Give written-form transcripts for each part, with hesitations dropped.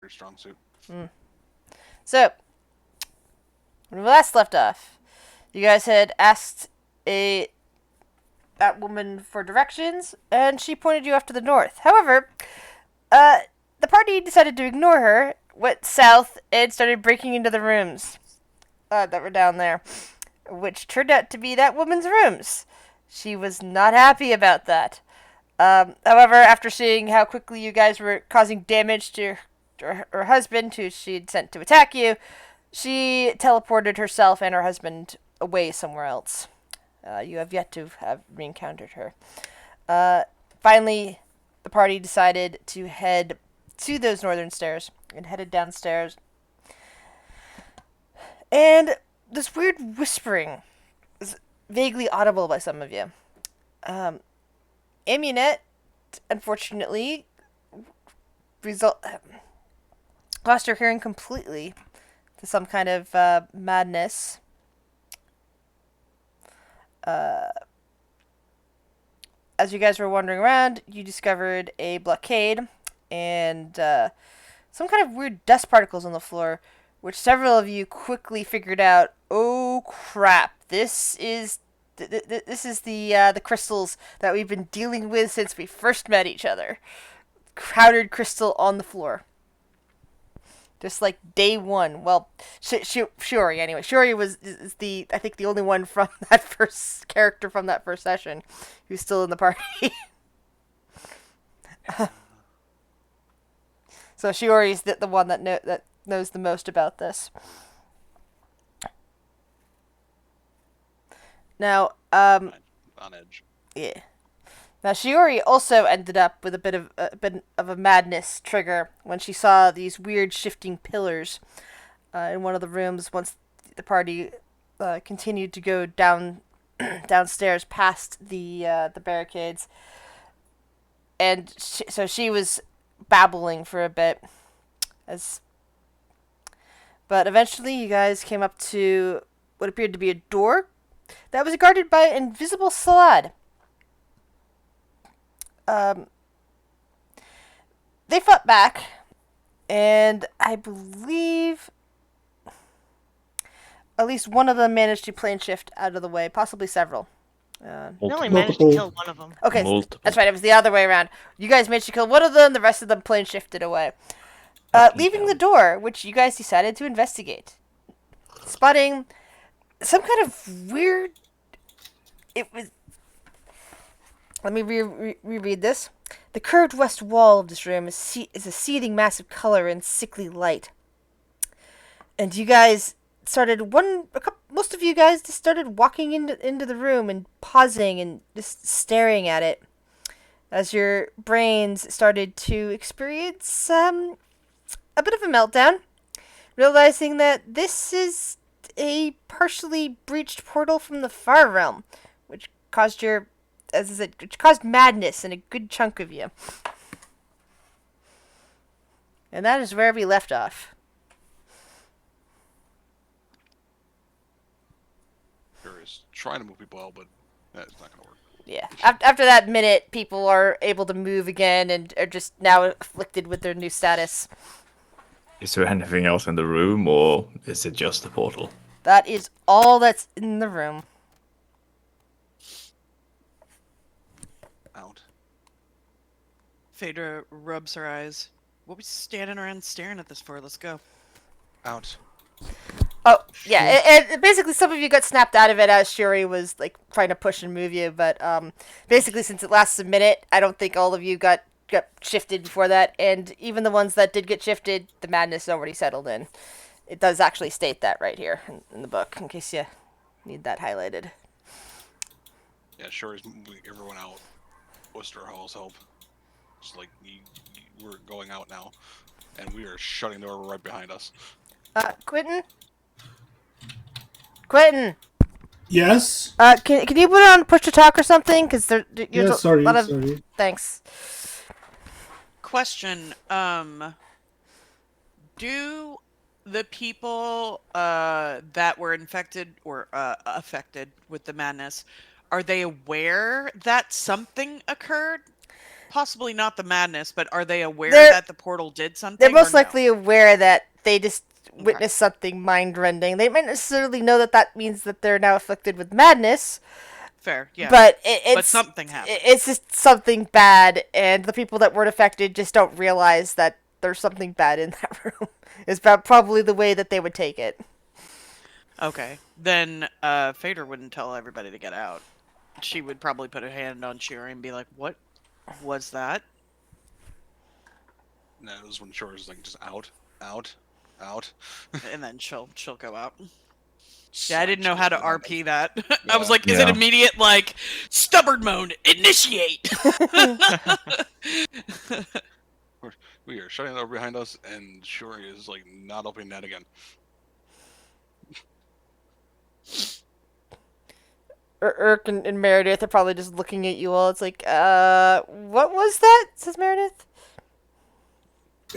her strong suit. So, when we last left off, you guys had asked that woman for directions, and she pointed you off to the north. However, the party decided to ignore her, went south, and started breaking into the rooms that were down there, which turned out to be that woman's rooms. She was not happy about that. However, after seeing how quickly you guys were causing damage to her husband, who she'd sent to attack you, she teleported herself and her husband away somewhere else. You have yet to have re-encountered her. Finally, the party decided to head to those northern stairs and headed downstairs. And this weird whispering is vaguely audible by some of you. Amunet, unfortunately, lost her hearing completely to some kind of madness. As you guys were wandering around, you discovered a blockade and some kind of weird dust particles on the floor, which several of you quickly figured out. Oh crap! This is the crystals that we've been dealing with since we first met each other. Crowded crystal on the floor. Just like day one. Well, Shiori anyway. Shiori is I think the only one from that first character from that first session who's still in the party. So Shiori's the one that knows the most about this. Now, On edge. yeah. Now Shiori also ended up with a bit of a madness trigger when she saw these weird shifting pillars in one of the rooms. Once the party continued to go downstairs past the barricades, and so she was babbling for a bit, but eventually you guys came up to what appeared to be a door that was guarded by an invisible Salad. They fought back, and I believe at least one of them managed to plane shift out of the way, possibly several. We only managed to kill one of them. Okay, that's right. It was the other way around. You guys managed to kill one of them. The rest of them plane shifted away, leaving the door, which you guys decided to investigate, spotting some kind of weird. It was. Let me reread this. The curved west wall of this room is a seething mass of color and sickly light. And you guys started most of you guys just started walking into the room and pausing and just staring at it as your brains started to experience a bit of a meltdown, realizing that this is a partially breached portal from the far realm, which caused which caused madness in a good chunk of you. And that is where we left off. Sure is trying to move people out, but that's not going to work. Yeah. After that minute, people are able to move again and are just now afflicted with their new status. Is there anything else in the room, or is it just the portal? That is all that's in the room. Out. Phaedra rubs her eyes. What we standing around staring at this for? Let's go. Out. Oh, yeah, and basically some of you got snapped out of it as Shuri was, like, trying to push and move you, but, basically since it lasts a minute, I don't think all of you got shifted before that, and even the ones that did get shifted, the madness already settled in. It does actually state that right here in the book, in case you need that highlighted. Yeah, sure is moving everyone out. Osterhall's help. It's like, we're going out now, and we are shutting the door right behind us. Quentin? Quentin! Yes? Can you put it on push to talk or something? Because Yeah, sorry, a lot of... sorry. Thanks. Question, do the people that were infected or affected with the madness, are they aware that something occurred? possibly not the madness, but are they aware They're- that the portal did something? They're most or no? likely aware that they just witnessed something mind-rending. They might not necessarily know that that means that they're now afflicted with madness, Fair, yeah. but But something happened. It's just something bad, and the people that weren't affected just don't realize that there's something bad in that room. Is probably the way that they would take it. Okay. Then Phaedra wouldn't tell everybody to get out. She would probably put a hand on Shuri and be like, "What was that?" No, it was when Shore was like just out. And then she'll go out. Yeah, I didn't know how to RP that. I Yeah. was like, is it Yeah. immediate, like, stubborn mode, initiate? We are shutting the door behind us, and Shore is like not opening that again. Urk and Meredith are probably just looking at you all. It's like, what was that? Says Meredith.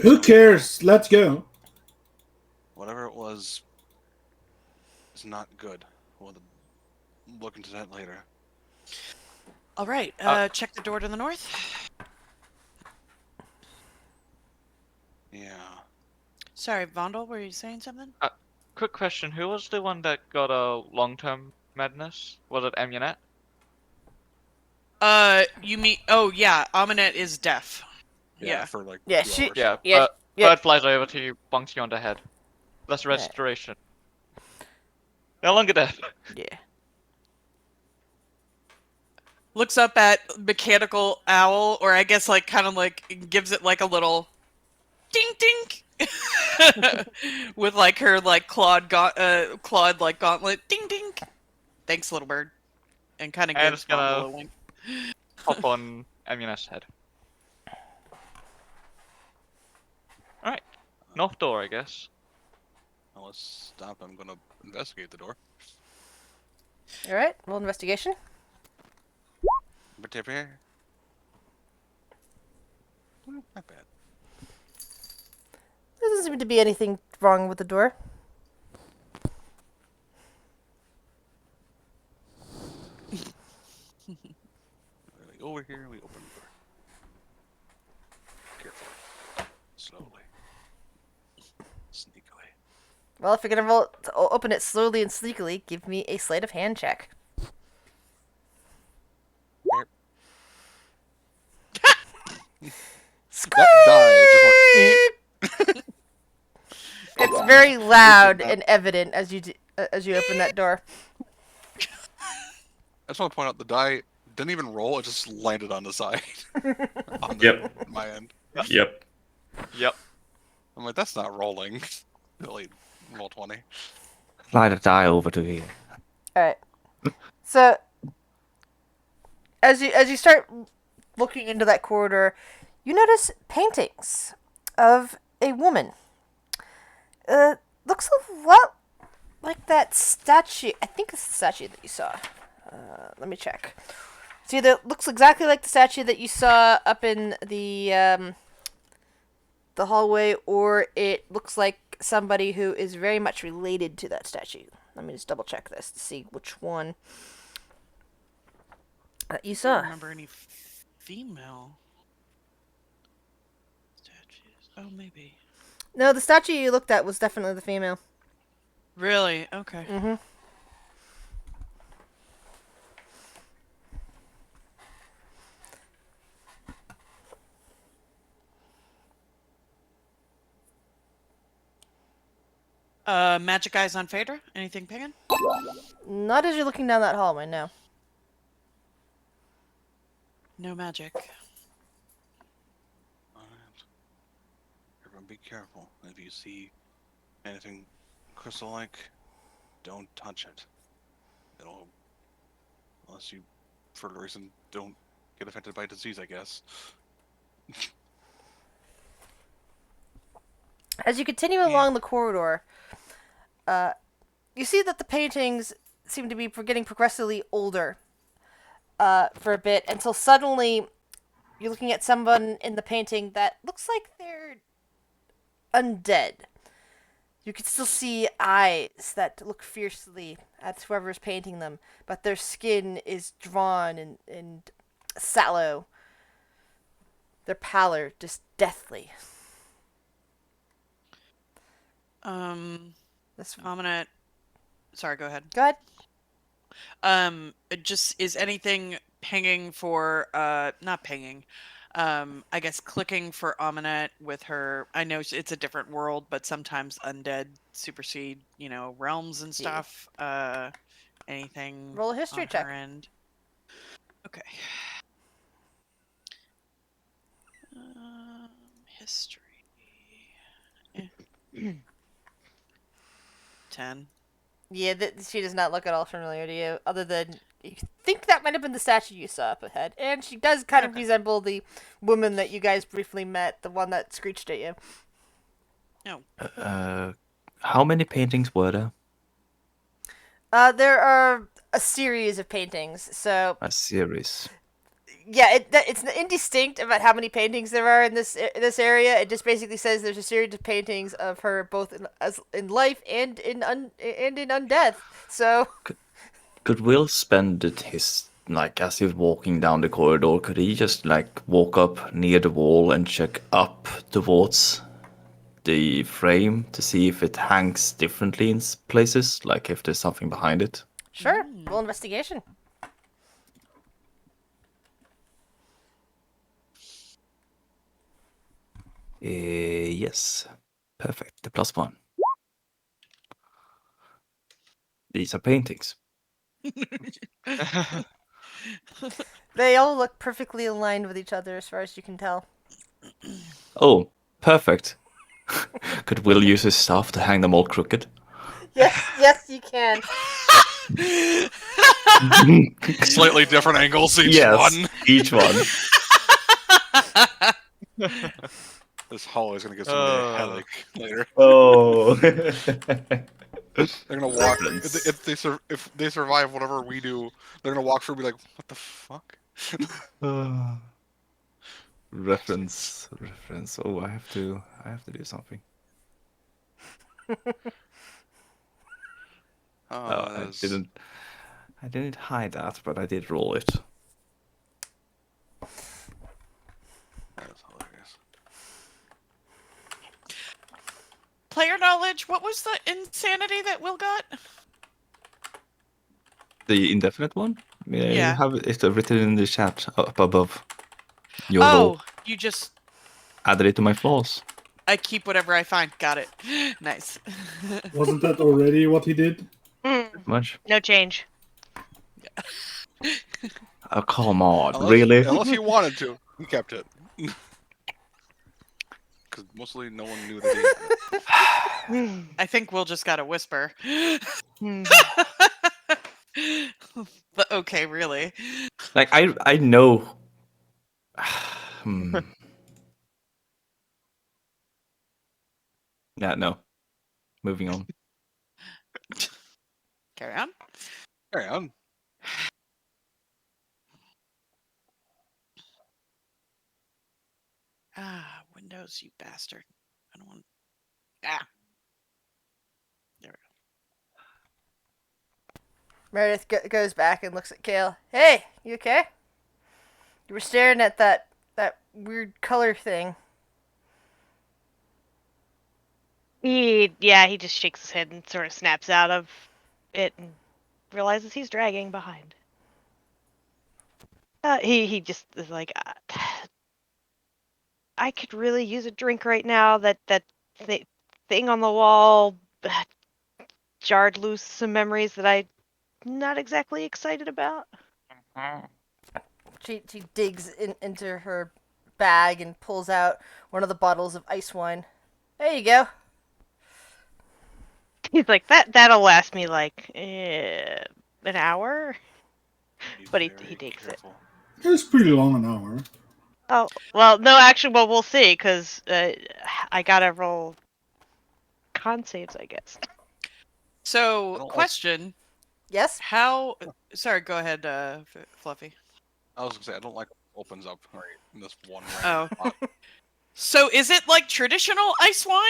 Who cares? Let's go. Whatever it was, is not good. We'll look into that later. All right, check the door to the north. Yeah. Sorry, Vondel, were you saying something? Quick question: who was the one that got a long-term madness? Was it Amunet? You mean? Oh yeah, Aminet is deaf. Yeah. For like Yeah, 2 she- hours. Yeah. Yeah, yeah. Bird flies over to you, bonks you on the head. That's restoration. No longer deaf. Yeah. Looks up at mechanical owl, or I guess like kind of like gives it like a little ding ding with like her like clawed like gauntlet ding ding. Thanks, little bird, and kind of I'm gives just gonna- Vondel a wink. Hop on Amunet's head. Alright. North door, I guess. Now let's stop. I'm gonna investigate the door. All right. Roll investigation. But here. Not bad. There doesn't seem to be anything wrong with the door. Over here, we open the door. Carefully. Slowly. Sneakily. Well, if you're gonna roll to open it slowly and sneakily, give me a sleight of hand check. That die just went. It's very loud and evident as you open that door. I just want to point out the die didn't even roll; it just landed on the side. On Yep. my end. Yep. Yep. I'm like, that's not rolling. Really, roll 20. Slide a die over to here. All right. So, as you start looking into that corridor, you notice paintings of a woman. Looks a lot like that statue. I think it's the statue that you saw. Let me check. It's either looks exactly like the statue that you saw up in the hallway, or it looks like somebody who is very much related to that statue. Let me just double check this to see which one you I don't saw. remember any female statues. Oh, maybe. No, the statue you looked at was definitely the female. Really? Okay. Mm-hmm. Magic eyes on Phaedra? Anything pinging? Not as you're looking down that hallway, no. No magic. Alright. Everyone be careful. If you see anything crystal-like, don't touch it. It'll... Unless you, for a reason, don't get affected by disease, I guess. As you continue along the corridor, you see that the paintings seem to be getting progressively older for a bit, until suddenly you're looking at someone in the painting that looks like they're undead. You can still see eyes that look fiercely at whoever's painting them, but their skin is drawn and sallow. Their pallor just deathly. This. I'm gonna. Sorry, go ahead. Go ahead. It just is anything pinging for not pinging. I guess clicking for Aminet with her. I know it's a different world, but sometimes undead supersede, realms and stuff. Anything Roll a history on check. her end. Okay. History. 10. Yeah, she does not look at all familiar to you, other than you think that might have been the statue you saw up ahead. And she does kind of resemble the woman that you guys briefly met, the one that screeched at you. No. How many paintings were there? There are a series of paintings, so A series. yeah, it's indistinct about how many paintings there are in this area. It just basically says there's a series of paintings of her both in life and in undeath. So Could Will spend his as he's walking down the corridor? Could he just walk up near the wall and check up towards the frame to see if it hangs differently in places, like if there's something behind it? sure, roll investigation. Yes. Perfect. The +1. These are paintings. They all look perfectly aligned with each other as far as you can tell. Oh, perfect. Could Will use his staff to hang them all crooked? Yes, you can. Slightly different angles each Yes, one. each one. This hall is gonna give somebody a headache later. Oh. They're gonna walk if they survive whatever we do. They're gonna walk through and be like, "What the fuck?" Reference. Oh, I have to do something. I didn't hide that, but I did roll it. That is hilarious. Player knowledge. What was the insanity that Will got? The indefinite one? Yeah. You have it written in the chat up above. Your roll. You just Added it to my flaws. I keep whatever I find. Got it. Nice. Wasn't that already what he did? Much. No change. Oh, come on. Really? Unless he wanted to, he kept it. Because mostly no one knew that he had it. I think Will just got a whisper. But okay, really. I know. Yeah, no. Moving on. Carry on. Carry on. Windows, you bastard. I don't want. There we go. Meredith goes back and looks at Kale. Hey, you okay? You were staring at that weird color thing. He just shakes his head and sort of snaps out of it and realizes he's dragging behind. He just is like, I could really use a drink right now. That thing on the wall jarred loose some memories that I'm not exactly excited about. She digs into her bag and pulls out one of the bottles of ice wine. There you go. He's like, that'll last me like an hour. But he takes it. It's pretty long an hour. Oh, well, no, actually, well, we'll see, because I gotta roll con saves, I guess. So, question. Yes? How... Sorry, go ahead, Fluffy. I was gonna say I don't like opens up right in this one. Oh. Spot. So is it like traditional ice wine?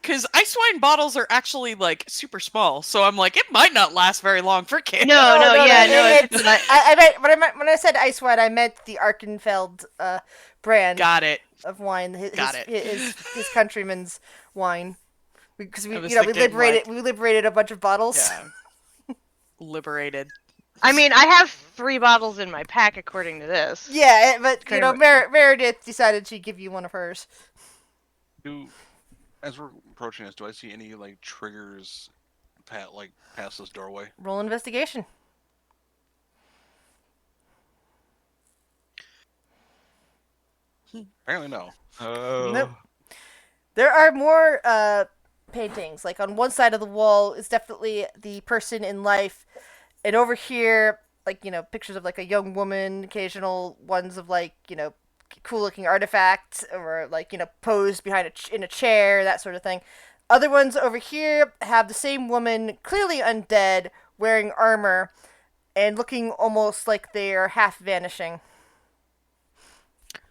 because ice wine bottles are actually like super small, so I'm like, it might not last very long for kids. No, it's not. When I said ice wine, I meant the Arkenfeld brand Got it. of wine. Got it. His countryman's wine. Because we I was we thinking, liberated like- we liberated a bunch of bottles. Yeah. Liberated. I mean, I have 3 bottles in my pack according to this. Yeah, but Kind of- Meredith decided she'd give you one of hers. As we're approaching this, do I see any like triggers, past this doorway? Roll investigation. Apparently no. Nope. There are more paintings. Like on one side of the wall is definitely the person in life, and over here, like pictures of like a young woman. Occasional ones of like cool looking artifacts, or like posed behind in a chair, that sort of thing. Other ones over here have the same woman, clearly undead, wearing armor, and looking almost like they are half vanishing.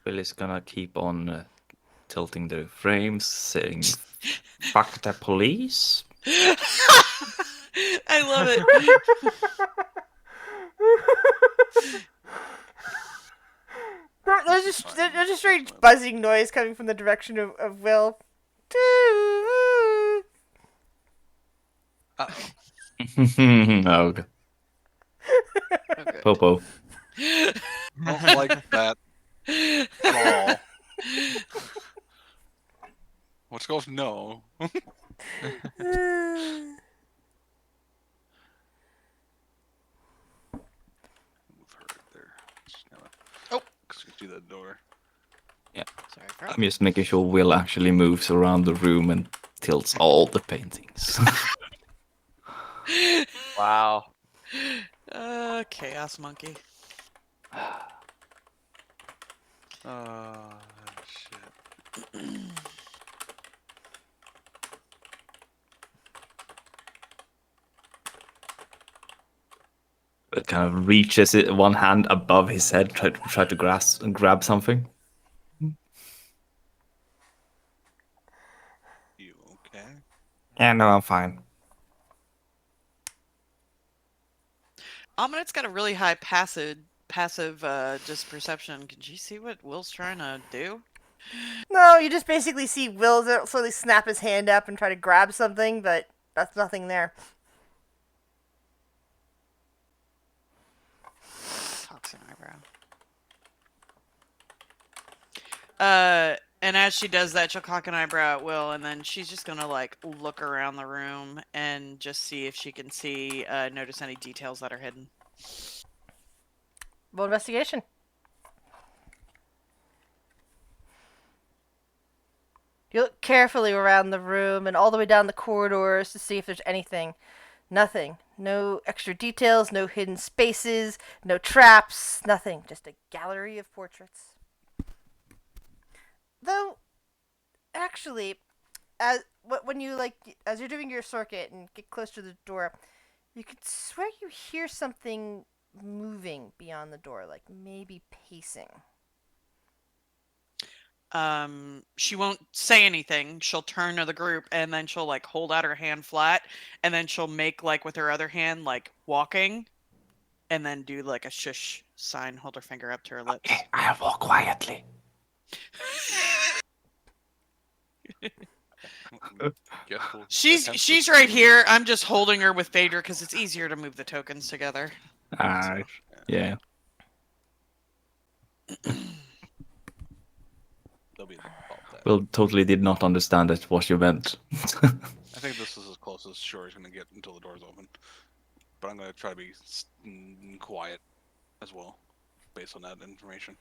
Will is gonna keep on tilting the frames, saying, "Fuck the police." I love it. There's a strange buzzing noise coming from the direction of Will. Oh, okay. Okay. Popo. Don't like that. Crawl. What's goes no? Move her right there. Oh. See that door. Sorry, bro. I'm just making sure Will actually moves around the room and tilts all the paintings. Wow. Chaos monkey. Shit. It kind of reaches it one hand above his head, try to grab something. You okay? Yeah, no, I'm fine. Amanit's got a really high passive just perception. Can she see what Will's trying to do? No, you just basically see Will slowly snap his hand up and try to grab something, but that's nothing there. Toxin eyebrow. And as she does that, she'll cock an eyebrow at Will, and then she's just gonna like look around the room and just see if she can notice any details that are hidden. Roll investigation. You look carefully around the room and all the way down the corridors to see if there's anything. Nothing. No extra details, no hidden spaces, no traps, nothing. Just a gallery of portraits. Though, actually, as you're doing your circuit and get close to the door, you could swear you hear something moving beyond the door, like maybe pacing. She won't say anything. She'll turn to the group and then she'll like hold out her hand flat, and then she'll make like with her other hand like walking, and then do like a shush sign, hold her finger up to her lips. Okay, I'll walk quietly. She's right here. I'm just holding her with Phaedra because it's easier to move the tokens together. Yeah. They'll be about that. Will totally did not understand that what you meant. I think this is as close as Shore's gonna get until the door's open. But I'm gonna try to be quiet as well, based on that information.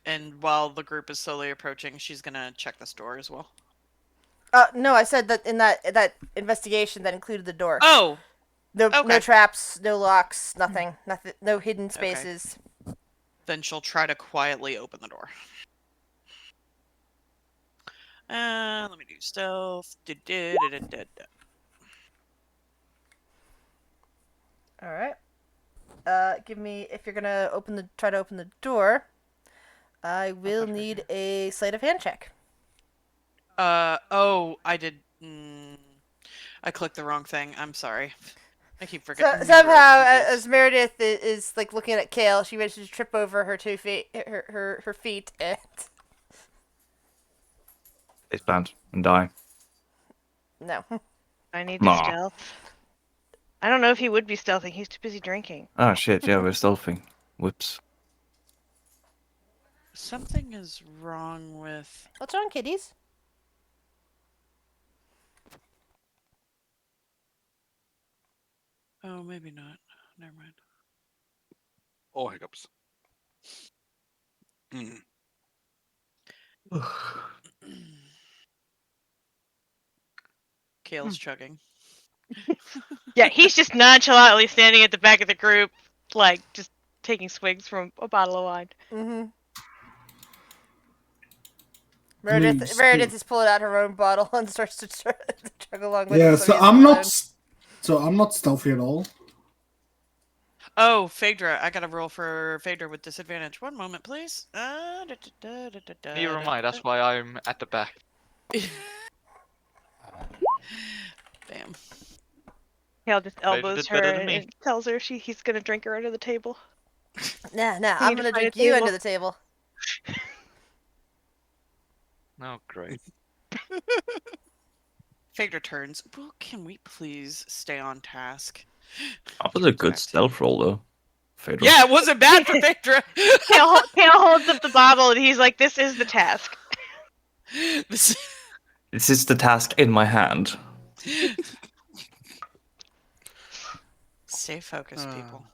And while the group is slowly approaching, she's gonna check this door as well. No, I said that in that investigation that included the door. Oh, No, okay. no traps, no locks, nothing, no hidden spaces. then she'll try to quietly open the door. Let me do stealth. All right. Give me if you're gonna try to open the door. I will touch right need a sleight of hand check. Oh, I did. I clicked the wrong thing. I'm sorry. I keep So forgetting. somehow, as Meredith is like looking at Kale, she manages to trip over her 2 feet, her feet, and Face plant and die. no. I need to Nah. stealth. I don't know if he would be stealthing. He's too busy drinking. Oh shit, yeah, we're stealthing. Whoops. Something is wrong with. What's wrong, kiddies? Oh, maybe not. Never mind. Oh, hiccups. Mm. Kale's chugging. Yeah, he's just nonchalantly standing at the back of the group, like just taking swigs from a bottle of wine. Mm-hmm. I mean, Meredith is pulling out her own bottle and starts to chug along with yeah, it. so he I'm isn't not. alone. So I'm not stealthy at all. Oh, Phaedra. I gotta roll for Phaedra with disadvantage. One moment, please. Never mind, that's why I'm at the back. Bam. Hale just Phaedra elbows did her better than me. and tells her he's gonna drink her under the table. Nah, We I'm need to gonna find a drink you table. under the table. Oh, great. Phaedra turns. Well, can we please stay on task? That was a Turns good back to- stealth roll though. Phaedra. Yeah, it wasn't bad for Phaedra. Hale holds up the bottle and he's like, "This is the task." This- This is the task in my hand. Stay focused, people.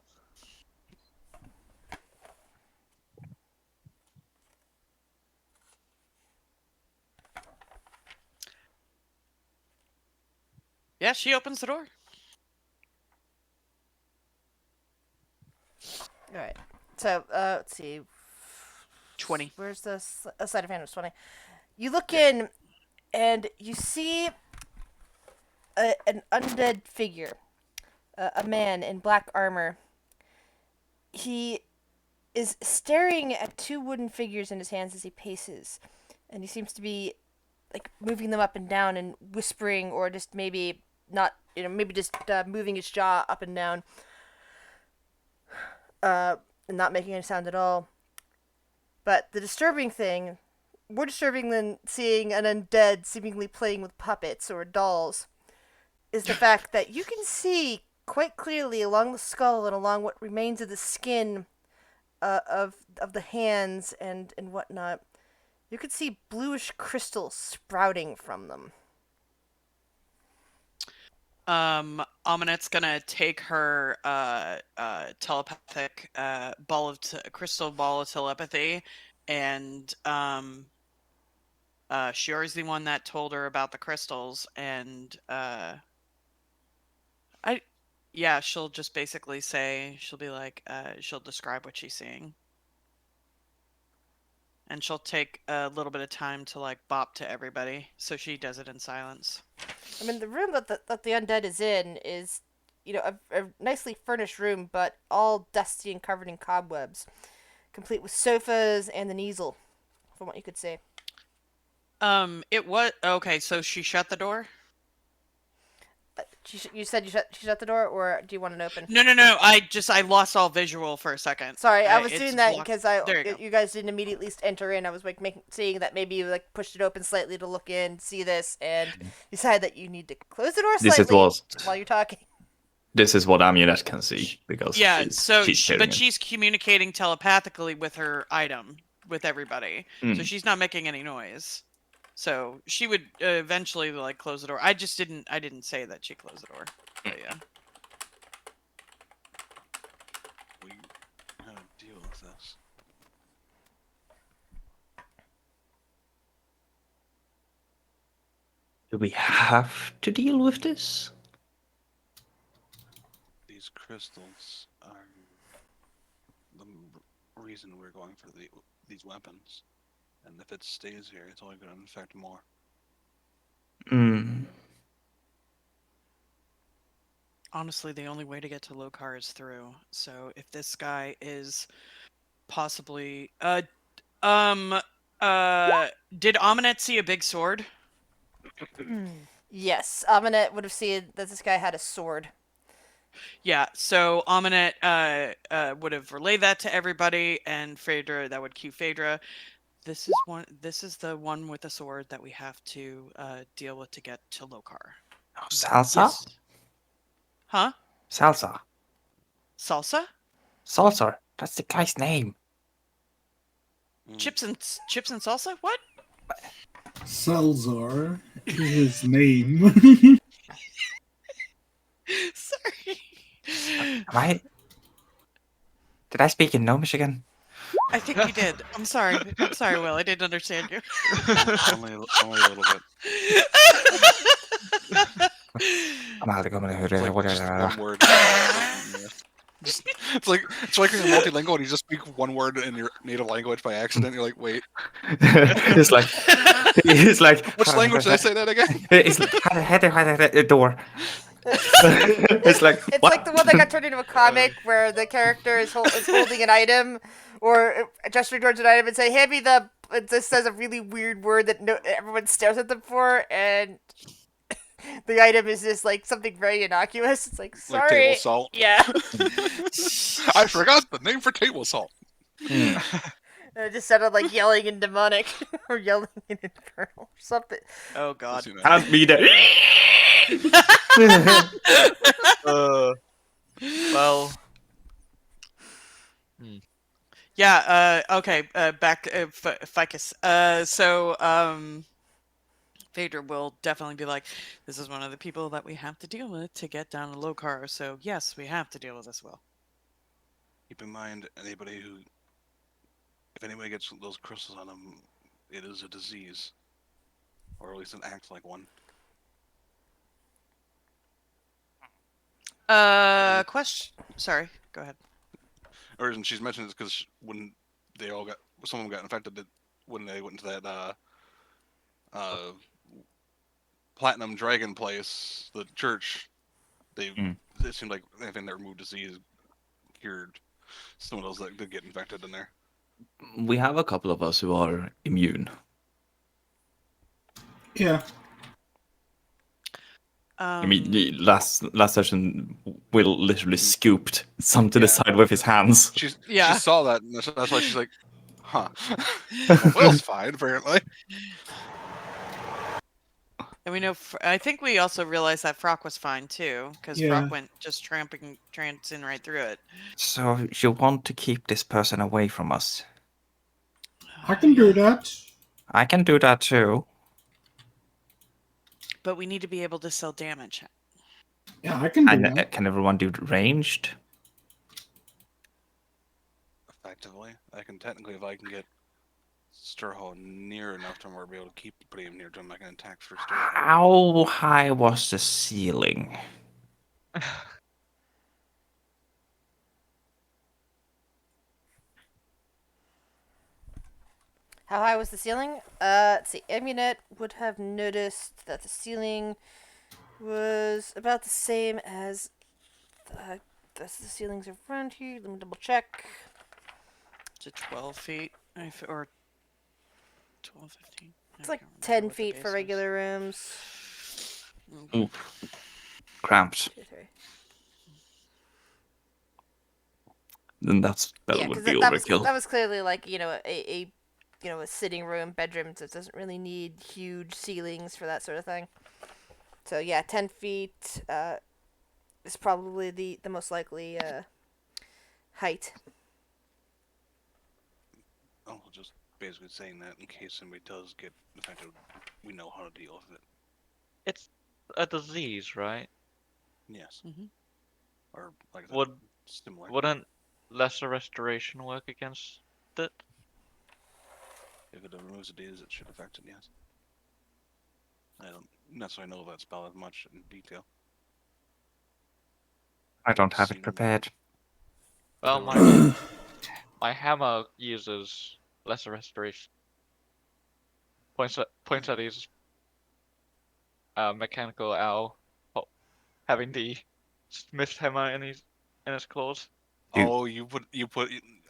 Yeah, she opens the door. All right. So, let's see. 20. Where's the sleight of hand? Was 20. You look in, and you see an undead figure, a man in black armor. He is staring at 2 wooden figures in his hands as he paces, and he seems to be like moving them up and down and whispering, or just maybe not, maybe just moving his jaw up and down, and not making any sound at all. But the disturbing thing, more disturbing than seeing an undead seemingly playing with puppets or dolls, is the fact that you can see quite clearly along the skull and along what remains of the skin of the hands and whatnot. You could see bluish crystals sprouting from them. Aminet's gonna take her telepathic crystal ball of telepathy, and Shiori's the one that told her about the crystals, and she'll just basically say, she'll be like, she'll describe what she's seeing. And she'll take a little bit of time to like bop to everybody, so she does it in silence. I mean, the room that the undead is in is, a nicely furnished room, but all dusty and covered in cobwebs, complete with sofas and an easel, from what you could see. It was okay. So she shut the door. You said she shut the door, or do you want it open? No. I lost all visual for a second. Sorry, I was It's doing that blocked. because There you go. you guys didn't immediately enter in. I was like seeing that maybe you like pushed it open slightly to look in, see this, and decided that you need to close the door slightly while you're talking. This is what Amunet can see because she's hearing it. she's communicating telepathically with her item with everybody, so she's not making any noise. So she would eventually like close the door. I didn't say that she closed the door. But yeah. We how to deal with this? Do we have to deal with this? These crystals are the reason we're going for these weapons, and if it stays here, it's only going to infect more. Honestly, the only way to get to Lokar is through. So if this guy is possibly Did Aminet see a big sword? Yes, Aminet would have seen that this guy had a sword. Yeah, so Aminet would have relayed that to everybody, and Phaedra, that would cue Phaedra. This is the one with the sword that we have to deal with to get to Lokar. Oh, Salsa? Yes. Huh? Salsa. Salsa? Salsa. That's the guy's name. Chips and salsa? What? Salzar is his name. Sorry. Am I? Did I speak in Gnomish again? I think you did. I'm sorry. I'm sorry, Will. I didn't understand you. Only a little bit. I'm out of It's like just going one word. Just, it's like you're multilingual and you just speak one word in your native language by accident. You're like, wait, It's like, which language did I say that again? It's like, door. It's like, It's what? like the one that got turned into a comic where the character is holding an item or gesturing towards an item and say, "Hand me the." It just says a really weird word that everyone stares at them for, and the item is just like something very innocuous. It's like, Like sorry. table salt. Yeah. I forgot the name for table salt. And it just sounded like yelling in demonic or yelling in infernal or something. Oh God. Hand me that. Well. Yeah. Okay. Back. Ficus. Phaedra will definitely be like, this is one of the people that we have to deal with to get down to Lokar. So yes, we have to deal with this. Will. Keep in mind, if anybody gets those crystals on them, it is a disease, or at least it acts like one. Question. Sorry. Go ahead. The reason she's mentioned is because when some of them got infected, when they went into that Platinum Dragon place, the church, it seemed like anything that removed disease cured some of those that did get infected in there. We have a couple of us who are immune. Yeah. I mean, last session, Will literally scooped some to the side with his hands. She Yeah. saw that, and that's why she's like, huh. Well, Will's fine, apparently. And we know. I think we also realized that Frock was fine too, because Yeah. Frock went just trancing right through it. So you want to keep this person away from us? I can do that. I can do that too. But we need to be able to sell damage. Yeah, I can do And that. can everyone do ranged? Effectively, I can technically, if I can get Sturhole near enough to where I'll be able to keep putting him near to him, I can attack for Sturhole. How high was the ceiling? How high was the ceiling? Let's see. Amunet would have noticed that the ceiling was about the same as the ceilings around here. Let me double check. To 12 feet, or 12, 15. It's like 10 feet for regular rooms. Ooh. Cramped. 2, 3. Then that Yeah, would because be that overkill. was clearly like a sitting room, bedroom. So it doesn't really need huge ceilings for that sort of thing. So yeah, 10 feet is probably the most likely height. Oh, just basically saying that in case somebody does get infected, we know how to deal with it. It's a disease, right? Yes. Mhm. Or like that. Would Similar. Wouldn't lesser restoration work against it? If it removes a disease, it should affect it, yes. I don't necessarily know that spell as much in detail. I don't have it prepared. Well, my hammer uses lesser restoration. Points at his mechanical owl having the smith hammer in his claws. Oh,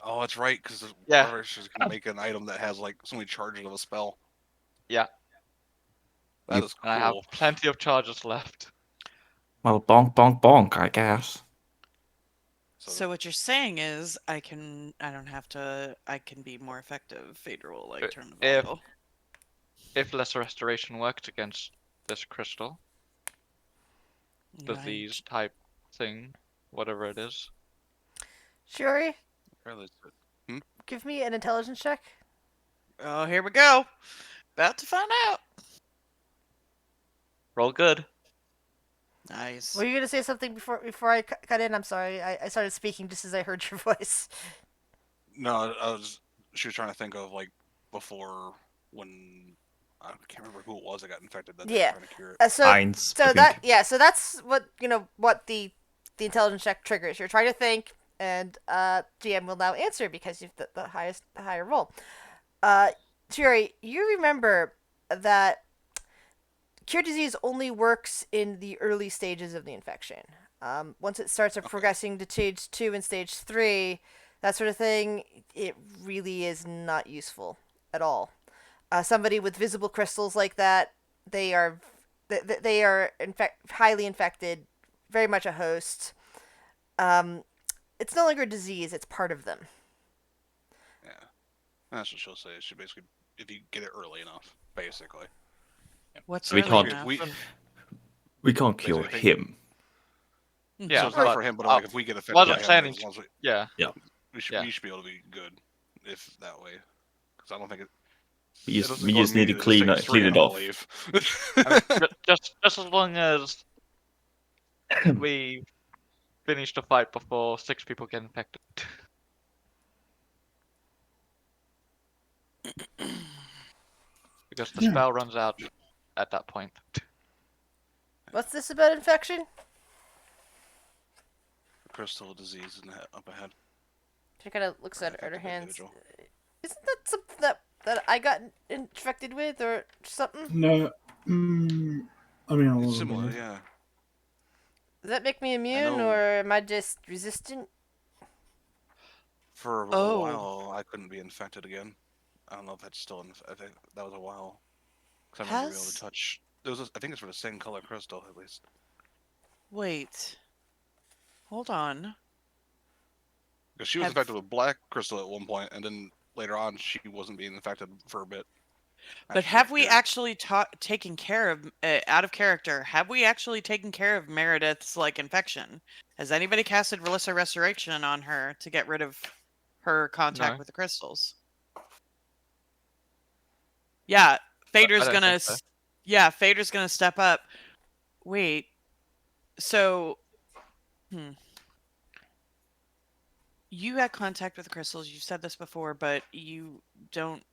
Oh, that's right, because Yeah. whatever she's gonna make an item that has like so many charges of a spell. Yeah. That is And I have cool. plenty of charges left. Well, bonk, bonk, bonk, I guess. So what you're saying is I can be more effective. Phaedra will like turn the If Vandal. if lesser restoration worked against this crystal, Right. disease type thing, whatever it is. Shuri, Really, give me an intelligence check. Oh, here we go. About to find out. Roll good. Nice. Were you gonna say something before I cut in? I'm sorry. I started speaking just as I heard your voice. No, she was trying to think of like before when I can't remember who it was that got infected that they were Yeah. trying to cure it. So Heinz, I so think. that yeah. So that's what what the intelligence check triggers. You're trying to think, and GM will now answer because you've the higher roll. Shuri, you remember that cure disease only works in the early stages of the infection. Once it starts progressing to stage 2 and stage 3, that sort of thing, it really is not useful at all. Somebody with visible crystals like that, they are highly infected, very much a host. It's no longer a disease; it's part of them. Yeah, that's what she'll say. She basically, if you get it early enough, basically. What's We early can't- enough? We can't cure Basically, him. Yeah, So it's not but- for him, but like if we get affected what by I'm him, saying as is- long as Yeah. we should be able to be good, if that way. Because I don't think it. We it just, doesn't we go just need to immediately clean stage it, 3, clean I it off. believe. I mean, just as long as we finish the fight before 6 people get infected. Because the Yeah. spell runs out at that point. What's this about infection? Crystal disease in the up ahead. She kind of looks at her Affected hands. individual. Isn't that something that I got infected with or something? No, I mean a It's little similar, bit. yeah. Does that make me immune know- or am I just resistant? For a Oh. while, I couldn't be infected again. I don't know if that's still. I think that was a while. Because I remember being able to Has- touch. I think it's for the same color crystal, at least. Wait. Hold on. Because she was Have- infected with black crystal at one point, and then later on, she wasn't being infected for a bit. But after she have got we cured. actually taken care of, out of character, have we actually taken care of Meredith's, like, infection? Has anybody casted Relissa Restoration on her to get rid of her contact No. with the crystals? Yeah, Phaedra's don't gonna... think so. Yeah, Phaedra's gonna step up. Wait. So... You had contact with the crystals, you've said this before, but you don't...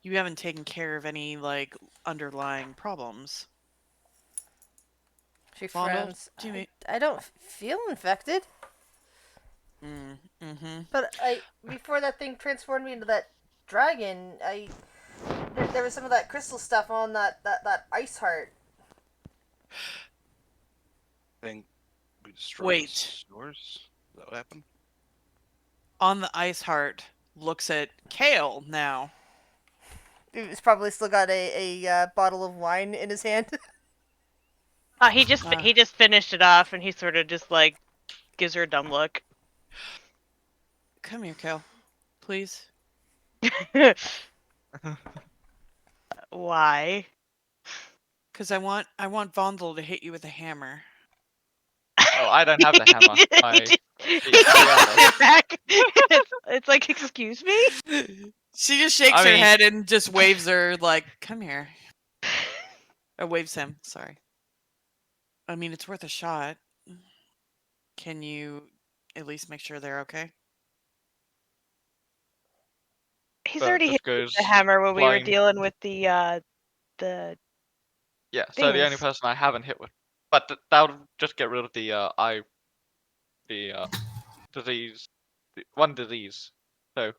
You haven't taken care of any, like, underlying problems. She Fondle, frowns. do you I don't feel infected. Mm-hmm. But before that thing transformed me into that dragon, there was some of that crystal stuff on that ice heart. I think we destroyed Wait. the stores. Is that what happened? On the ice heart looks at Kale now. He's probably still got a bottle of wine in his hand. He just finished it off, and he sort of just like gives her a dumb look. Come here, Kale. Please. Why? Because I want Vondel to hit you with a hammer. Oh, I don't have the hammer. It's like, excuse me? She just shakes I her mean- head and just waves her like, come here. Or waves him, sorry. I mean, it's worth a shot. Can you at least make sure they're okay? He's But already just hit goes the hammer when we were flying. dealing with the Yeah, so the only Things. person I haven't hit with. But that would just get rid of the disease. One disease. So,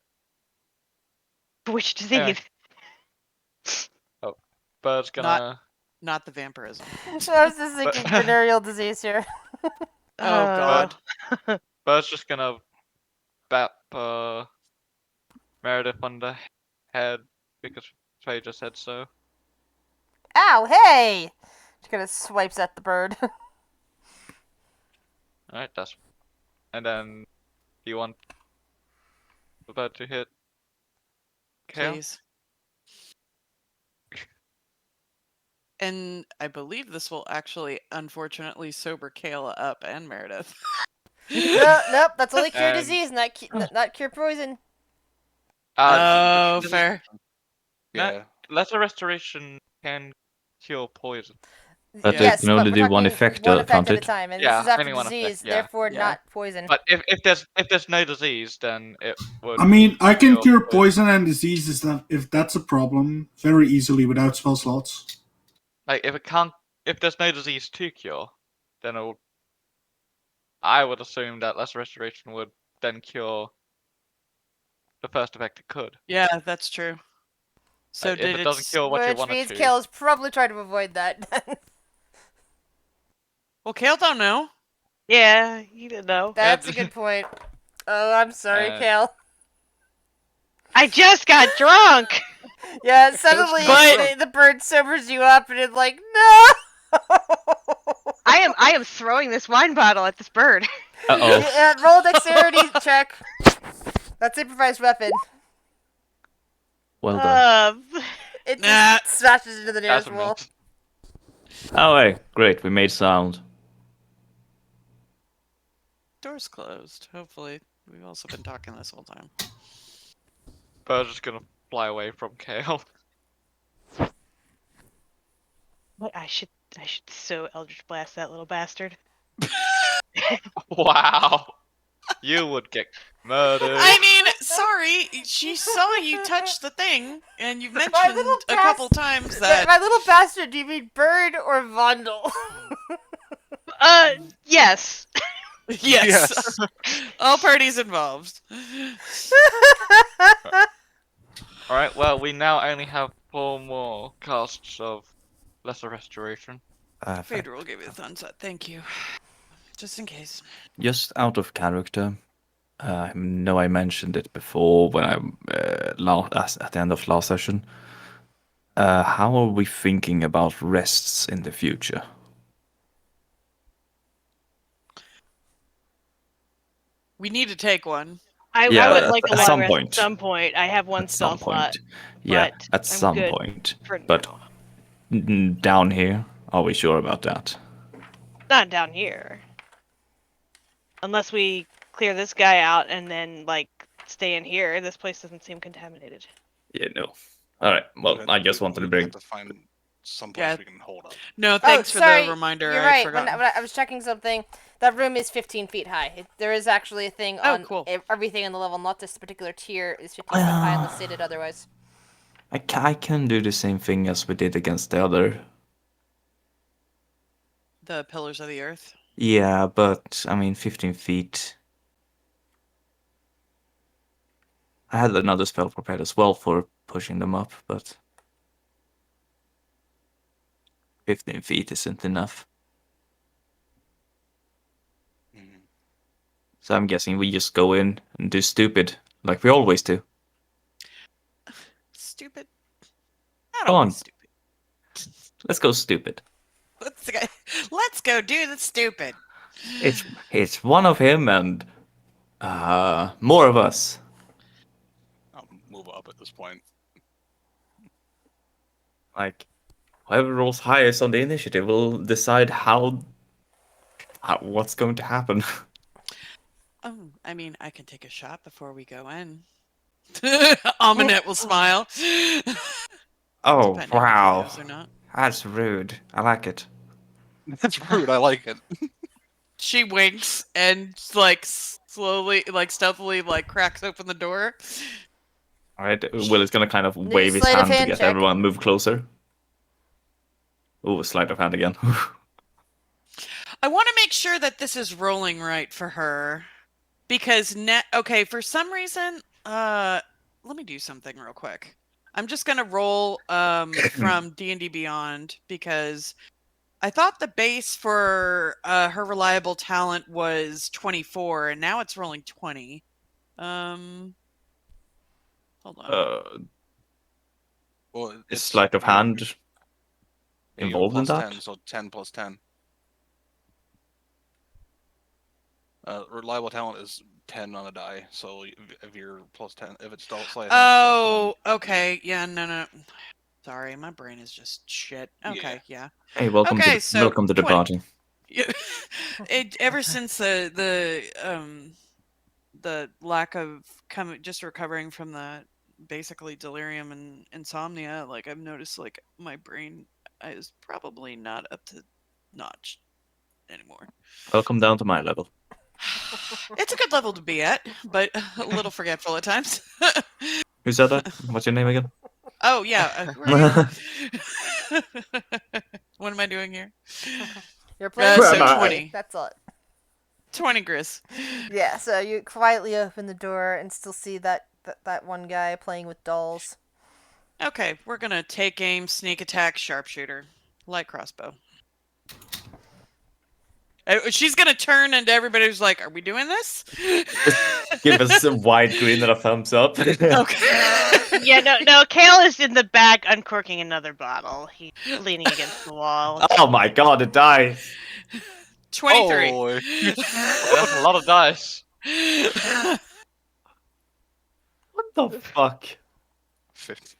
which disease? Anyway. Bird's gonna. Not the vampirism. So I was just thinking venereal disease here. Oh, God. Bird's just gonna Meredith on the head because Trey just said so. Ow, hey! She kind of swipes at the bird. Alright, that's. And then, do you want the bird to hit Kale? Please. And I believe this will actually, unfortunately, sober Kayla up and Meredith. Nope, that's only cure And- disease, not cure poison. Oh, fair. Yeah. Lesser restoration can cure poison. But Yeah. it can only we're do one talking effect, one effect can't at a it? time, and Yeah, this is after only one effect, disease, yeah. therefore Yeah. not poison. But if there's no disease, then it would. I mean, I can Cure cure poison. poison and diseases if that's a problem very easily without spell slots. Like if there's no disease to cure, then I would assume that lesser restoration would then cure the first effect it could. Yeah, that's true. So Like, if did it doesn't it? cure what you Which want it means to. Kale's probably trying to avoid that. Well, Kale don't know. Yeah, you didn't know. That's a good point. Oh, I'm sorry, Kale. I just got drunk. Yeah, suddenly But- the bird sobers you up, and it's like, no! I am throwing this wine bottle at this bird. Uh-oh. Yeah, roll a dexterity check. That's improvised weapon. Well done. It Nah. just smashes into the nearest That's a wall. miss. Oh, hey, great, we made sound. Door's closed. Hopefully, we've also been talking this whole time. Bird's just gonna fly away from Kale. What I should so Eldridge Blast that little bastard. Wow. You would get murdered. I mean, sorry, she saw you touch the thing, and you mentioned little a couple times that. My little bastard, do you mean bird or Vondel? Yes. Yes. All parties involved. Alright, well, we now only have 4 more casts of lesser restoration. Phaedra will give you the thumbs up. Thank you. Just in case. Just out of character, I know I mentioned it before when I at the end of last session. How are we thinking about rests in the future? We need to take one. I Yeah, would like a at long some rest point. at some point. I have one At spell some slot. point. Yeah, but at I'm some good point. for But now. down here, are we sure about that? Not down here. Unless we clear this guy out and then like stay in here. This place doesn't seem contaminated. Yeah, no. All right. Well, I just wanted to We bring. have to find some Yeah. place we can hold up. No, thanks for sorry, the reminder. You're I right. forgot. When I was checking something, that room is 15 feet high. There is actually a thing Oh, on cool. everything in the level, not this particular tier, is 15 feet high unless stated otherwise. I can do the same thing as we did against the other. The Pillars of the Earth. Yeah, but I mean, 15 feet. I had another spell prepared as well for pushing them up, but 15 feet isn't enough. Mhm. So I'm guessing we just go in and do stupid, like we always do. Stupid. Not Come always on. stupid. Let's go stupid. Let's go do the stupid. It's one of him and more of us. I'll move up at this point. Like whoever rolls highest on the initiative will decide how what's going to happen. Oh, I mean, I can take a shot before we go in. Aminette will smile. Oh, Depending if he wow. knows or not. That's rude. I like it. That's rude. I like it. She winks and like slowly, like stealthily, like cracks open the door. Alright, Will is gonna kind of Need wave a his sleight of hand to hand get check. everyone move closer. Ooh, sleight of hand again. I want to make sure that this is rolling right for her, because okay, for some reason, let me do something real quick. I'm just gonna roll from D&D Beyond because I thought the base for her reliable talent was 24, and now it's rolling 20. Hold on. Well, Is it's sleight of you have- hand you have involved in plus that? 10, so 10 plus 10. Reliable talent is 10 on a die, so if you're plus 10, if it's sleight of hand, it's Oh, plus 10. okay. Yeah, no. Sorry, my brain is just shit. Okay, yeah. Hey, welcome Okay, to so welcome to the 20. party. Yeah. Ever since the lack of just recovering from the basically delirium and insomnia, like I've noticed like my brain is probably not up to notch anymore. Welcome down to my level. It's a good level to be at, but a little forgetful at times. Who said that? What's your name again? Oh yeah, who are you? What am I doing here? You're playing So D&D, 20. That's all. 20 Gris. Yeah, so you quietly open the door and still see that one guy playing with dolls. Okay, we're gonna take aim, sneak attack, sharpshooter, light crossbow. She's gonna turn and everybody who's like, "Are we doing this?" Give us a wide grin and a thumbs up. Okay. Yeah, no. Kale is in the back uncorking another bottle. He's leaning against the wall. Oh my god, it dies. 23. Oh, That's a lot of dice. What the fuck? 50.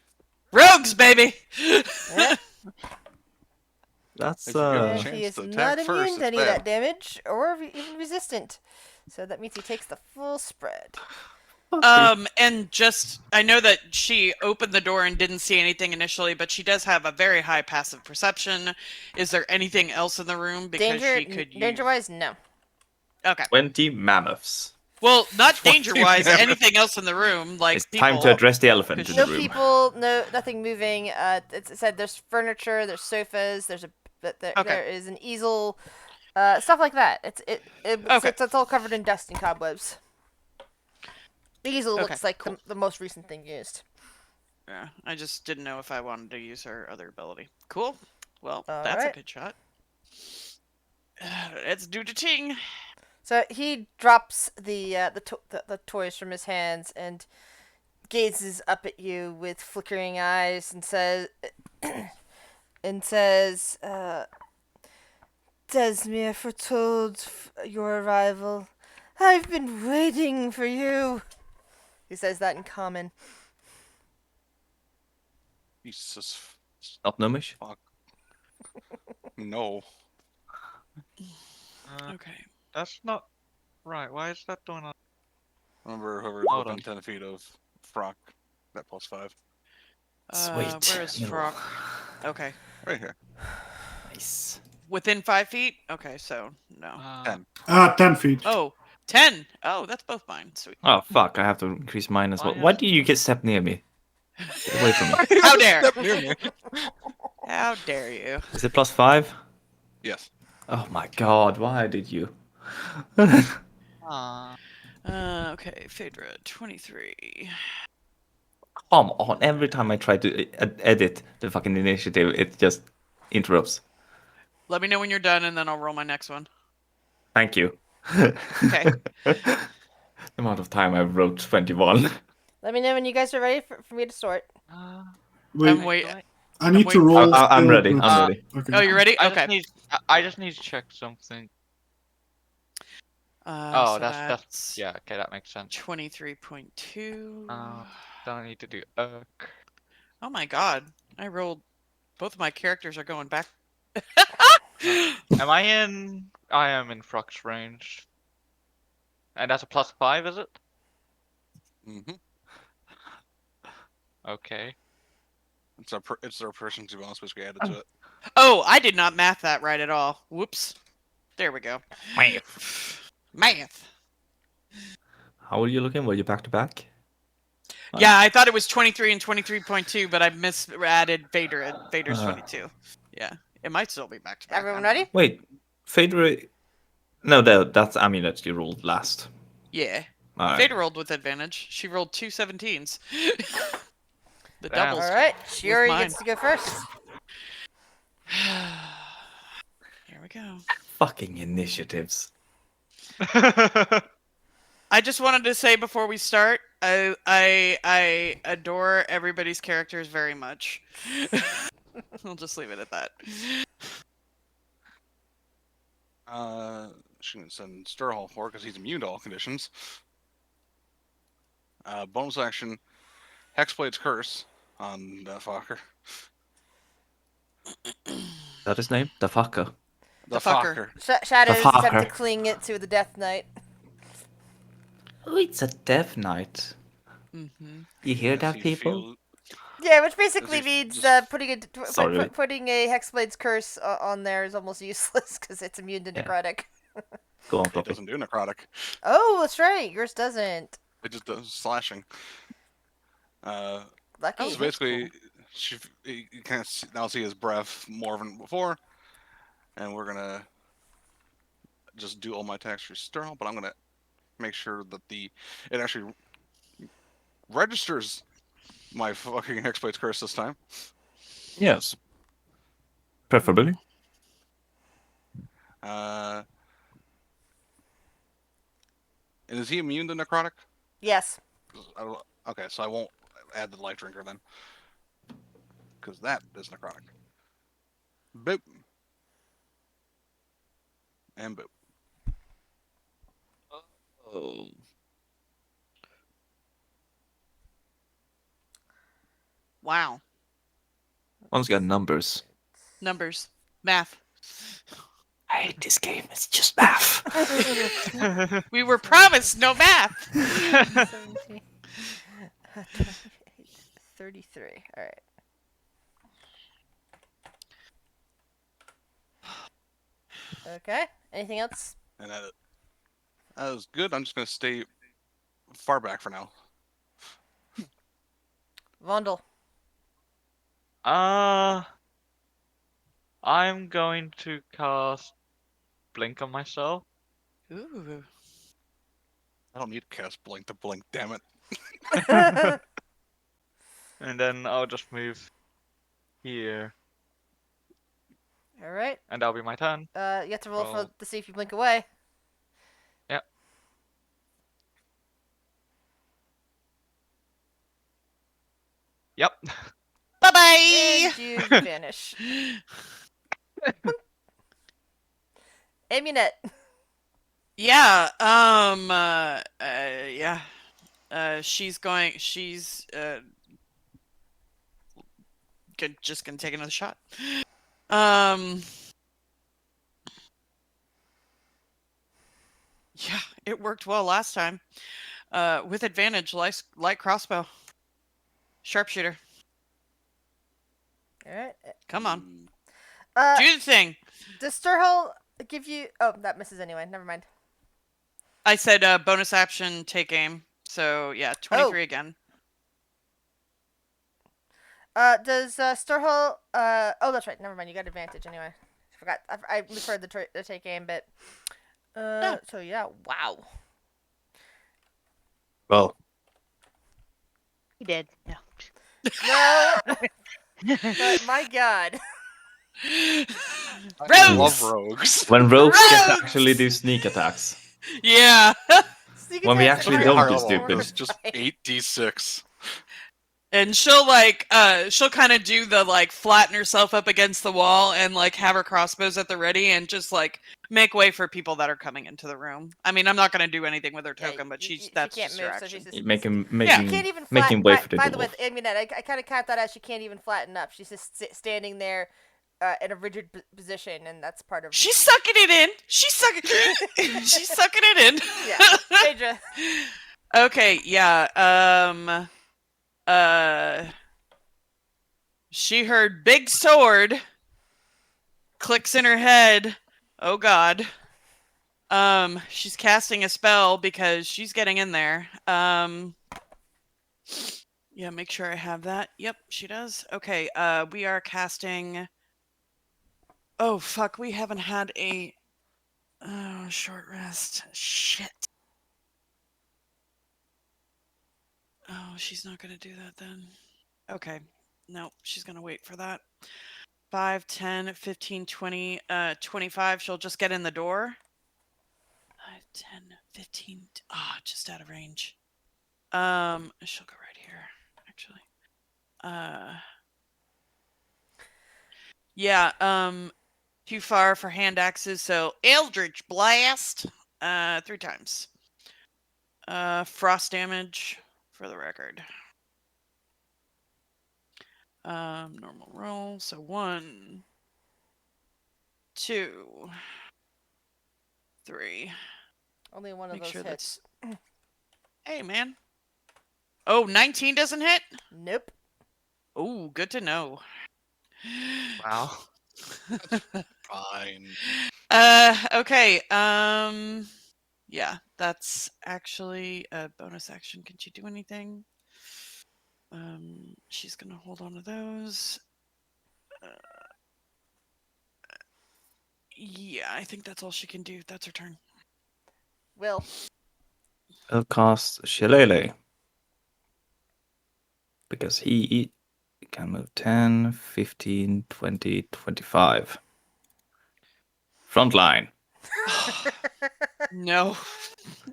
Rogues, baby. Yeah. That's If you get a And chance he is to not attack immune first, to it's any of that bad. damage, or even resistant. So that means he takes the full spread. And just I know that she opened the door and didn't see anything initially, but she does have a very high passive perception. Is there anything else in the room because she could use... Danger-wise, no. Okay. 20 mammoths. Well, not 20 danger-wise. damage. Anything else in the room, like It's people. time to address the elephant in No the room. people, nothing moving. It said there's furniture, there's sofas, there is an easel, stuff like that. It's all covered in dust and cobwebs. The easel Okay, looks like cool. the most recent thing used. Yeah, I just didn't know if I wanted to use her other ability. Cool. Well, All that's right. a good shot. Let's do the ting. So he drops the toys from his hands and gazes up at you with flickering eyes and says, Desmere foretold your arrival. I've been waiting for you. He says that in common. Jesus. Not gnomish? Fuck. No. Okay. That's not right. Why is that doing that? Remember, whoever's Hold within on. 10 feet of Frock, that plus 5. Sweet. Where is No. Frock? Okay. Right here. Nice. Within 5 feet? Okay, so no. 10. 10 feet. Oh, 10. Oh, that's both mine. Sweet. Oh fuck, I have to increase mine as well. Why Why is- do you get step near me? Get away from me. How dare? Step near me. How dare you? Is it plus 5? Yes. Oh my god, why did you? Aw. Okay, Phaedra, 23. Come on, every time I try to edit the fucking initiative, it just interrupts. Let me know when you're done, and then I'll roll my next one. Thank you. Okay. The amount of time I wrote 21. Let me know when you guys are ready for me to start. Wait, I'm wait. I need to waiting. roll. I'm still, ready, but- I'm ready. Okay. Oh, you ready? I Okay. just need to check something. So that's yeah. Okay, that makes sense. 23.2. Don't I need to do Urk. Oh my god. I rolled. Both of my characters are going back. Am I in? I am in Frock's range. And that's a plus 5, is it? Mm-hmm. Okay. It's their person's bonus which we added to it. Oh, I did not math that right at all. Whoops. There we go. Math. How are you looking? Were you back to back? Yeah, I thought it was 23 and 23.2, but I added Vader. Vader's 22. Yeah, it might still be back to back. Everyone ready? Wait, Phaedra... No, that's amulet you rolled last. Yeah. Alright. Vader rolled with advantage. She rolled 2 17s. The Damn. doubles. All right, Shiori mine. gets to go first. Here we go. Fucking initiatives. I just wanted to say before we start, I adore everybody's characters very much. I'll just leave it at that. She can send Stirhall for because he's immune to all conditions. Bonus action, Hexblade's Curse on the fucker. Is that his name? The fucker. The fucker. Shadows The attempt to fucker. cling it to the Death Knight. Oh, it's a Death Knight. Mm-hmm. You hear Does that, he people? feel- Yeah, which basically Does he means just- Sorry. putting a Hexblade's Curse on there is almost useless because it's immune to Yeah. necrotic. Go on, It Floppy. doesn't do necrotic. Oh, that's right. Yours doesn't. It just does slashing. Lucky. So basically, you can't now see his breath more than before, and we're gonna just do all my attacks for Stirl, but I'm gonna make sure that it actually registers my fucking Hexblade's Curse this time. Yes. Preferably. And is he immune to necrotic? Yes. Okay, so I won't add the life drinker then, because that is necrotic. Boop. And boop. Oh. Wow. One's got numbers. Numbers. Math. I hate this game. It's just math. We were promised no math. 17, 28, 33. All right. Okay. Anything else? And that was good. I'm just gonna stay far back for now. Vondel. I'm going to cast Blink on myself. Ooh. I don't need to cast blink to blink. Damn it. And then I'll just move here. All right. And that'll be my turn. You have to roll Roll. to see if you blink away. Yep. Yep. Bye bye. And you vanish. Amunet. Yeah. Yeah. She's just gonna take another shot. Yeah, it worked well last time. With advantage, light crossbow. Sharpshooter. All right. Come on. Uh, Do the thing. does Stirhole give you? Oh, that misses anyway. Never mind. I said bonus action, take aim. So yeah, 23 again. Does Stirhole? Oh, that's right. Never mind. You got advantage anyway. I forgot. I misheard the take aim bit. So yeah. Wow. Well, He did. No. No. But my God. I Rogues! love rogues. when rogues get to Rogues! actually do sneak attacks. Yeah. Sneak When we attacks actually are don't hard do to stupid. It's just fight. 8d6. And she'll she'll kind of do the flatten herself up against the wall and have her crossbows at the ready and just make way for people that are coming into the room. I mean, I'm not gonna do anything with her Yeah, token, but she that's can't just her move, so action. she's just Making She can't even making flatten. way for the By the way, dwarf. Amunet, I kind of count that as she can't even flatten up. She's just standing there in a rigid position, and that's part of. She's sucking it in. She's sucking it in. Yeah, Phaedra. Okay, yeah. She heard big sword. Clicks in her head. Oh God. She's casting a spell because she's getting in there. Yeah, make sure I have that. Yep, she does. Okay, we are casting. Oh fuck, we haven't had a short rest. Shit. Oh, she's not gonna do that then. Okay. No, she's gonna wait for that. 5, 10, 15, 20, 25. She'll just get in the door. 5, 10, 15. Just out of range. She'll go right here, actually. Yeah, too far for hand axes, so Eldridge Blast, 3 times. Frost damage, for the record. Normal roll, so 1, 2, 3. Only one of Make those sure hits. Hey, man. Oh, 19 doesn't hit? Nope. Oh, good to know. Wow. Fine. Okay, yeah, that's actually a bonus action. Can she do anything? She's gonna hold on to those. Yeah, I think that's all she can do. That's her turn. Will. I'll cast Shillelagh. Because he can move 10, 15, 20, 25. Front line. No.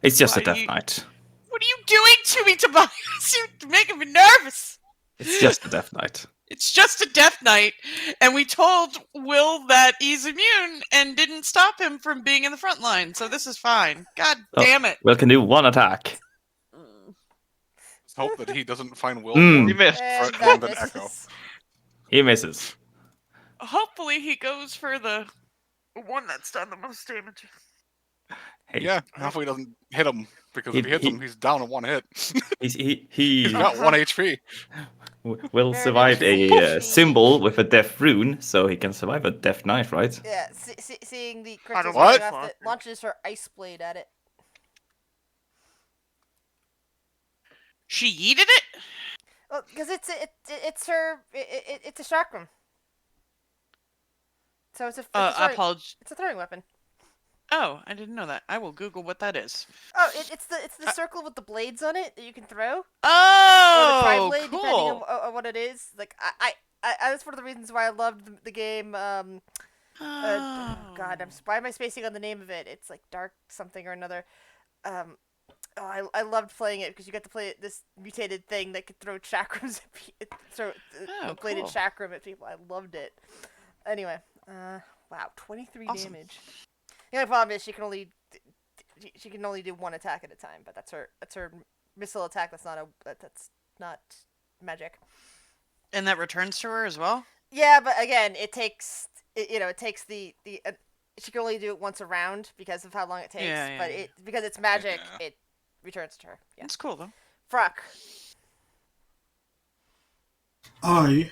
It's just Why a do Death you- Knight. What are you doing to me, Tobias? You're making me nervous. It's just a Death Knight. It's just a Death Knight, and we told Will that he's immune and didn't stop him from being in the front line, so this is fine. God Oh, damn it. Will can do 1 attack. Let's hope that he doesn't find Will Mm. more He missed. And threatening that than Echo. misses. He misses. Hopefully he goes for the one that's done the most damage. Hey, Yeah, hopefully he doesn't hit him, because if he hits He- him, he's down in 1 hit. he He's got 1 HP. Will Fair survive enough. a symbol with a death rune, so he can survive a Death Knight, right? Yeah, seeing the I crystals don't going know. off, that launches her ice blade at it. She yeeted it? Well, because it's a chakram. So it's a I apologize. it's a throwing weapon. Oh, I didn't know that. I will Google what that is. Oh, it's the circle with the blades on it that you can throw. Or the Oh, tri-blade, depending cool. on what it is. Like that's one of the reasons why I loved the game. Oh God, why am I spacing on the name of it? It's like Dark something or another. I loved playing it because you got to play this mutated thing that could throw chakrams at throw a bladed cool. chakram at people. I loved it. Anyway, wow, 23 Awesome. damage. The only problem is she can only do 1 attack at a time, but that's her missile attack. That's not magic. And that returns to her as well? Yeah, but again, it takes the she can only do it once a round because of how long it takes. Yeah, but yeah. because it's magic, Yeah. it returns to her. Yeah. That's cool, though. Fruck. I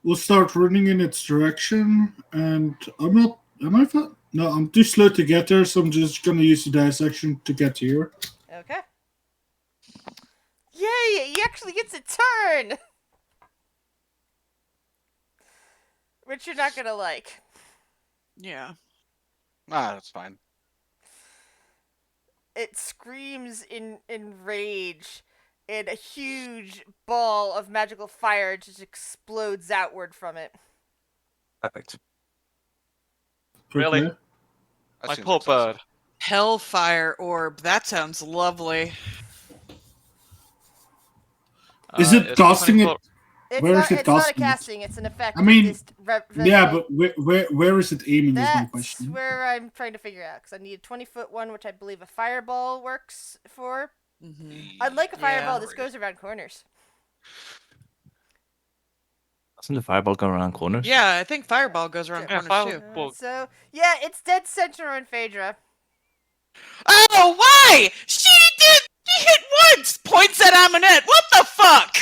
will start running in its direction, and I'm not. Am I? No, I'm too slow to get there, so I'm just gonna use the dice action to get here. Okay. Yay! He actually gets a turn! Which you're not gonna like. Yeah. That's fine. It screams in rage, and a huge ball of magical fire just explodes outward from it. Perfect. Really? Okay. That My seems poor excessive. bird. Hellfire orb. That sounds lovely. Is it It's casting it? 24 It's Where not. is it It's not a casting it? casting. It's an effect. I mean, Just Yeah, but where is it aiming? Is my that's question. where I'm trying to figure out because I need a 20-foot one, which I believe a fireball works for. Mm-hmm. I'd like a fireball. Yeah. This goes around corners. Doesn't the fireball go around corners? Yeah, I think Fireball goes around Yeah, corners, too. Fireball. Well- So yeah, it's dead center on Phaedra. Oh, why? She hit once! Points at Aminette. What the fuck?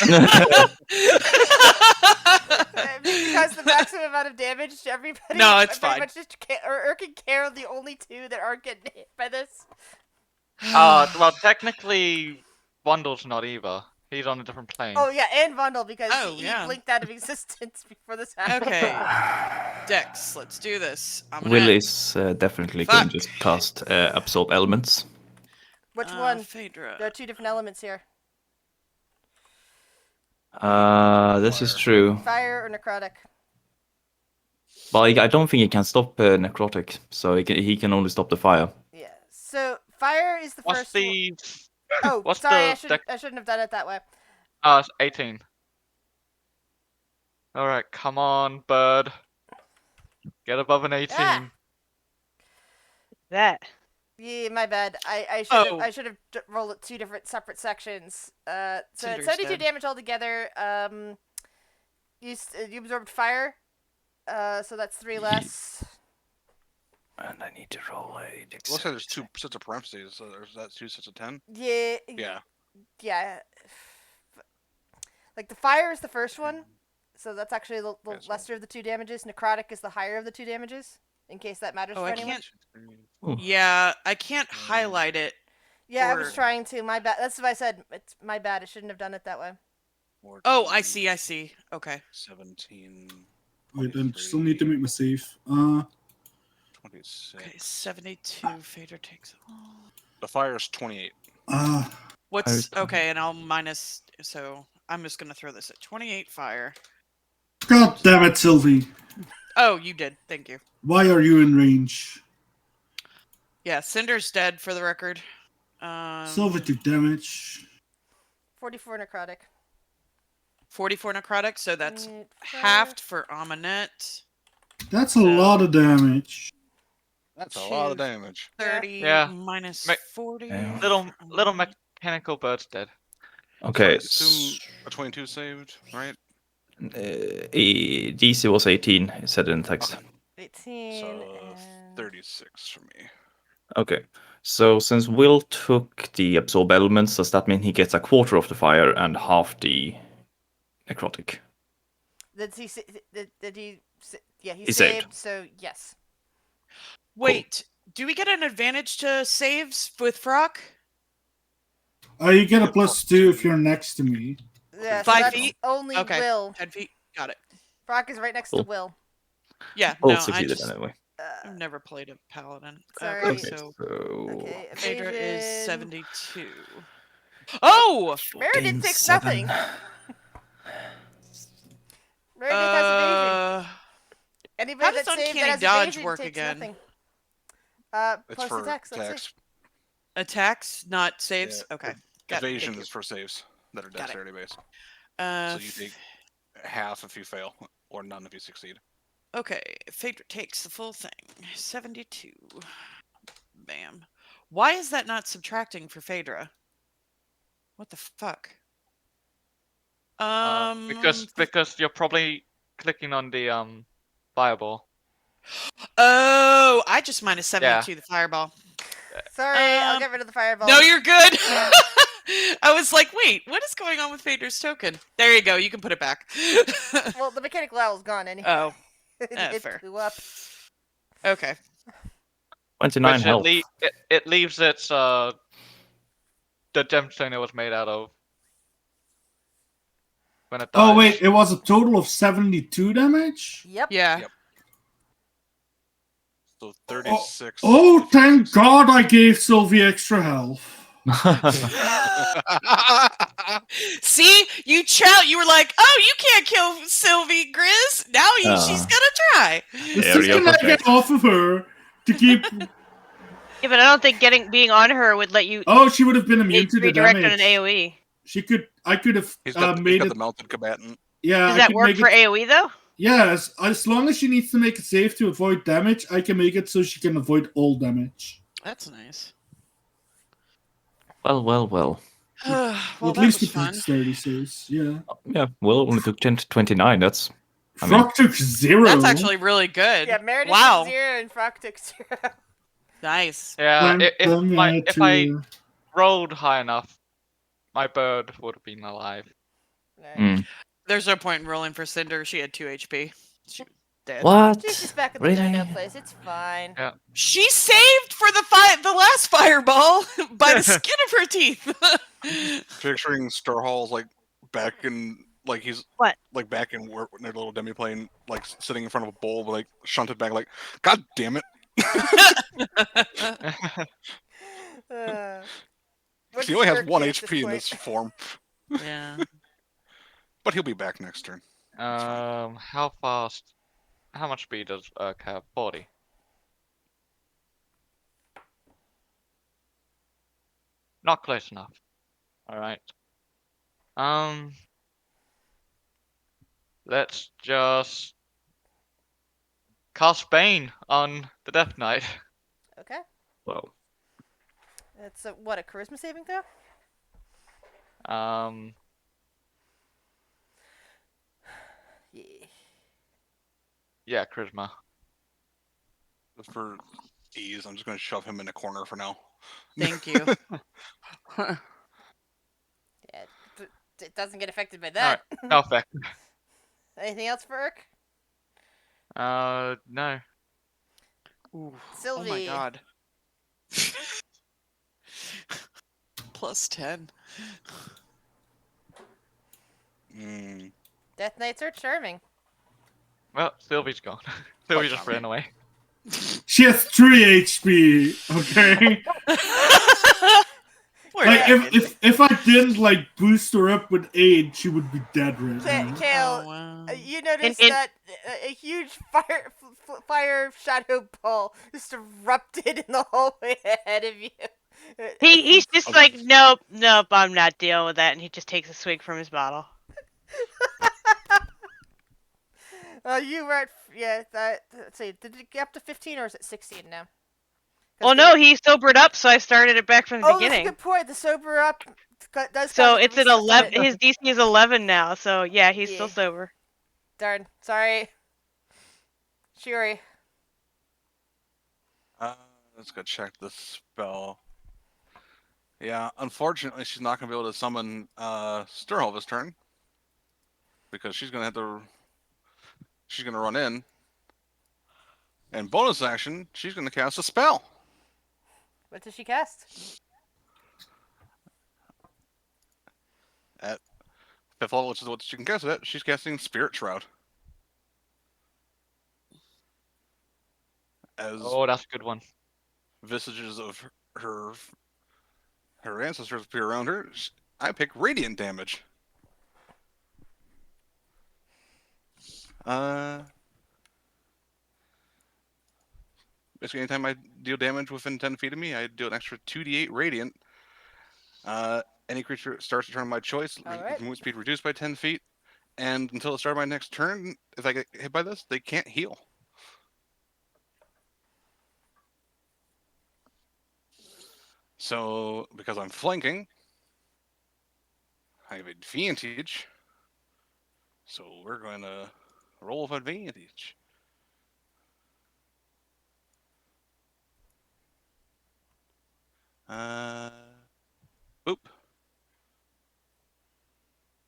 Because the maximum amount of damage to everybody. No, it's pretty fine. Much just Urk and Carol, the only 2 that aren't getting hit by this. Well, technically, Wandle's not either. He's on a different plane. Oh yeah, and Vundle because Oh, he yeah. blinked out of existence before this happened. Okay. Dex, let's do this. Will is definitely going to Fuck. just cast Absorb Elements. Which one? Phaedra. There are 2 different elements here: This is true. fire or necrotic. Well, I don't think he can stop necrotic, so he can only stop the fire. Yeah. So fire is the What's first. One. the? Oh, what's sorry. the I shouldn't have done it that way. 18. All right, come on, bird. Get above an 18. Ah! That. Yeah, my bad. Oh. I should have rolled it 2 different separate sections. So it's Cinder's 72 dead. damage altogether. You absorbed fire. So that's 3 less. And I need to roll a It looks like there's 2 sets of parentheses, so there's that 2 sets of 10. Yeah. Yeah. Yeah. Like the fire is the first one, so that's actually the Okay, so- lesser of the 2 damages. Necrotic is the higher of the 2 damages, in case that matters Oh, for I anyone. can't. Yeah, I can't highlight it. Yeah, I was or- trying to. My bad. That's what I said. It's my bad. I shouldn't have done it that way. 14, Oh, I see. Okay. 17. Wait, I still need to 23, make my save. 26. Okay, 72. Fader takes it all. The fire is 28. What's Fire- okay? And I'll minus. So I'm just gonna throw this at 28 fire. God damn it, Sylvie. Oh, you did. Thank you. Why are you in range? Yeah, Cinder's dead for the record. Sylvie took damage. 44 necrotic. 44 necrotic, so that's Mm, halved for Aminette. That's a So- lot of damage. That's a lot of Two. damage. 30 Yeah. minus Ma- 40. Yeah. Little for Aminette. mechanical bird's dead. Okay. Assume a 22 saved, right? DC was 18. It said in text. Okay. 18 So and 36 for me. Okay. So since Will took the absorb elements, does that mean he gets a quarter of the fire and half the necrotic? did he? Did he? Yeah, he He saved. saved. So yes. Wait, do we get an advantage to saves with Frock? You get a Yeah, +2 if you're next to me. Yeah, so 5 that's feet? only Okay. Will. 10 feet. Got it. Brock is right next to Cool. Will. Yeah, All no, I succeeded just anyway. I've never played a paladin. Sorry. Okay, Okay, so Okay, Phaedra is evasion. 72. Oh! Meredith takes nothing. Meredith has evasion. Anybody how does that saved uncanny that has dodge evasion work takes again? nothing. It's Plus for attacks. Let's see. attacks. Attacks, not saves. Yeah, Okay. Got it, Evasion thank is for saves that are Got it. dexterity based. you. So you take half if you fail, or none if you succeed. Okay, Phaedra takes the full thing. 72. Bam. Why is that not subtracting for Phaedra? What the fuck? Because you're probably clicking on the fireball. Oh, I just minus 72 the fireball. Sorry, I'll get rid of the fireball. No, you're good. I was like, wait, what is going on with Phaedra's token? There you go. You can put it back. Well, the mechanical owl's gone anyway. Oh, it fair. blew up. okay. 29 Which health. it leaves its the gemstone it was made out of. When it dies. Oh wait, it was a total of 72 damage? Yep. Yeah. Yep. So 36. Oh, thank God I gave Sylvie extra health. See, you were like, oh, you can't kill Sylvie Grizz. Now she's gonna try. The There we go, second I perfect. get off of her to keep... Yeah, but I don't think being on her would let you Oh, she would have been immune to the redirect damage. on an AoE. I could have He's got, he's made got it... the mounted combatant. Yeah, Does I that could work make for it... AoE though? Yes, as long as she needs to make a save to avoid damage, I can make it so she can avoid all damage. That's nice. Well. well, Well, at that least was it fun. takes 30 saves, yeah. Yeah, Will only took 10 to 29. That's... I mean- Frock took 0. That's actually really good. Yeah, Meredith Wow. took 0 and Frock took 0. Nice. Yeah, Went if I to- rolled high enough, my bird would have been alive. Mm. There's no point in rolling for Cinder. She had 2 HP. She was dead. What? She's just back at the Really? no place. It's fine. Yeah. She saved for the last fireball by the skin of her teeth. Picturing Starhall's like back in like he's What? like back in where in their little demiplane, like sitting in front of a bowl, like shunted back, like God damn it! What's He only has jerky 1 at this HP in point? this form, yeah. but he'll be back next turn. How fast? How much speed does Urk have? 40. Not close enough. Alright. Let's just cast Bane on the Death Knight. Okay. Well, It's what, a charisma saving throw? Yeah. Yeah, charisma. For ease, I'm just going to shove him in a corner for now. Thank you. Yeah. It doesn't get affected by that. No effect. Anything else for Urk? No. Ooh, oh Sylvie. my god. Plus 10. Death Knights are charming. Well, Sylvie's gone. Sylvie just ran away. She has 3 HP. Okay. Poor Like dragon. if I didn't like boost her up with aid, she would be dead right now. Kale, Oh, wow. you notice And- that a huge fire shadow ball just erupted in the hallway ahead of you. He's just like, nope, I'm not dealing with that, and he just takes a swig from his bottle. You were at let's see, did it get up to 15 or is it 16 now? 'Cause Well, no, he sobered up, so I started it back from the that's a beginning. good point. The sober up does. So cause it it's to at reset 11. it. His DC is 11 now, so yeah, he's Yeah. still sober. Darn. Sorry. Shuri. Let's go check the spell. Yeah, unfortunately, she's not going to be able to summon Stirhole this turn. Because she's going to have to... She's going to run in. And bonus action, she's going to cast a spell. What does she cast? At 5th level, which is what she can cast it at, she's casting Spirit Shroud. As Oh, that's a good one. visages of her ancestors appear around her, I pick Radiant damage. Basically, anytime I deal damage within 10 feet of me, I do an extra 2d8 Radiant. Any creature starts a turn of my choice, Alright. movement speed reduced by 10 feet, and until the start of my next turn, if I get hit by this, they can't heal. So, because I'm flanking, I have advantage. So we're going to roll with advantage. Boop.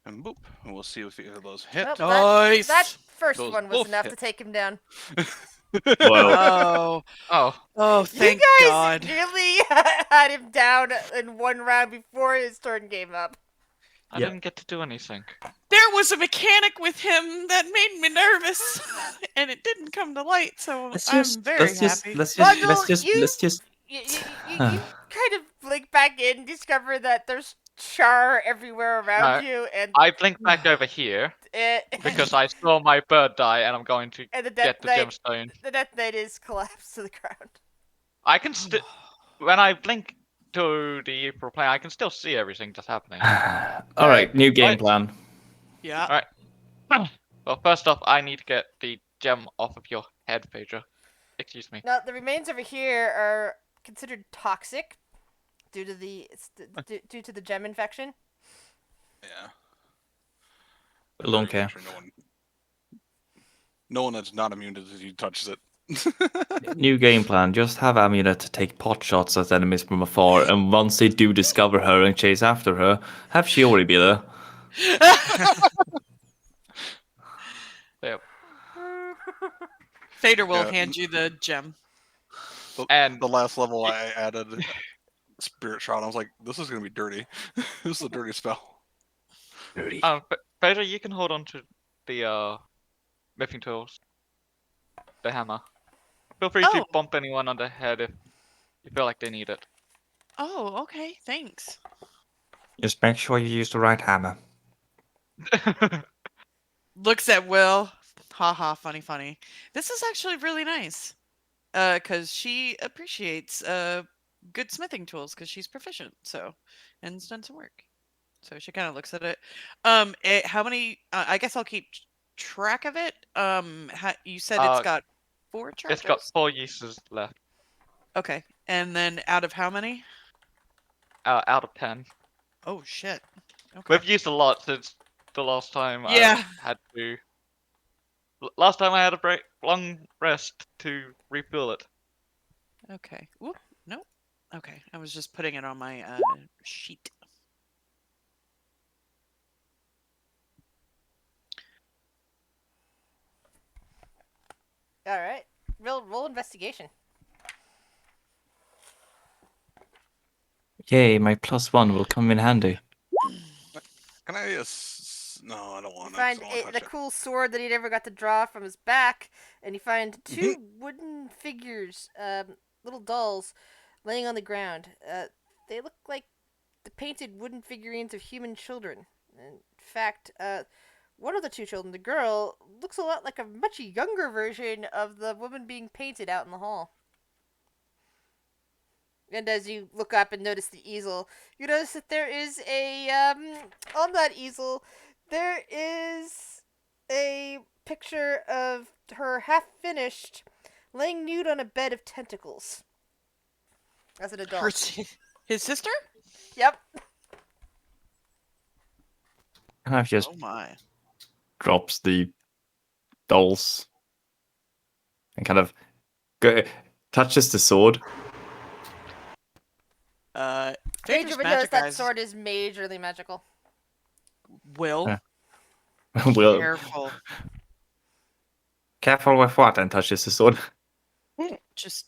And boop. And we'll see if either of those hit. Well, Nice. that first Those one was both enough hit. to take him down. well, Oh. Oh, Thank you guys God. nearly had him down in one round before his turn came up. I Yeah. didn't get to do anything. There was a mechanic with him that made me nervous, and it didn't come to light, so I'm very happy. let's Bundle, just You kind of blink back in, discover that there's char everywhere around No, you, and I blinked back over here because I saw my bird die, and I'm going to and the Death get the Knight, gemstone. the Death Knight is collapsed to the ground. I can still, when I blink to the April plane, I can still see everything that's happening. all right, new game Right. plan. Yeah. Well, first off, I need to get the gem off of your head, Phaedra. Excuse me. Now the remains over here are considered toxic due to due to the gem infection. Yeah. I don't care. Actually, no one that's not immune to disease touches it. New game plan. Just have Amulet take pot shots at enemies from afar, and once they do discover her and chase after her, have Shiori be there. There. Fader will Yeah. hand you the gem. And The last level, I added Spirit Shroud. I was like, this is going to be dirty. This is a dirty spell. Phaedra, you can hold on to the ripping tools, the hammer. Feel free to Oh. bump anyone on the head if you feel like they need it. Oh, okay, thanks. Just make sure you use the right hammer. Looks at Will. Ha ha, funny, funny. This is actually really nice. Because she appreciates good smithing tools because she's proficient. So, and has done some work. So she kind of looks at it. How many? I guess I'll keep track of it. You said it's got 4 It's got charges. 4 uses left. Okay, and then out of how many? Out of 10. Oh shit. Okay. We've used a lot since the last time Yeah. I had to. Last time I had a long rest to refill it. Okay. Whoop. No. Okay. I was just putting it on my sheet. All right. Roll investigation. Yay, my +1 will come in handy. Can I no, I don't You want find to touch the it. cool sword that he never got to draw from his back, and you find 2 wooden figures, little dolls, laying on the ground. They look like the painted wooden figurines of human children. In fact, one of the 2 children, the girl, looks a lot like a much younger version of the woman being painted out in the hall. And as you look up and notice the easel, you notice that there is on that easel, there is a picture of her half finished, laying nude on a bed of tentacles. As an adult. His sister? Yep. Kind of just Oh my. drops the dolls and kind of touches the sword. Phaedra Phaedra's would magic notice that eyes. sword is majorly magical. Will. Yeah. Will Careful. careful with what? And touches the sword. Just.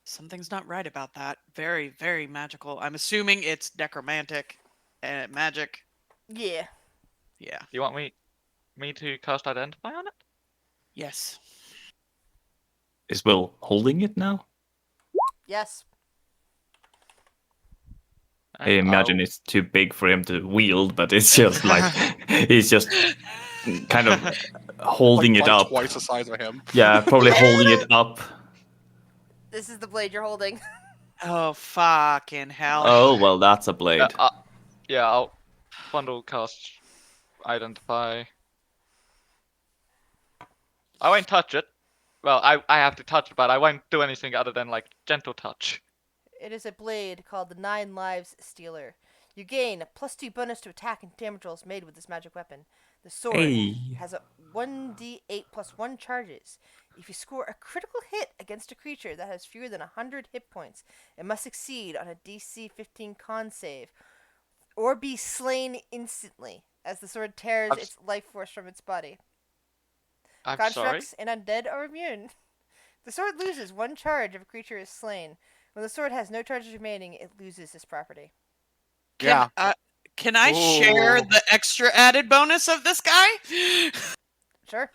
Something's not right about that. Very, very magical. I'm assuming it's necromantic and magic. Yeah. Yeah. You want me to cast Identify on it? Yes. Is Will holding it now? Yes. I imagine it's too big for him to wield, but it's just like he's just kind of holding Like it up. twice the size of him. Yeah, probably holding it up. This is the blade you're holding. Oh, fucking hell. Oh, well, that's a blade. Yeah, I'll bundle cast Identify. I won't touch it. Well, I have to touch it, but I won't do anything other than like gentle touch. It is a blade called the 9 Lives Stealer. You gain a +2 bonus to attack and damage rolls made with this magic weapon. The sword Hey. has a 1d8 + 1 charges. If you score a critical hit against a creature that has fewer than 100 hit points, it must succeed on a DC 15 con save, or be slain instantly, as the sword tears its life force from its body. I'm sorry. Constructs and undead are immune. The sword loses 1 charge if a creature is slain. When the sword has no charges remaining, it loses this property. Yeah. Can I share Ooh. the extra added bonus of this guy? Sure.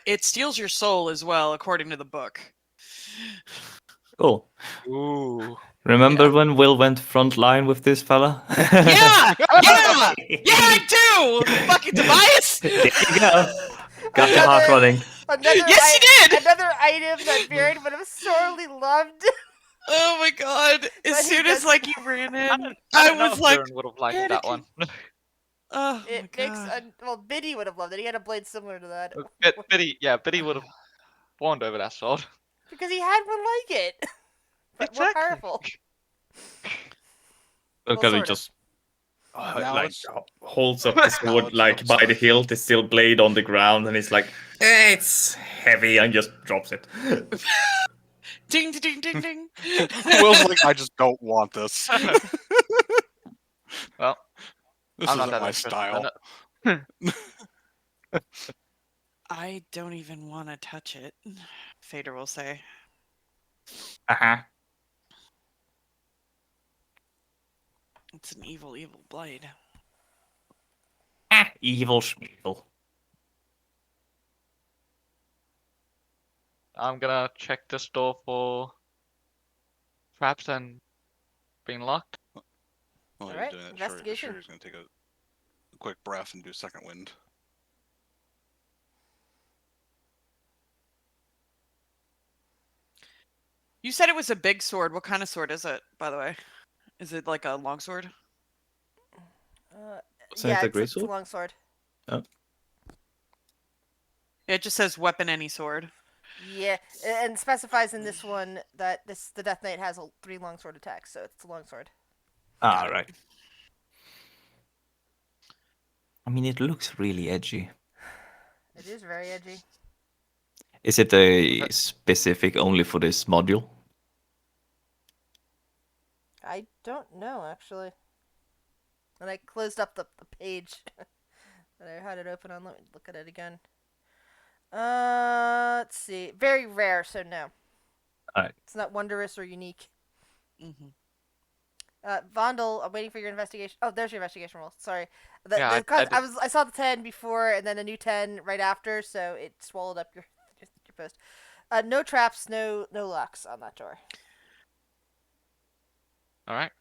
It steals your soul as well, according to the book. Cool. Ooh. Remember Yeah. when Will went front line with this fella? Yeah! Yeah! Yeah, I do! Fucking Tobias! There you go. Got your heart running. Yes, you did! Another item that Varian would have sorely loved. Oh my god. But As he soon as, does- like, you ran in, I I don't know was if like, Darren would have liked that one. oh my It makes god. well, Biddy would have loved it. He had a blade similar to that Biddy would have fawned over that sword. because he had one like it, but more Exactly. powerful. Look Well, at sort it of. just Now like it's- holds up the sword it's like by the hilt. It's still blade on the ground, and it's like it's heavy, and just drops it. Ding, ding, ding, ding. Will's like, I just don't want this. Well, This I'm not isn't that my interested in style. I don't even want to touch it, Fader will say. Uh-huh. It's an evil, evil blade. Evil schmeevil. I'm gonna check this door for traps and being locked. Well, Alright, doing that, investigation. Sure, he's gonna take a a quick breath and do second wind. You said it was a big sword. What kind of sword is it, by the way? Is it like a longsword? Wasn't Yeah, it a it's a greatsword? long sword. It just says weapon any sword. Yeah, and specifies in this one that the Death Knight has 3 longsword attacks, so it's a longsword. Ah, right. I mean, it looks really edgy. It is very edgy. Is it a specific only for this module? I don't know, actually. And I closed up the page that I had it open on. Let me look at it again. Let's see. Very rare, so no. Alright. It's not wondrous or unique. Mm-hmm. Vondel, I'm waiting for your investigation. Oh, there's your investigation roll. Sorry. Yeah, I did- I saw the 10 before and then a new 10 right after, so it swallowed up your post. No traps, no locks on that door. All right.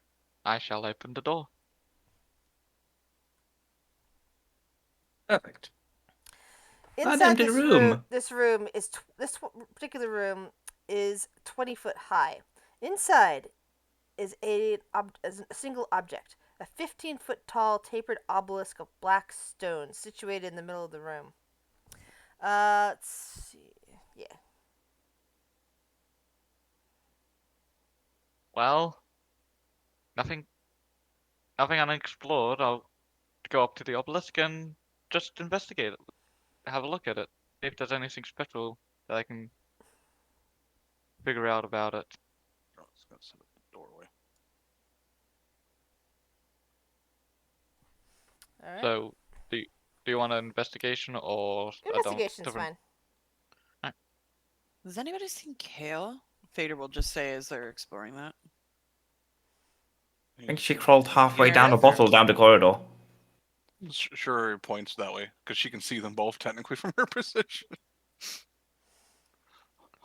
I shall open the door. Perfect. An Inside empty room. this room is particular room is 20 foot high. Inside is a single object, a 15-foot tall tapered obelisk of black stone situated in the middle of the room. Let's see. Yeah. Well, nothing unexplored. I'll go up to the obelisk and just investigate it. Have a look at it. See if there's anything special that I can figure out about it. Oh, it's gonna set up the doorway. All right. So, do you want an investigation or Investigation's different? fine. Has anybody seen Kale? Fader will just say as they're exploring that. I think she crawled halfway Yeah. down a bottle down the corridor. Sure, points that way because she can see them both technically from her position.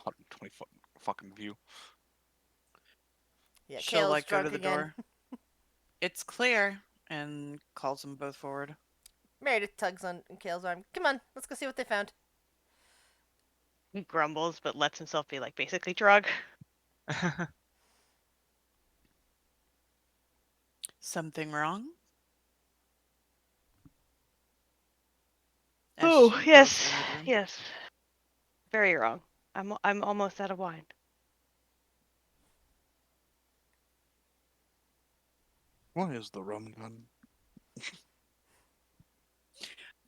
120 foot fucking view. Yeah, She'll Kale's like go drunk to the again. door. It's clear, and calls them both forward. Meredith tugs on Kale's arm. Come on, let's go see what they found. He grumbles, but lets himself be like basically drug. Something wrong? As Oh she goes yes, in the room. yes. Very wrong. I'm almost out of wine. Why is the rum gun?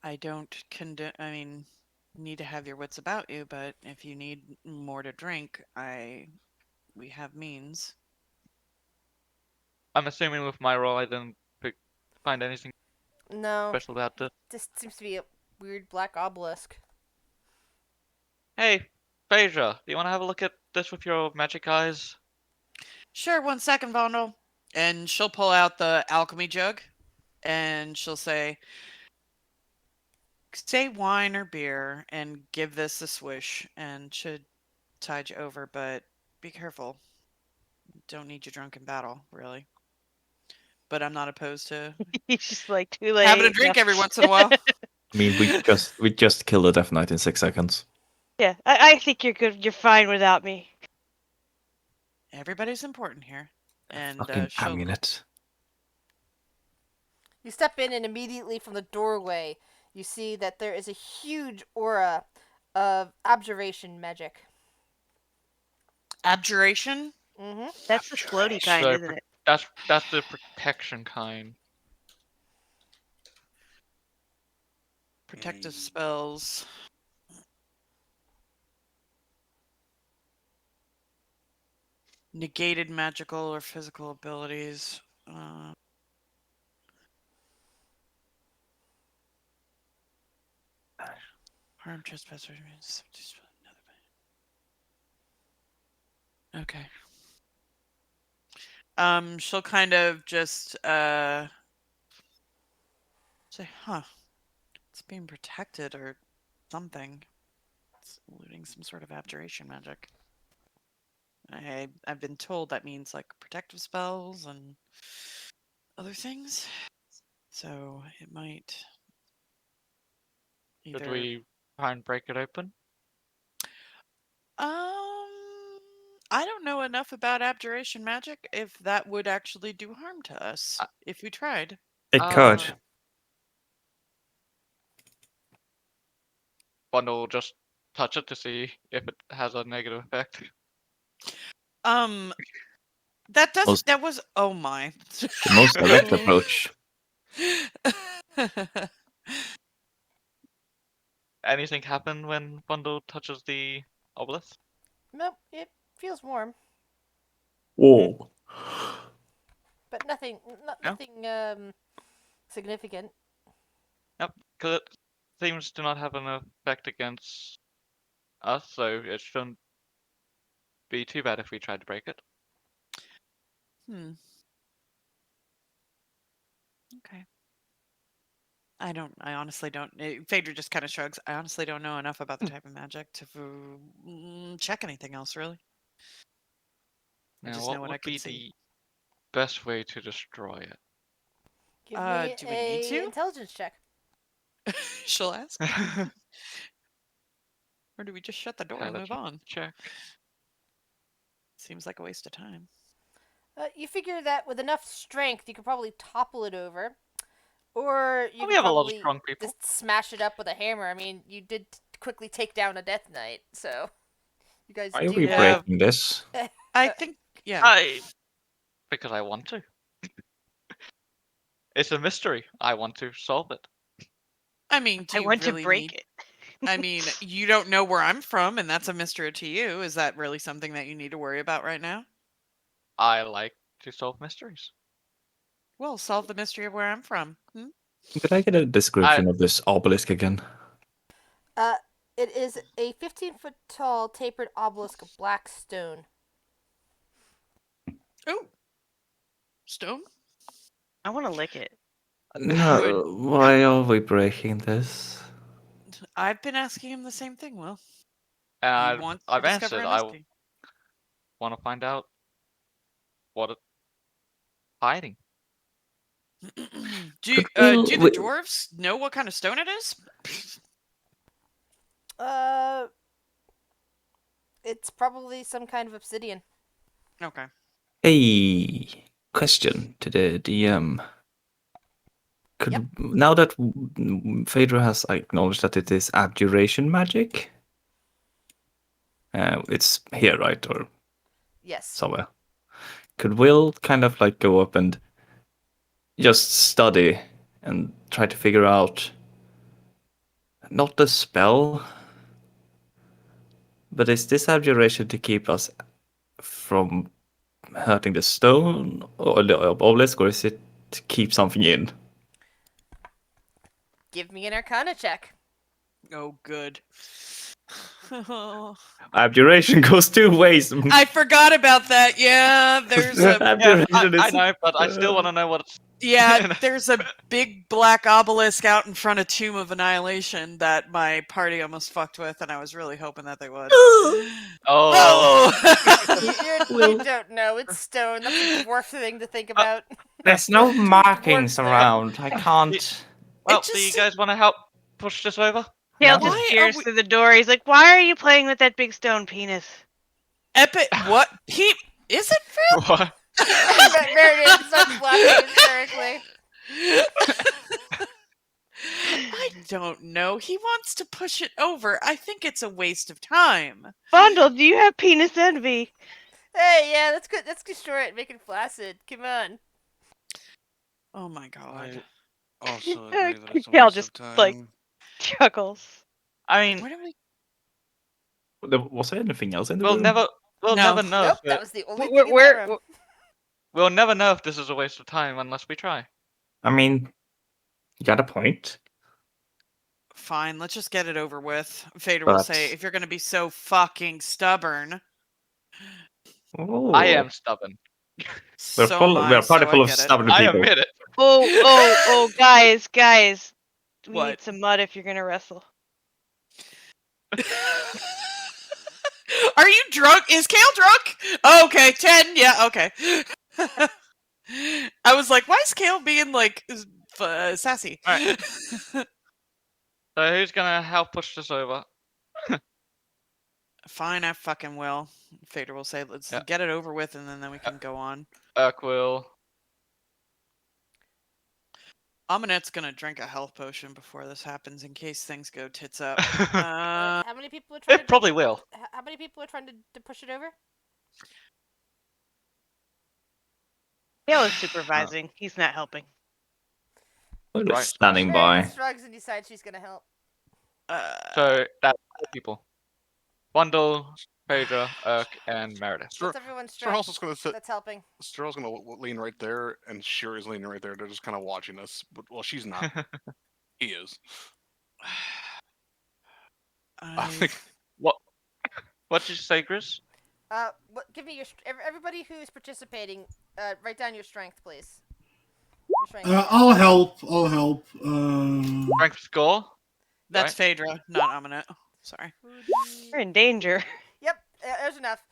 I don't need to have your wits about you, but if you need more to drink, we have means. I'm assuming with my roll, I didn't find anything No, special about it. this seems to be a weird black obelisk. Hey, Phaedra, do you want to have a look at this with your magic eyes? Sure, 1 second, Vondel. And she'll pull out the alchemy jug, and she'll say wine or beer, and give this a swish, and should tide you over, but be careful. Don't need you drunk in battle, really. But I'm not opposed to He's just like too late. having a drink every once in a while. I mean, we just killed a Death Knight in 6 seconds. Yeah, I think you're good. You're fine without me. Everybody's important here. And Fucking she'll amulet. You step in, and immediately from the doorway, you see that there is a huge aura of abjuration magic. abjuration. Mm-hmm. That's the floaty kind, So isn't it? that's the protection kind. Protective spells. Negated magical or physical abilities. Harm trespassers. Okay. She'll kind of just say, huh. It's being protected or something. It's eluding some sort of abjuration magic. I've been told that means like protective spells and other things. So it might Should either. we try and break it open? I don't know enough about abjuration magic if that would actually do harm to us Uh, if we tried. It could. Bundle will just touch it to see if it has a negative effect. That doesn't. Most- That was. Oh my. The most direct approach. Anything happen when Bundle touches the obelisk? Nope, it feels warm, Whoa. but nothing, nothing significant. Yep, because it seems to not have an effect against us, so it shouldn't be too bad if we tried to break it. Okay. I honestly don't. Phaedra just kind of shrugs. I honestly don't know enough about the type of magic to check anything else, really. I Now, just what know what would I can be see. the best way to destroy it? Give me Do we need a to? intelligence check. She'll ask. Or do we just shut the door and move on? Check. Seems like a waste of time. You figure that with enough strength, you could probably topple it over, or you We could have a lot of probably strong people. just smash it up with a hammer. I mean, you did quickly take down a Death Knight, so you guys Why are do we have. breaking this? I think, yeah. Because I want to. It's a mystery. I want to solve it. I mean, do I you want really to break need? it. I mean, you don't know where I'm from, and that's a mystery to you. Is that really something that you need to worry about right now? I like to solve mysteries. Well, solve the mystery of where I'm from. Could I get a description of this obelisk again? It is a 15-foot tall tapered obelisk of black stone. Oh, stone. I want to lick it. No, why are we breaking this? I've been asking him the same thing, Will. He And wants to I've discover answered. a I mystery. want to find out what it's hiding. Do Could do the dwarves know what kind of stone it is? It's probably some kind of obsidian. Okay. Hey, question to the DM. Yep. Now that Phaedra has acknowledged that it is abjuration magic, it's here, right, or Yes. somewhere? Could Will kind of like go up and just study and try to figure out not the spell, but is this abjuration to keep us from hurting the stone or the obelisk, or is it to keep something in? Give me an Arcana check. Oh, good. Abjuration goes two ways. I forgot about that. Yeah, there's a Abjuration I is. know, but I still want to know what it's. yeah, there's a big black obelisk out in front of Tomb of Annihilation that my party almost fucked with, and I was really hoping that they would. Oh. You don't know. It's stone. That's a dwarf thing to think about. There's no markings Dwarves there. around. I can't. Well, just do you se- guys want to help push this over? Kale No. just Why are peers we- through the door. He's like, "Why are you playing with that big stone penis?" Epic. What? Pete? Is it Phil? What? Meredith starts laughing hysterically. I don't know. He wants to push it over. I think it's a waste of time. Bundle, do you have penis envy? Hey, yeah, that's good. Let's destroy it. Make it flaccid. Come on. Oh my god. I also agree that it's a Cal waste just, of time. like- Chuckles. I mean, What are we? Was there anything else in the we'll room? never No. know. Nope, if that it- was the only We're- thing in that room. We'll never know if this is a waste of time unless we try. I mean, you got a point. Fine, let's just get it over with. Phaedra will But- say, if you're gonna be so fucking stubborn. Oh. I am stubborn. We're So full. am I, We're a party so full I of get it. stubborn I people. admit it. Oh, guys. We What? need some mud if you're gonna wrestle. Are you drunk? Is Kale drunk? Oh, okay, 10. Yeah, okay. I was like, why is Kale being like sassy. Alright. So who's gonna help push this over? Fine, I fucking will. Fader will say, let's Yeah. get it over with, and then we can go on. Urk will. Amanet's gonna drink a health potion before this happens in case things go tits up. How many people are trying It probably will. How many people are trying to push it over? Kale is supervising. He's not helping. We're just Right. standing Meredith by. shrugs and decides she's gonna help. So that's 4 people. Bundle, Phaedra, Urk, and Meredith. What's everyone's Strahls strength is gonna sit. that's helping? Strahls gonna lean right there, and Shuri's leaning right there. They're just kind of watching us. But well, she's not. He is. I think What did you say, Grizz? Give me your everybody who's participating. Write down your strength, please. Your strength. I'll help. I'll help. Strength score? That's right. Phaedra, not Amanet. Sorry. You're in danger. Yep, there's enough.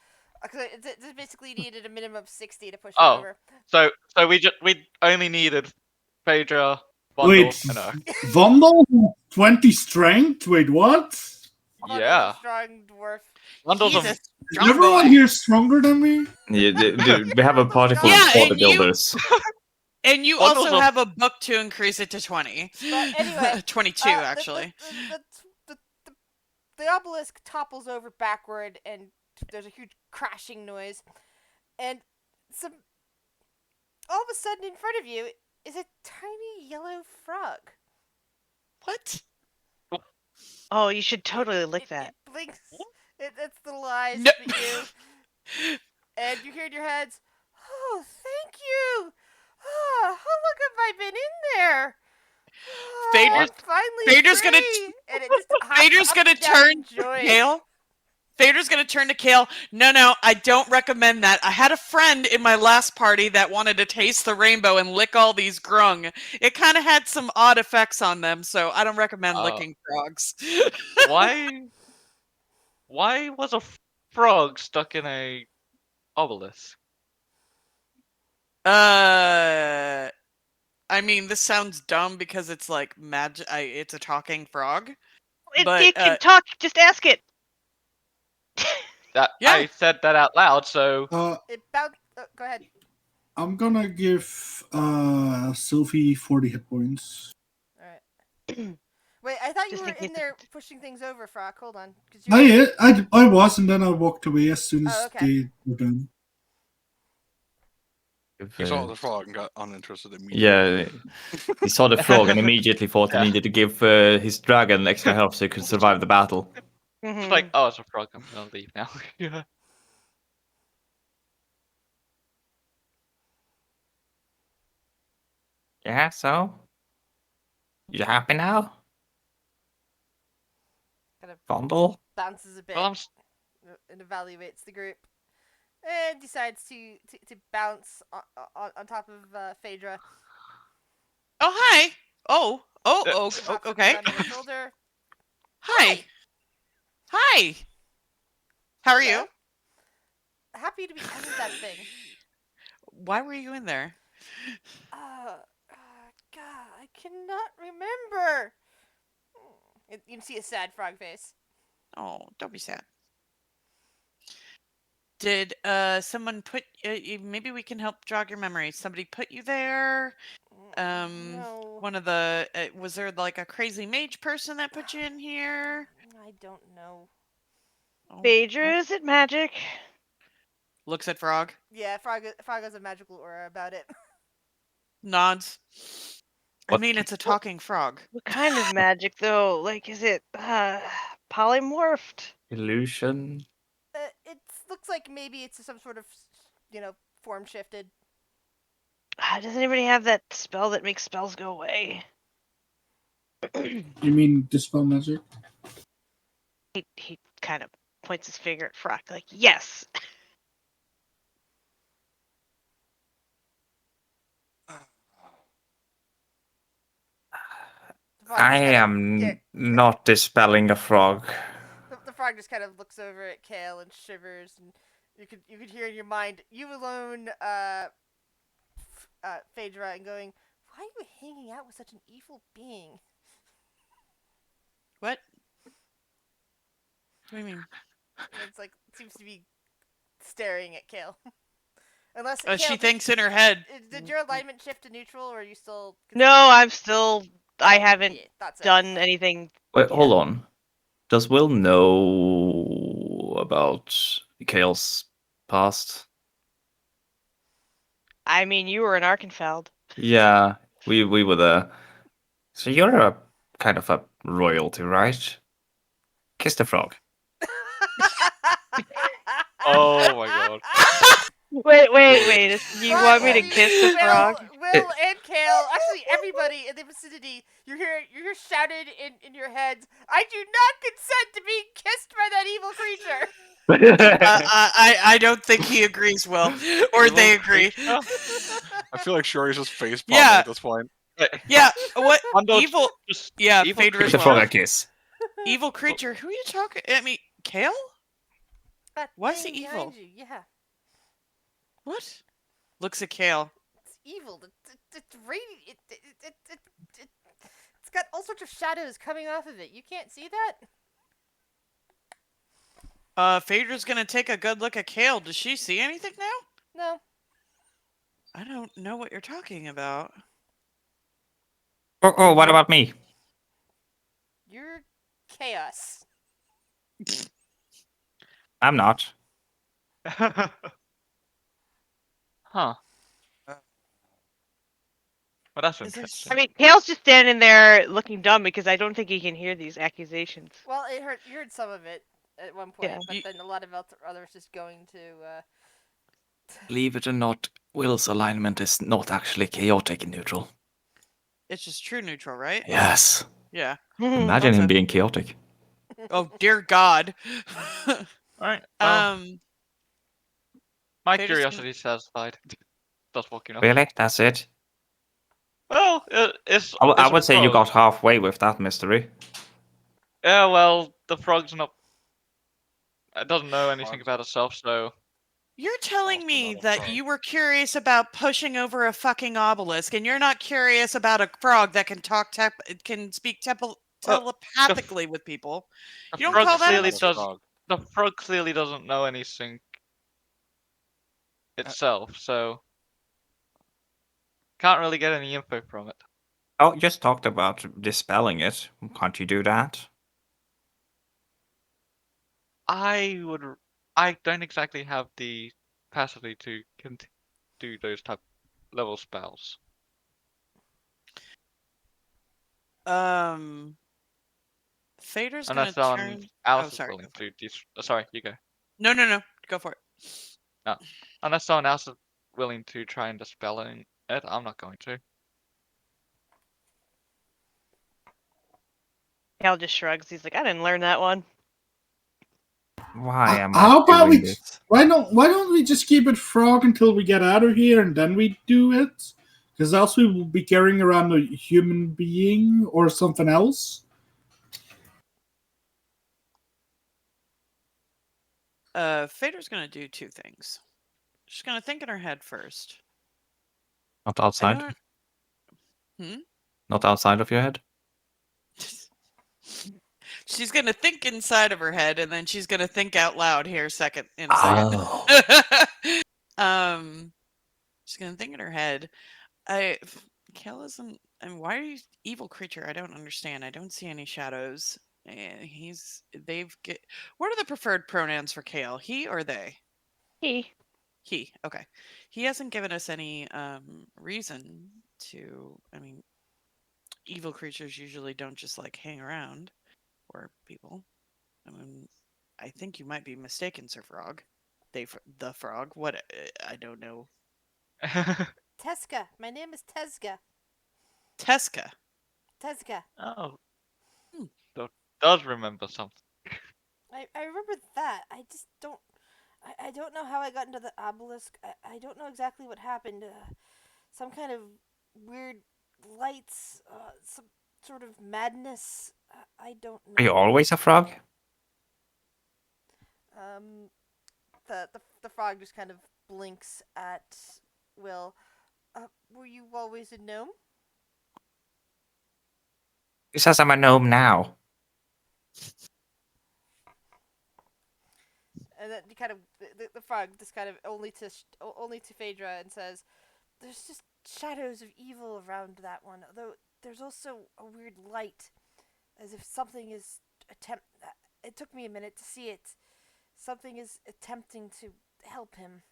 It basically needed a minimum of 60 to push it Oh. over. So we only needed Phaedra, Bundle, Wait, and Urk. Vondel 20 strength? Wait, what? Bundle's Yeah. a strong dwarf. Bundle's He's a a Is strong everyone boy. here stronger than me? Yeah, dude, we have a party full Yeah, of and you- bodybuilders. And you Bundle's also a- have a book to increase it to 20. But anyway, 22, actually. The obelisk topples over backward, and there's a huge crashing noise. And all of a sudden, in front of you is a tiny yellow frog. What? Oh, you should totally lick It that. blinks. Its little eyes No. at you, and you hear in your heads, "Oh, thank you! Oh, how long have I been in there? Oh, Phaedra's- I'm finally Phaedra's gonna free!" And it just hops Phaedra's up gonna and down turn in joy. Kale. Phaedra's gonna turn to Kale. No, I don't recommend that. I had a friend in my last party that wanted to taste the rainbow and lick all these grung. It kind of had some odd effects on them, so I don't recommend licking frogs. Why was a frog stuck in a obelisk? I mean, this sounds dumb because it's like magic. It's a talking frog. But, It can talk. Just ask it. That Yeah. I said that out loud, so It bounced. Go ahead. I'm gonna give Sylvie 40 hit points. All right. Wait, I thought you Just were in case in there pushing things over, Frog. Hold on. 'Cause I was, and then I walked away as soon as Oh, okay. they were done. he saw the frog and got uninterested immediately. Yeah, he saw the frog and immediately thought Yeah. he needed to give his dragon extra health so he could survive the battle. it's Mhm. like, oh, it's a frog. I'm gonna leave now. Yeah. Yeah, so? You happy now? kind of Fondle? bounces a bit Well, and evaluates the group, and decides to bounce on top of Phaedra. Oh, hi. Oh, Hops up okay. and down on her shoulder. Hi. Hi. How are Hello. you? Happy to be out of that thing. Why were you in there? God, I cannot remember. You can see a sad frog face. Oh, don't be sad. Did someone put? Maybe we can help jog your memory. Somebody put you there. No, One of the was there like a crazy mage person that put you in here? I don't know. Oh, Phaedra, is it magic? looks at Frog, Yeah, frog has a magical aura about it. nods. I What? mean, it's a talking frog. What kind of magic, though? Like, is it polymorphed? Illusion? It looks like maybe it's some sort of, form shifted. Does anybody have that spell that makes spells go away? You mean dispel magic? He kind of points his finger at Frock, like, yes. The frog I just kinda- am yeah, not dispelling a frog. The frog just kind of looks over at Kale and shivers, and you could hear in your mind, you alone, Phaedra, and going, Why are you hanging out with such an evil being? What? What do you mean? It's like seems to be staring at Kale. Unless Kale, She thinks in her head. did your alignment shift to neutral, or are you still? No, I'm still. I haven't Yeah, thought so. done anything. Wait, Yeah. hold on. Does Will know about Kale's past? I mean, you were in Arkenfeld. Yeah, we were there. So you're a kind of a royalty, right? Kiss the frog. Oh my god. Wait. You want me to kiss the frog? Will and Kale, actually everybody in the vicinity, you hear shouted in your heads, "I do not consent to being kissed by that evil creature." I don't think he agrees, Will, or Evil they agree. creature? I feel like Shori's just face palming Yeah. at this point. Yeah. What? Wando, Evil. just Yeah. evil Phaedra Give as the creature. frog well. a kiss. Evil creature. Who are you talking? I mean, Kale. That Why is thing he behind evil? you, yeah, What? Looks at Kale. it's evil. It's radiant. It's got all sorts of shadows coming off of it. You can't see that? Phaedra's gonna take a good look at Kale. Does she see anything now? No. I don't know what you're talking about. Oh, what about me? You're chaos. I'm not. Huh. Well, that's Is this- interesting. I mean, Kale's just standing there looking dumb because I don't think he can hear these accusations. Well, you heard some of it at one point, Yeah. but then a lot of others just going to. Believe it or not, Will's alignment is not actually chaotic neutral. It's just true neutral, right? Yes. Yeah. Imagine him Okay. being chaotic. Oh dear God. Alright, well, my Phaedra's curiosity is satisfied. That's walking off. Really? That's it? Well, it's. I it's a would say you frog. got halfway with that mystery. Yeah, well, the frog's not. It doesn't know anything Frog's- about itself, so. You're telling Also me not a that frog. you were curious about pushing over a fucking obelisk, and you're not curious about a frog that can can speak telepathically with people. The You don't frog call that a clearly mystery? does. The frog clearly doesn't know anything itself, so. Can't really get any info from it. Oh, just talked about dispelling it. Can't you do that? I don't exactly have the capacity to do those type level spells. Phaedra's gonna Unless turn. Alice Oh, is sorry. willing Go for to. Sorry, you go. No. Go for it. No. Unless someone else is willing to try and dispel it, I'm not going to. Kale just shrugs. He's like, I didn't learn that one. Why am How I about doing we? this? Why don't we just keep it frog until we get out of here and then we do it? Because else we will be carrying around a human being or something else. Phaedra's gonna do two things. She's gonna think in her head first. Not I outside? don't. Hmm? Not outside of your head? She's gonna think inside of her head, and then she's gonna think out loud here in a second. Oh. She's gonna think in her head. Kale isn't. I mean, why are you evil creature? I don't understand. I don't see any shadows. And What are the preferred pronouns for Kale? He or they? He. He. Okay. He hasn't given us any reason to. I mean, evil creatures usually don't just like hang around, or people. I mean, I think you might be mistaken, Sir Frog. The frog. What? I don't know. Teska. My name is Teska. Teska. Teska. Oh. Hmm. Does remember something. I remember that. I just don't. I don't know how I got into the obelisk. I don't know exactly what happened. Some kind of weird lights. Some sort of madness. I don't know. Are you always a frog? The frog just kind of blinks at Will. Were you always a gnome? Who says I'm a gnome now? And then you kind of the frog just kind of only to Phaedra and says, "There's just shadows of evil around that one. Although there's also a weird light, as if something is attempt. It took me a minute to see it. Something is attempting to help him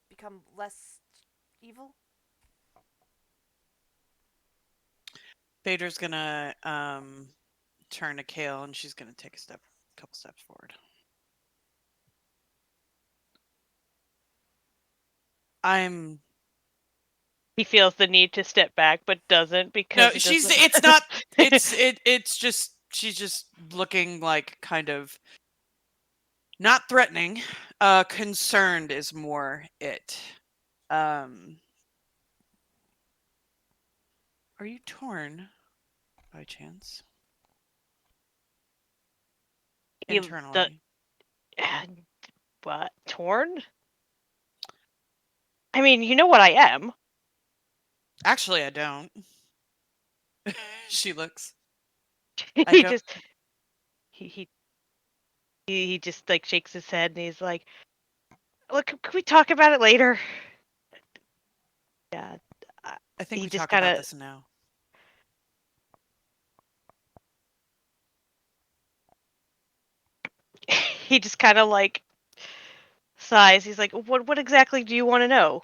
become less evil." Phaedra's gonna turn to Kale and she's gonna take a couple steps forward. He feels the need to step back, but doesn't because he doesn't. It's not. It's just she's just looking like kind of not threatening. Concerned is more it. Are you torn by chance? Internally. What? Torn? I mean, you know what I am. Actually, I don't. She looks. He just he just like shakes his head and he's like, "Look, can we talk about it later?" Yeah, I think he we just talk about kinda- this now. he just kind of like sighs. He's like, "What exactly do you want to know?"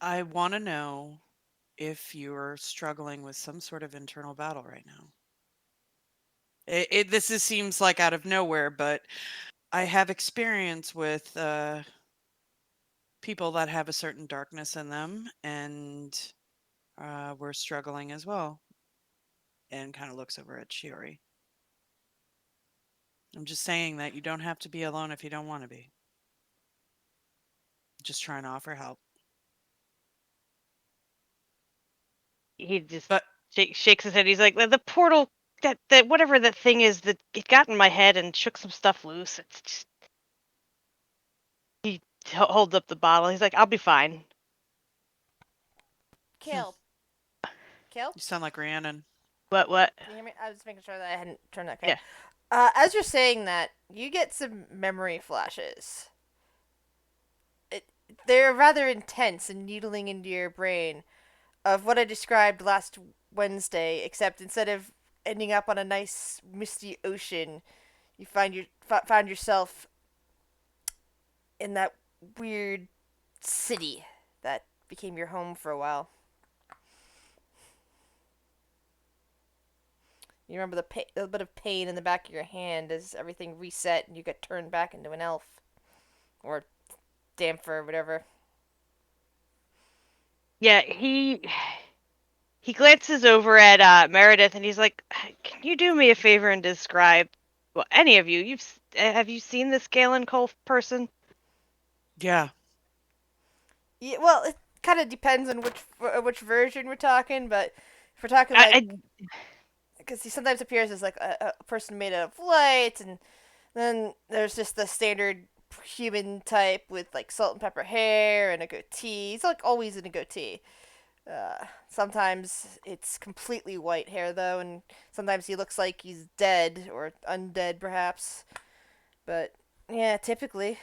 I want to know if you're struggling with some sort of internal battle right now. Seems like out of nowhere, but I have experience with people that have a certain darkness in them, and we're struggling as well. And kind of looks over at Shiori. I'm just saying that you don't have to be alone if you don't want to be. Just trying to offer help. He just But shakes his head. He's like, "The portal, that whatever that thing is, that it got in my head and shook some stuff loose. It's just." He holds up the bottle. He's like, "I'll be fine." Kale. Kale? you sound like Rhiannon. What? Can you hear me? I was just making sure that I hadn't turned that. Yeah. As you're saying that, you get some memory flashes. They're rather intense and needling into your brain of what I described last Wednesday, except instead of ending up on a nice misty ocean, you found yourself in that weird city that became your home for a while. You remember the little bit of pain in the back of your hand as everything reset and you get turned back into an elf. Or Damper, whatever. Yeah, he glances over at Meredith and he's like, "Can you do me a favor and describe, well, any of you, have you seen this Galen Cole person?" Yeah. Yeah, well, it kind of depends on which version we're talking, but if we're talking like, because he sometimes appears as like a person made of light, and then there's just the standard human type with like salt and pepper hair and a goatee. He's like always in a goatee. Sometimes it's completely white hair though, and sometimes he looks like he's dead or undead perhaps. But yeah, typically.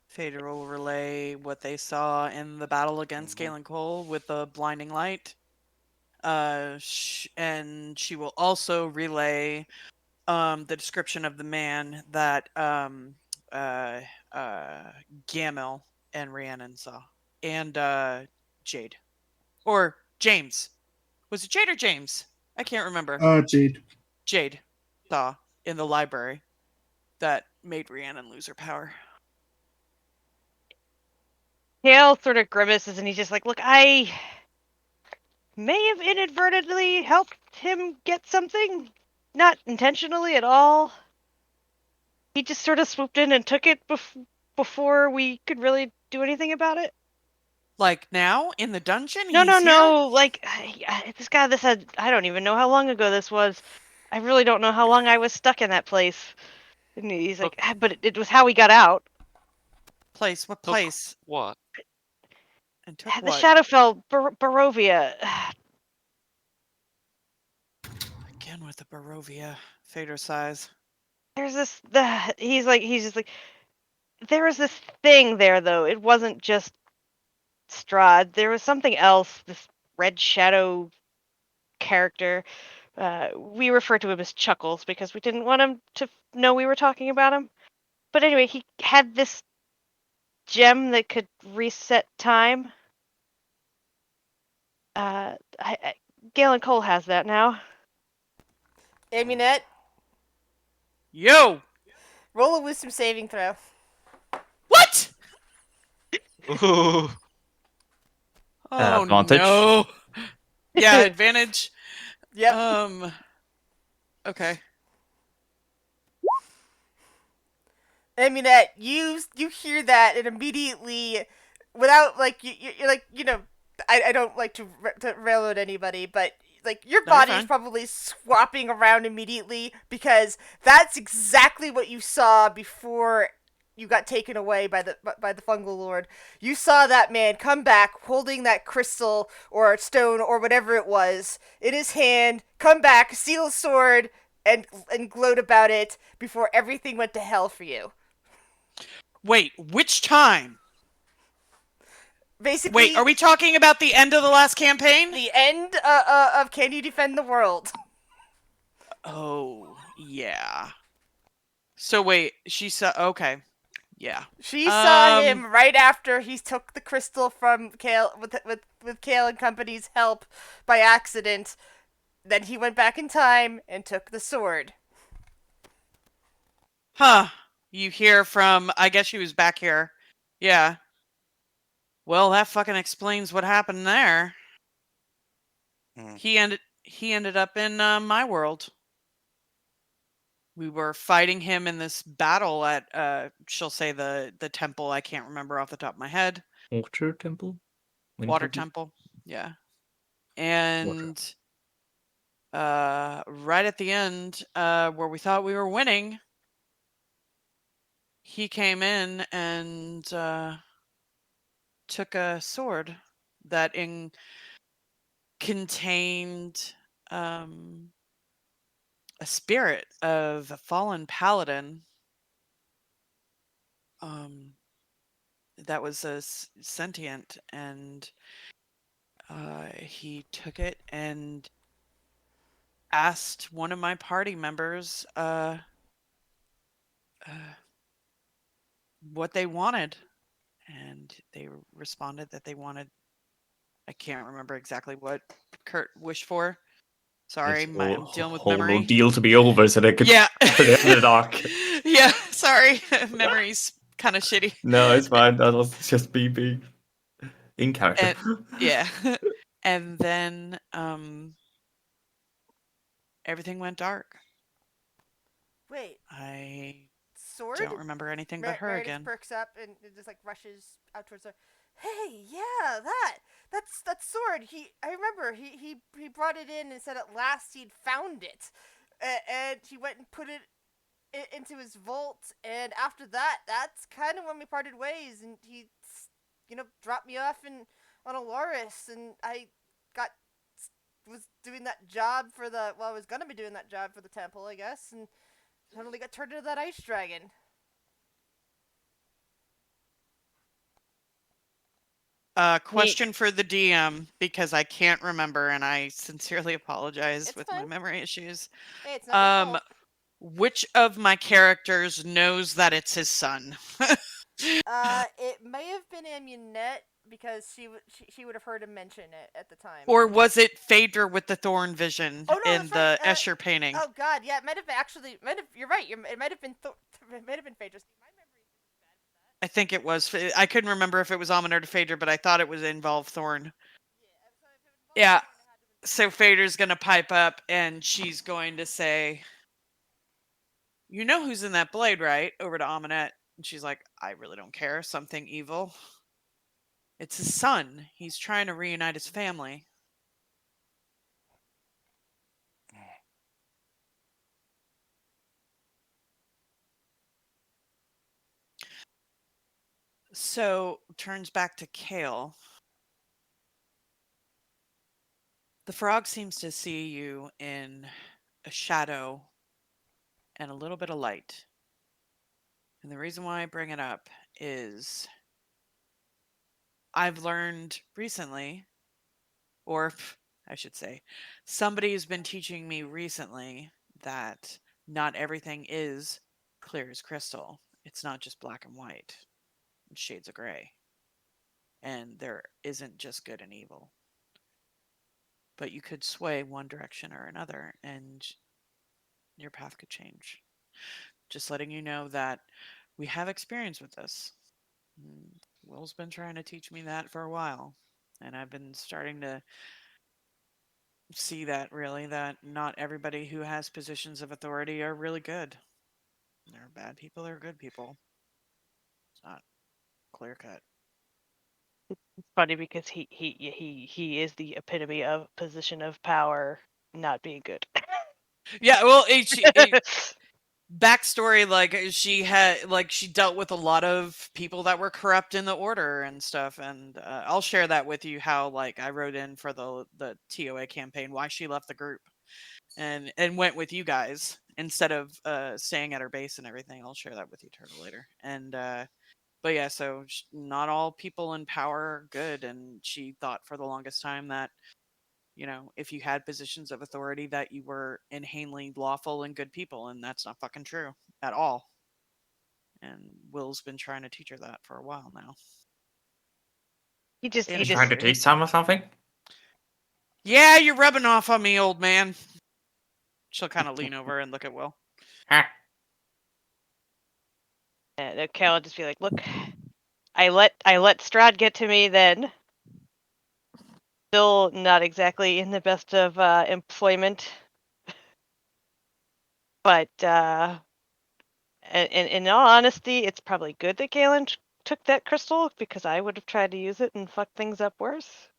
Phaedra will relay what they saw in the battle against Galen Cole with the blinding light. And she will also relay the description of the man that Gamel and Rhiannon saw. And Jade. Or James. Was it Jade or James? I can't remember. Jade. Jade saw in the library that made Rhiannon lose her power. Hale sort of grimaces and he's just like, "Look, I may have inadvertently helped him get something. Not intentionally at all. He just sort of swooped in and took it before we could really do anything about it." Like now in the dungeon? No. Like, this guy, I don't even know how long ago this was. I really don't know how long I was stuck in that place. And he's like, "But it was how we got out." Place? What place? What? And took The what? Shadowfell, Barovia. Again with the Barovia. Fader size. There's this. He's just like. There was this thing there, though. It wasn't just Strahd. There was something else. This red shadow character. We refer to him as Chuckles because we didn't want him to know we were talking about him. But anyway, he had this gem that could reset time. Galen Cole has that now. Amunet, Yo! roll a wisdom saving throw. What? Ooh. Oh Advantage? no. Yeah, advantage. Yep. Okay. Amunet, you hear that and immediately, without like you're like I don't like to railroad anybody, but like your No, you're body's fine. probably swapping around immediately because that's exactly what you saw before you got taken away by the fungal lord. You saw that man come back holding that crystal or stone or whatever it was in his hand, come back, steal a sword, and gloat about it before everything went to hell for you. Wait, which time? Basically, Wait, are we talking about the end of the last campaign? the end of Can You Defend the World? Oh, yeah. So wait, she saw. Okay, yeah. She saw him right after he took the crystal from Kale with Kale and Company's help by accident. Then he went back in time and took the sword. Huh. You hear from. I guess she was back here. Yeah. Well, that fucking explains what happened there. He ended up in my world. We were fighting him in this battle at she'll say the temple. I can't remember off the top of my head. Water temple? Wind Water temple. Yeah. And right at the end, where we thought we were winning, he came in and took a sword that contained a spirit of a fallen paladin that was sentient, and he took it and asked one of my party members what they wanted, and they responded that they wanted. I can't remember exactly what Kurt wished for. Sorry, It's I'm dealing with whole memory. ordeal to be over so they could Yeah. put it in the dark. Yeah, sorry. Memory's kind of shitty. No, it's fine. That was just being in character. Yeah. And then everything went dark. Wait, I sword? don't remember anything but her Meredith again. perks up and just like rushes out towards her. Hey, yeah, that's that sword. I remember he brought it in and said at last he'd found it, and he went and put it into his vault. And after that, that's kind of when we parted ways. And he, dropped me off on Aloris, and I was doing that job for I was gonna be doing that job for the temple, I guess, and suddenly got turned into that ice dragon. Question for the DM, because I can't remember, and I sincerely apologize It's with fine. my memory issues. Hey, it's not your fault. Which of my characters knows that it's his son? It may have been Amunet because she would have heard him mention it at the time. Or was it Phaedra with the thorn vision Oh, no, in that's the right. Escher painting? Oh God, yeah, it might have actually. You're right. It might have been. It might have been Phaedra. My memory is bad for that. I think it was. I couldn't remember if it was Almond or Phaedra, but I thought it was involved Thorn. Yeah. So Phaedra's gonna pipe up and she's going to say, "You know who's in that blade, right?" Over to Aminette. And she's like, "I really don't care. Something evil. It's his son. He's trying to reunite his family." So turns back to Kale. The frog seems to see you in a shadow and a little bit of light. And the reason why I bring it up is I've learned recently, or I should say, somebody's been teaching me recently that not everything is clear as crystal. It's not just black and white, it's shades of gray. And there isn't just good and evil. But you could sway one direction or another, and your path could change. Just letting you know that we have experience with this. Will's been trying to teach me that for a while, and I've been starting to see that really that not everybody who has positions of authority are really good. There are bad people, there are good people. It's not clear cut. It's funny because he is the epitome of position of power not being good. Yeah, well, backstory, like she dealt with a lot of people that were corrupt in the order and stuff, and I'll share that with you how like I wrote in for the TOA campaign why she left the group and went with you guys instead of staying at her base and everything. I'll share that with you, Turtle, later. And but yeah, so not all people in power are good, and she thought for the longest time that if you had positions of authority that you were inherently lawful and good people, and that's not fucking true at all. And Will's been trying to teach her that for a while now. he just You he Trying just to teach time or something? Yeah, you're rubbing off on me, old man. She'll kind of lean over and look at Will. Cal will just be like, look, I let Strahd get to me then. Still not exactly in the best of employment. But in all honesty, it's probably good that Galen took that crystal because I would have tried to use it and fuck things up worse.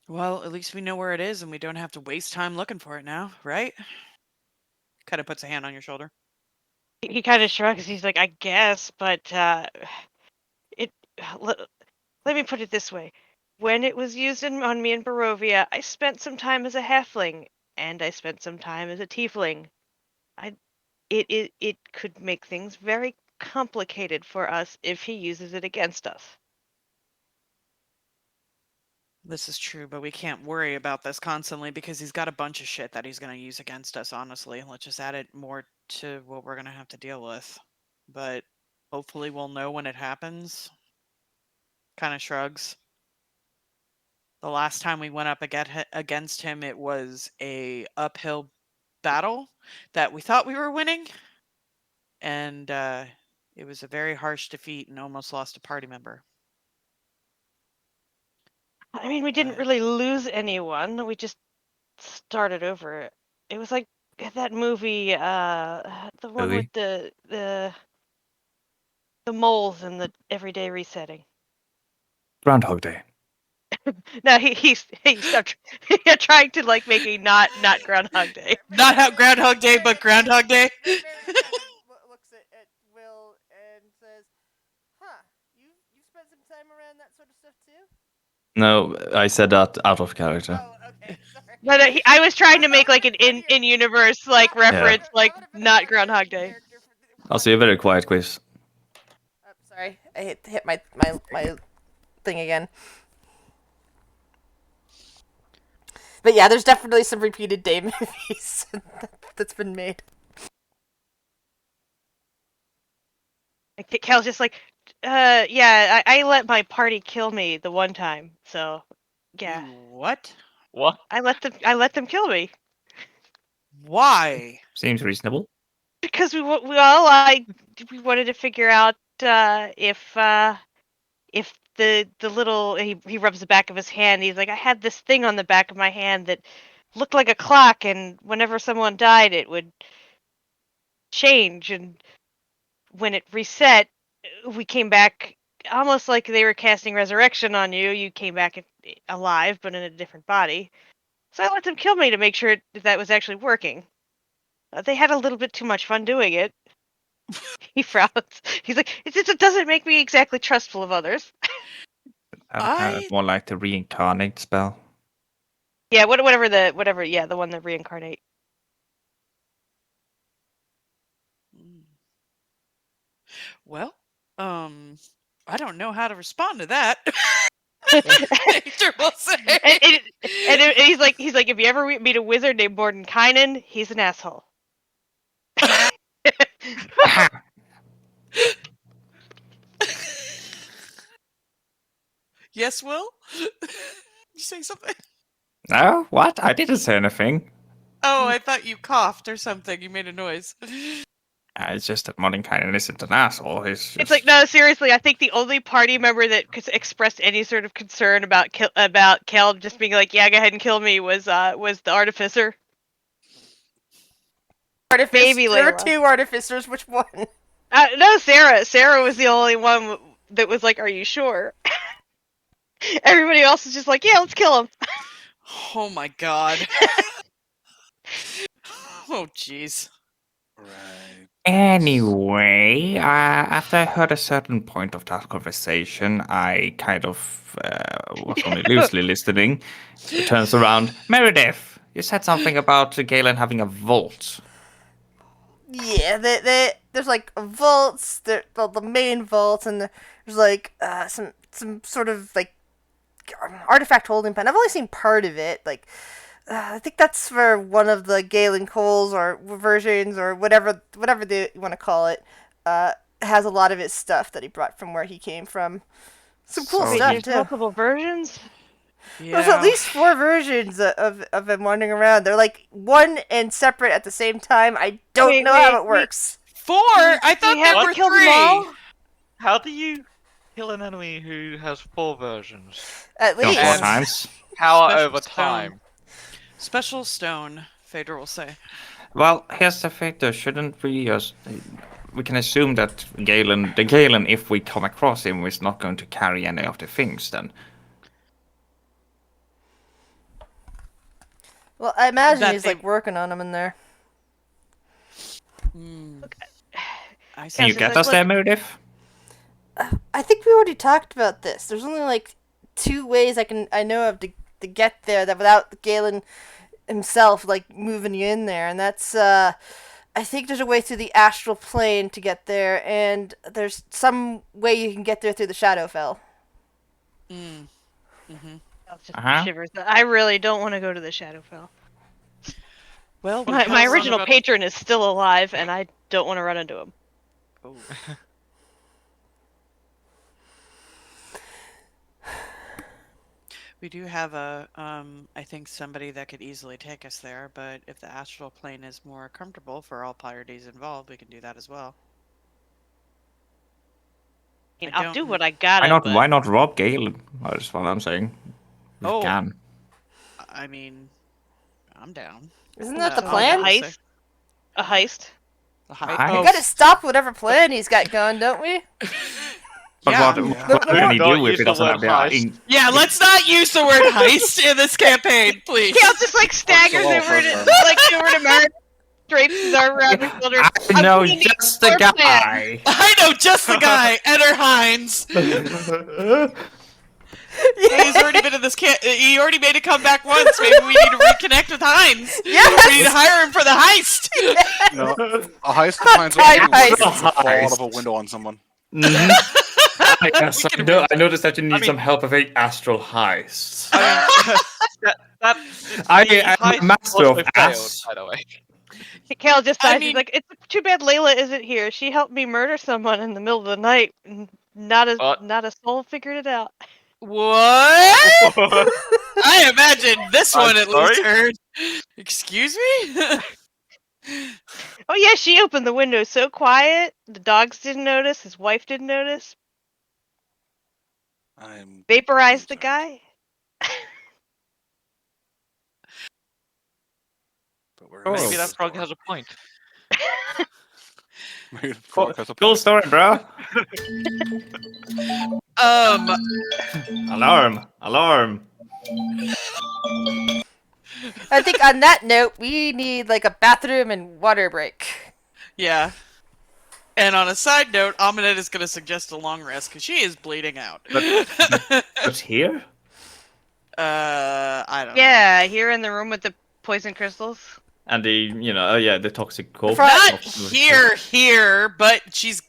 Well, at least we know where it is and we don't have to waste time looking for it now, right? Kind of puts a hand on your shoulder. He kind of shrugs. He's like, I guess, but it. Let me put it this way. When it was used on me in Barovia, I spent some time as a halfling, and I spent some time as a tiefling. It could make things very complicated for us if he uses it against us. This is true, but we can't worry about this constantly because he's got a bunch of shit that he's going to use against us, honestly. Let's just add it more to what we're going to have to deal with. But hopefully we'll know when it happens. Kind of shrugs. The last time we went up against him, it was a uphill battle that we thought we were winning. And it was a very harsh defeat and almost lost a party member. I mean, we didn't really lose anyone. We just started over. It was like that movie, the one with Movie? the moles and the everyday resetting. Groundhog Day. No, he's stopped trying to like make a not Groundhog Day. Not how Groundhog Day, but Groundhog Day. Mary kind of looks at Will and says, "Huh, you spent some time around that sort of stuff too?" No, I said that out of character. Oh, okay, sorry. No, I was trying to make like an in-universe like reference, like not Groundhog Day. I'll see a very quiet quiz. Oh, sorry, I hit my thing again. But yeah, there's definitely some repeated day movies that's been made. Cal's just like, yeah, I let my party kill me the one time, so yeah. You what? What? I let them kill me Why? Seems reasonable. because we wanted to figure out if the little he rubs the back of his hand. He's like, I had this thing on the back of my hand that looked like a clock, and whenever someone died, it would change, and when it reset, we came back almost like they were casting resurrection on you. You came back alive, but in a different body. So I let them kill me to make sure that was actually working. They had a little bit too much fun doing it. He frowns. He's like, it doesn't make me exactly trustful of others. More like the reincarnate spell. Yeah, whatever. Yeah, the one that reincarnate. Well, I don't know how to respond to that. Nature will say. And he's like, if you ever meet a wizard named Mordenkainen, he's an asshole. Yes, Will? You say something? No, what? I didn't say anything. Oh, I thought you coughed or something. You made a noise. It's just that Mordenkainen isn't an asshole. It's like, no, seriously, I think the only party member that expressed any sort of concern about Caleb just being like, yeah, go ahead and kill me was the artificer. Maybe There were Layla. 2 artificers. Which one? No, Sarah. Sarah was the only one that was like, are you sure? Everybody else is just like, yeah, let's kill him. Oh my god. Oh jeez. Right. Anyway, after I heard a certain point of that conversation, I kind of was only loosely listening. It turns around. Meredith, you said something about Galen having a vault. Yeah, there's like vaults. The main vault, and there's like some sort of like artifact holding pen. I've only seen part of it. Like I think that's for one of the Galen Coles or versions or whatever they want to call it. Has a lot of his stuff that he brought from where he came from. Some cool So stuff There's too. multiple versions. There's at least 4 versions of him wandering around. They're like one and separate at the same time. I don't know how it works. 4? I thought We have there to were kill them 3. all? How do you kill an enemy who has 4 versions? At Kill least. 4 And- times. Power Special over stone. time. Special stone, Phaedra will say. Well, here's the thing, though. Shouldn't we just... We can assume that the Galen, if we come across him, is not going to carry any of the things, then. Well, I imagine That he's they- like working on them in there. I see. Can you so get like, us there, Meredith? I think we already talked about this. There's only like 2 ways I know of to get there that without Galen himself like moving you in there, and that's I think there's a way through the astral plane to get there, and there's some way you can get there through the Shadowfell. Shivers. I really don't want to go to the Shadowfell. Well, My original about- patron is still alive, and I don't want to run into him. Oh. we do have I think somebody that could easily take us there, but if the astral plane is more comfortable for all parties involved, we can do that as well. I mean, I I'll don't- do what I gotta. Why not rob Galen? That's what I'm saying. We Oh. can. I mean, I'm down. Isn't that the Oh, plan? yeah. Heist. A heist. The high- I- We oh, gotta stop whatever plan he's got going, don't we? But yeah. what can he Don't do if use he the doesn't have word the... heist. Yeah, let's not use the word heist in this campaign, please. Kale just like staggers all over to first over to Mary, drapes his arm around her shoulder. I I'm know putting the just the floor plan. guy. I know just the guy, Eder Hines. He's already been in this he already made a comeback once. Maybe we need to reconnect with Hines. Yes! We need to hire him for the heist. No, a heist defines what you do Heist. when you fall out of a window on someone. Mhm. Yes, We can I noticed that you need I mean- some help with a astral heist. That I'm the a heist master also of failed, ass. by the way. Kale just I dies. mean- He's like, it's too bad Layla isn't here. She helped me murder someone in the middle of the night. And not a soul figured it out. What? I imagine this I'm one at least sorry? heard. Excuse me? Oh yeah, she opened the window so quiet. The dogs didn't notice. His wife didn't notice. I'm Vaporized the concerned. guy. But we're Oh. Maybe that frog has a point. Maybe the frog has a Cool point. story, bro. Alarm! Alarm! I think on that note, we need like a bathroom and water break. Yeah. And on a side note, Aminette is going to suggest a long rest because she is bleeding out. But here? I don't know. Yeah, here in the room with the poison crystals. And the toxic cold. Not here, but she's.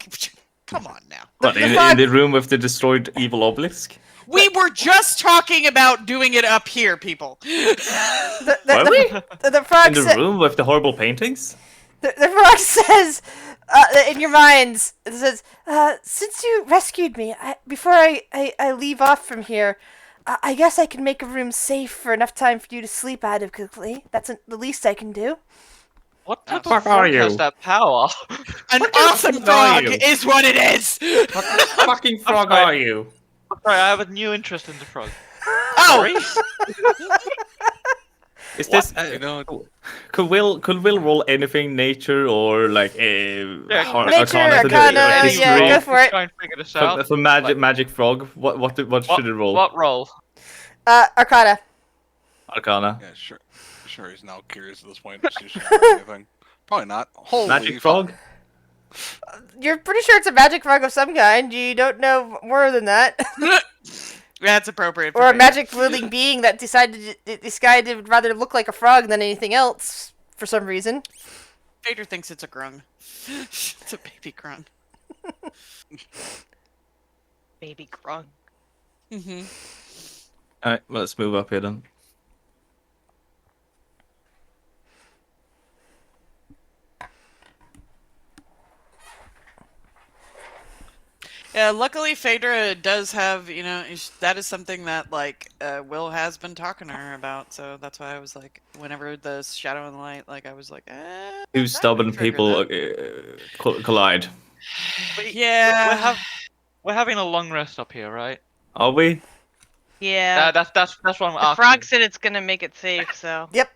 Come on now. What, in the room with the destroyed evil obelisk? We were just talking about doing it up here, people. The frog In the room with the horrible paintings? The frog says, in your minds, it says, since you rescued me, before I leave off from here, I guess I can make a room safe for enough time for you to sleep adequately. That's the least I can do. What type fuck of frog are you? has that power? An What kind of awesome frog are frog you? is what it is. What kind of fucking frog Right. are you? Sorry, I have a new interest in the frog. Oh, Is this? You know, Could Will roll anything, nature or like Nature, arcana, arcana, history? yeah, go for it. Try and figure this out. For magic frog, what should it roll? What roll? Arcana. Arcana. yeah, sure. He's now curious at this point. She should know anything. Probably not. Holy Magic frog. You're pretty sure it's a magic frog of some kind. You don't know more than that. that's appropriate. For Or a me. magic living being that decided this guy would rather look like a frog than anything else for some reason. Vader thinks it's a grung. It's a baby grung. Baby grung. Mm-hmm. Alright, well, let's move up here then. Yeah, luckily Phaedra does have, that is something that, Will has been talking to her about, so that's why I was like, whenever the shadow and the light, I was like, Two that stubborn could trigger people that. collide. Yeah. We're having a long rest up here, right? Are we? Yeah. That's what I'm The asking. frog said it's gonna make it safe, so. Yep.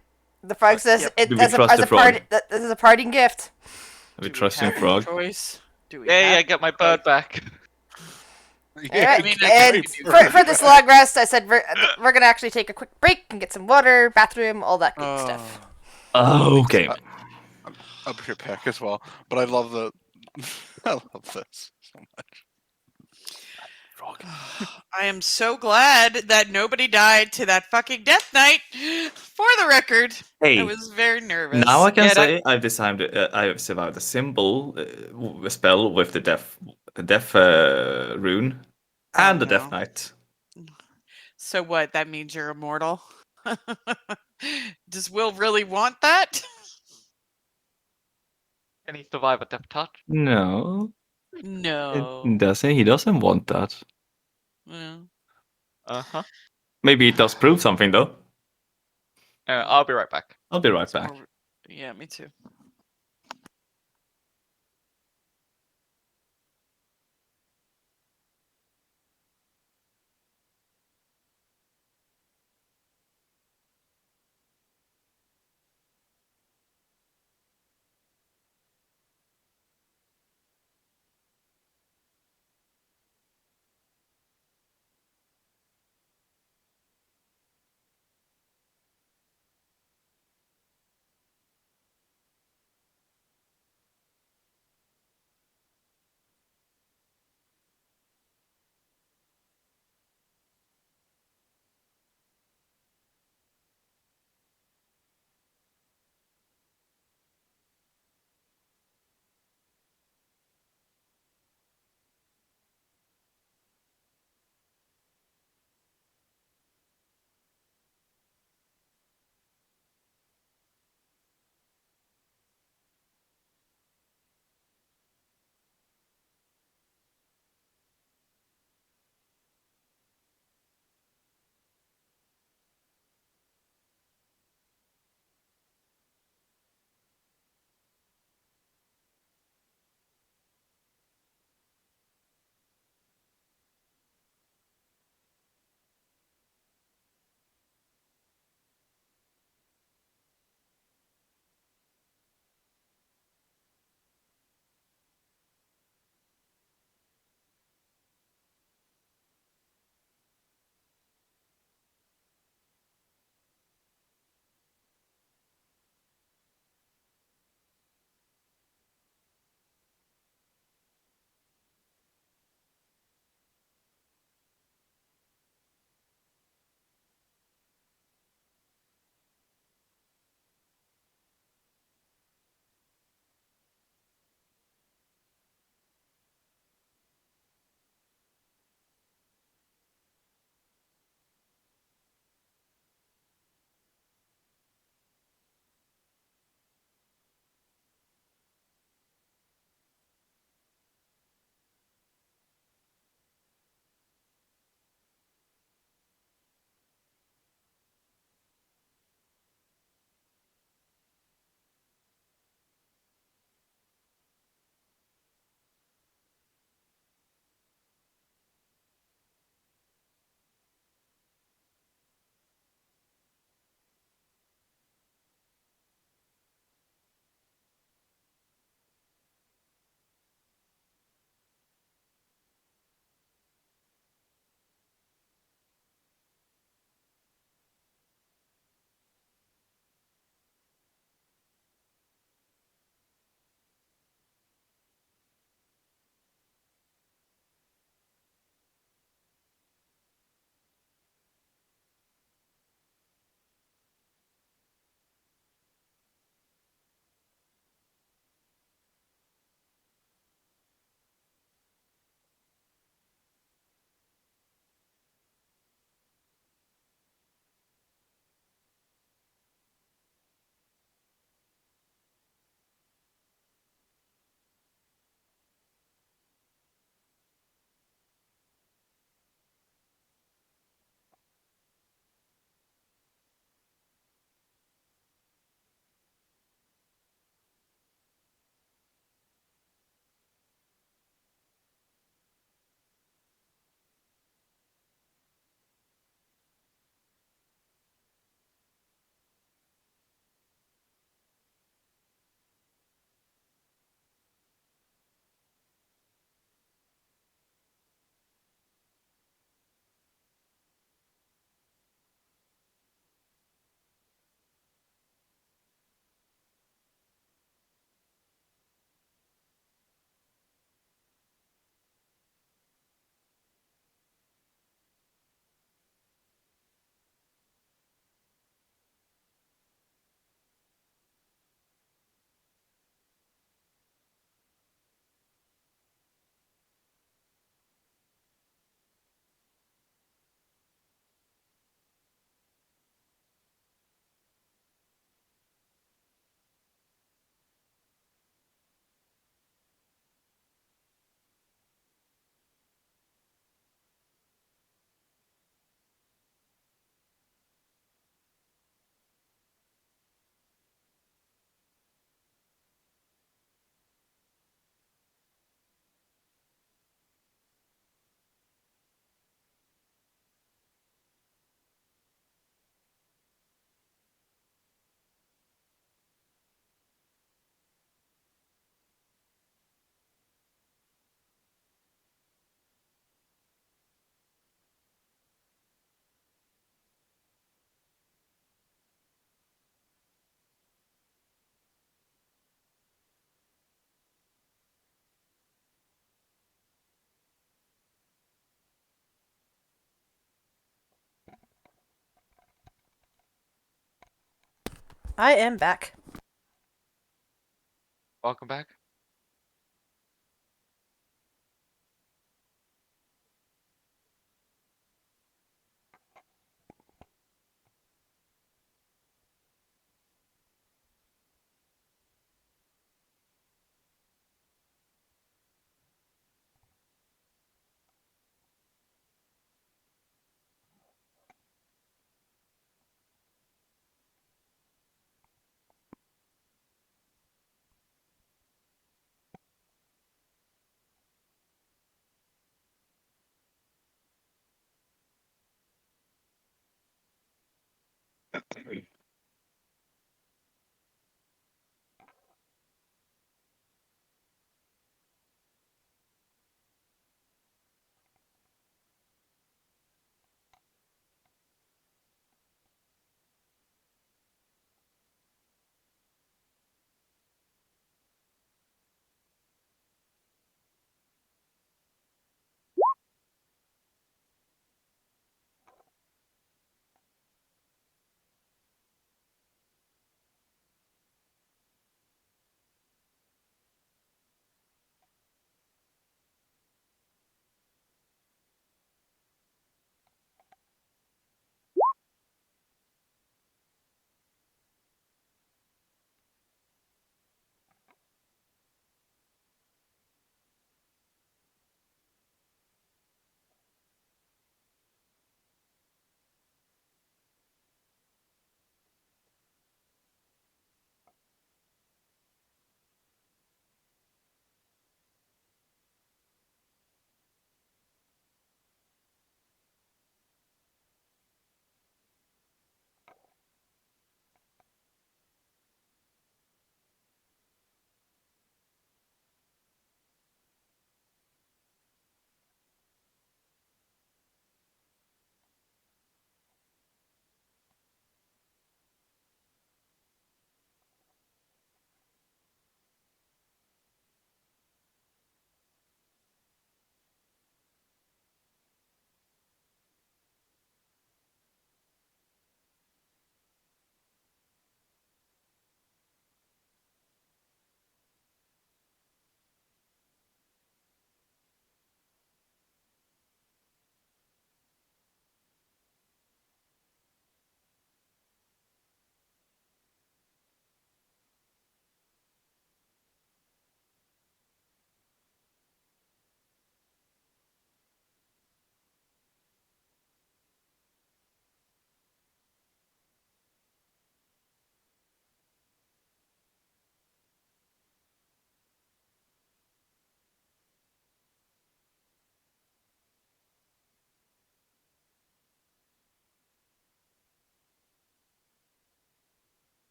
The frog says Yep. it Do we as trust a the frog? party. This is a parting gift. Are we Do trusting have a frog? choice? Do we Yeah, have get my bird back. Yeah, Alright, I mean, and for this long rest, I said we're gonna actually take a quick break and get some water, bathroom, all that good stuff. Okay. Up your pack as well. But I love I love this so much. Frog. I am so glad that nobody died to that fucking death knight. For the record, Hey. I was very nervous. Now I can Yeah, say I've survived a symbol a spell with the death rune and the no. Death Knight. So what? That means you're immortal? Does Will really want that? Can he survive a death touch? No, No. he doesn't want that. No. Uh-huh. Maybe it does prove something though. I'll be right back. I'll be right It's back. more- Yeah, me too. I am back. Welcome back.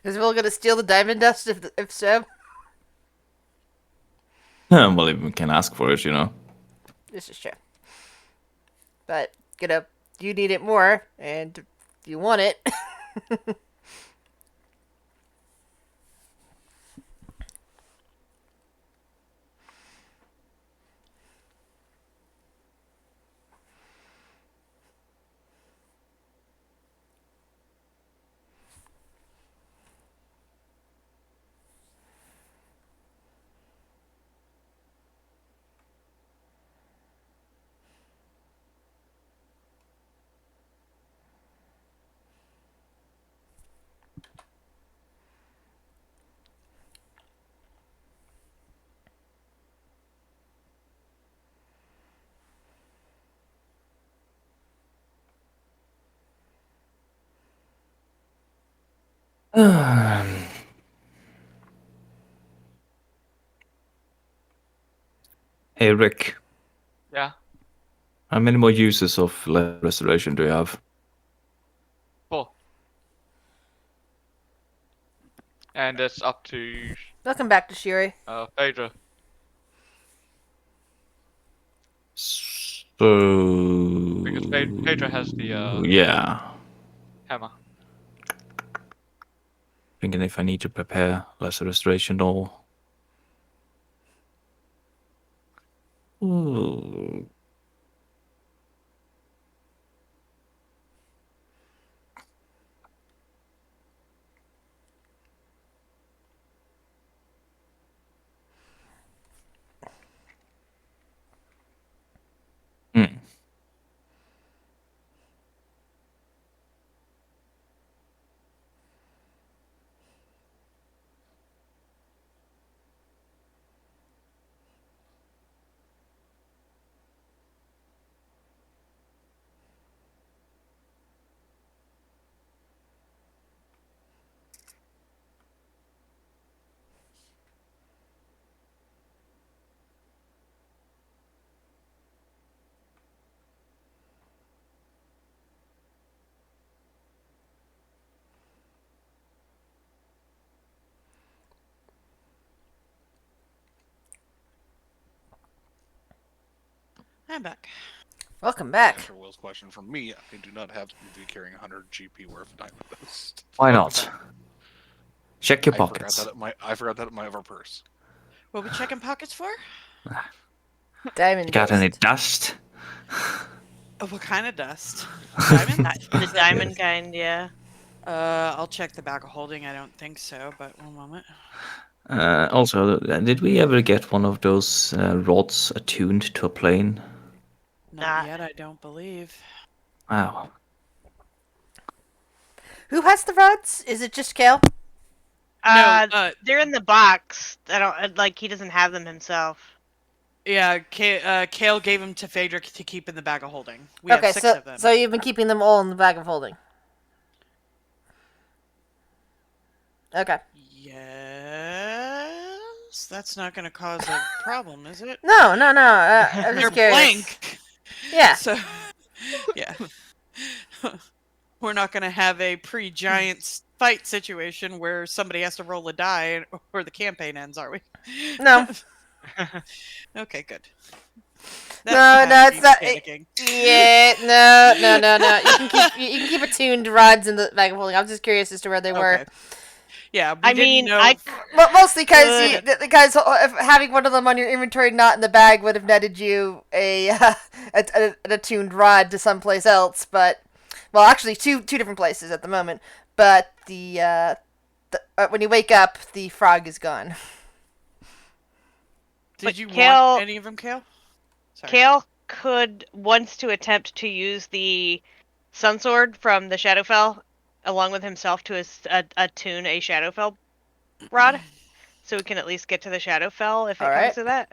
Is Will gonna steal the diamond dust if so? Well, if we can ask for it, you know. This is true. But, you need it more, and you want it. Hey, Rick. Yeah. How many more uses of restoration do you have? 4. And it's up to Welcome back to Shiri. Phaedra. So Because Phaedra has the yeah, hammer. thinking if I need to prepare lesser restoration or. Ooh. Hmm. I'm back. Welcome To back. answer Will's question, from me, I do not have to be carrying 100 GP worth of diamond dust. Why Welcome not? back. Check your I pockets. forgot that at my other purse. What we checking pockets for? Diamond You got any dust. dust? Oh, what kind of dust? Diamond? The diamond kind, yeah. I'll check the bag of holding. I don't think so, but one moment. Also, did we ever get one of those rods attuned to a plane? Not Not- yet, I don't believe. Wow. Who has the rods? Is it just Kale? They're in the box. I don't like. He doesn't have them himself. Yeah, Kale gave them to Phaedra to keep in the bag of holding. We have 6 of them. So you've been keeping them all in the bag of holding. Okay. Yes, that's not going to cause a problem, is it? No. I'm just They're curious. blank. Yeah. So, yeah. We're not going to have a pre-giant fight situation where somebody has to roll a die or the campaign ends, are we? No. Okay, good. No, That it's has not. me panicking. Yeah, no. You can keep attuned rods in the bag of holding. I'm just curious as to where they were. Okay. Yeah, we I didn't mean, know. Well, mostly because Good. if having one of them on your inventory, not in the bag, would have netted you an attuned rod to someplace else. But well, actually, two different places at the moment. But when you wake up, the frog is gone. Did But you Kale- want any of them, Kale? Sorry. Kale wants to attempt to use the Sun Sword from the Shadowfell, along with himself, to attune a Shadowfell rod, so we can at least get to the Shadowfell if it Alright. comes to that.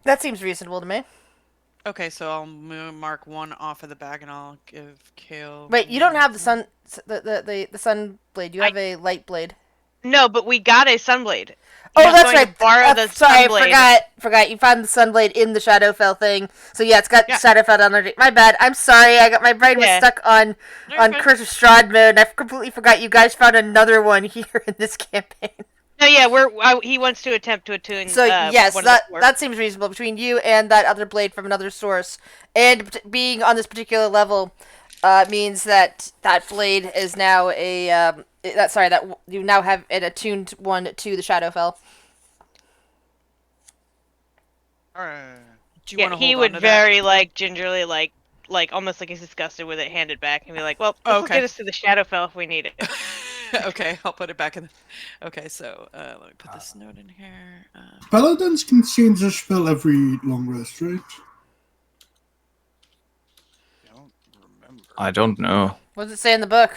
That seems reasonable to me. Okay, so I'll mark one off of the bag, and I'll give Kale. Wait, you don't have the sun blade. You have a light blade. No, but we got a Sunblade. Oh, He's that's going right. to borrow the Sorry, Sunblade. forgot. You found the Sunblade in the Shadowfell thing. So yeah, it's got Yeah. Shadowfell underneath. My bad. I'm sorry. My brain was Yeah. stuck on fine. Curse of Strahd mode, and I completely forgot you guys found another one here in this campaign. No, yeah, he wants to attempt to attune. So yes, one of the four. that seems reasonable between you and that other blade from another source, and being on this particular level means that blade is now that you now have an attuned one to the Shadowfell. Do you want Yeah, to he hold would on to very gingerly like almost like he's disgusted with it, hand it back, and be like, "Well, this will Okay. get us to the Shadowfell if we need it." that? Okay, I'll put it back in. Okay, so let me put this note in here. Paladins can change their spell every long rest, right? I don't remember. I don't know. What does it say in the book?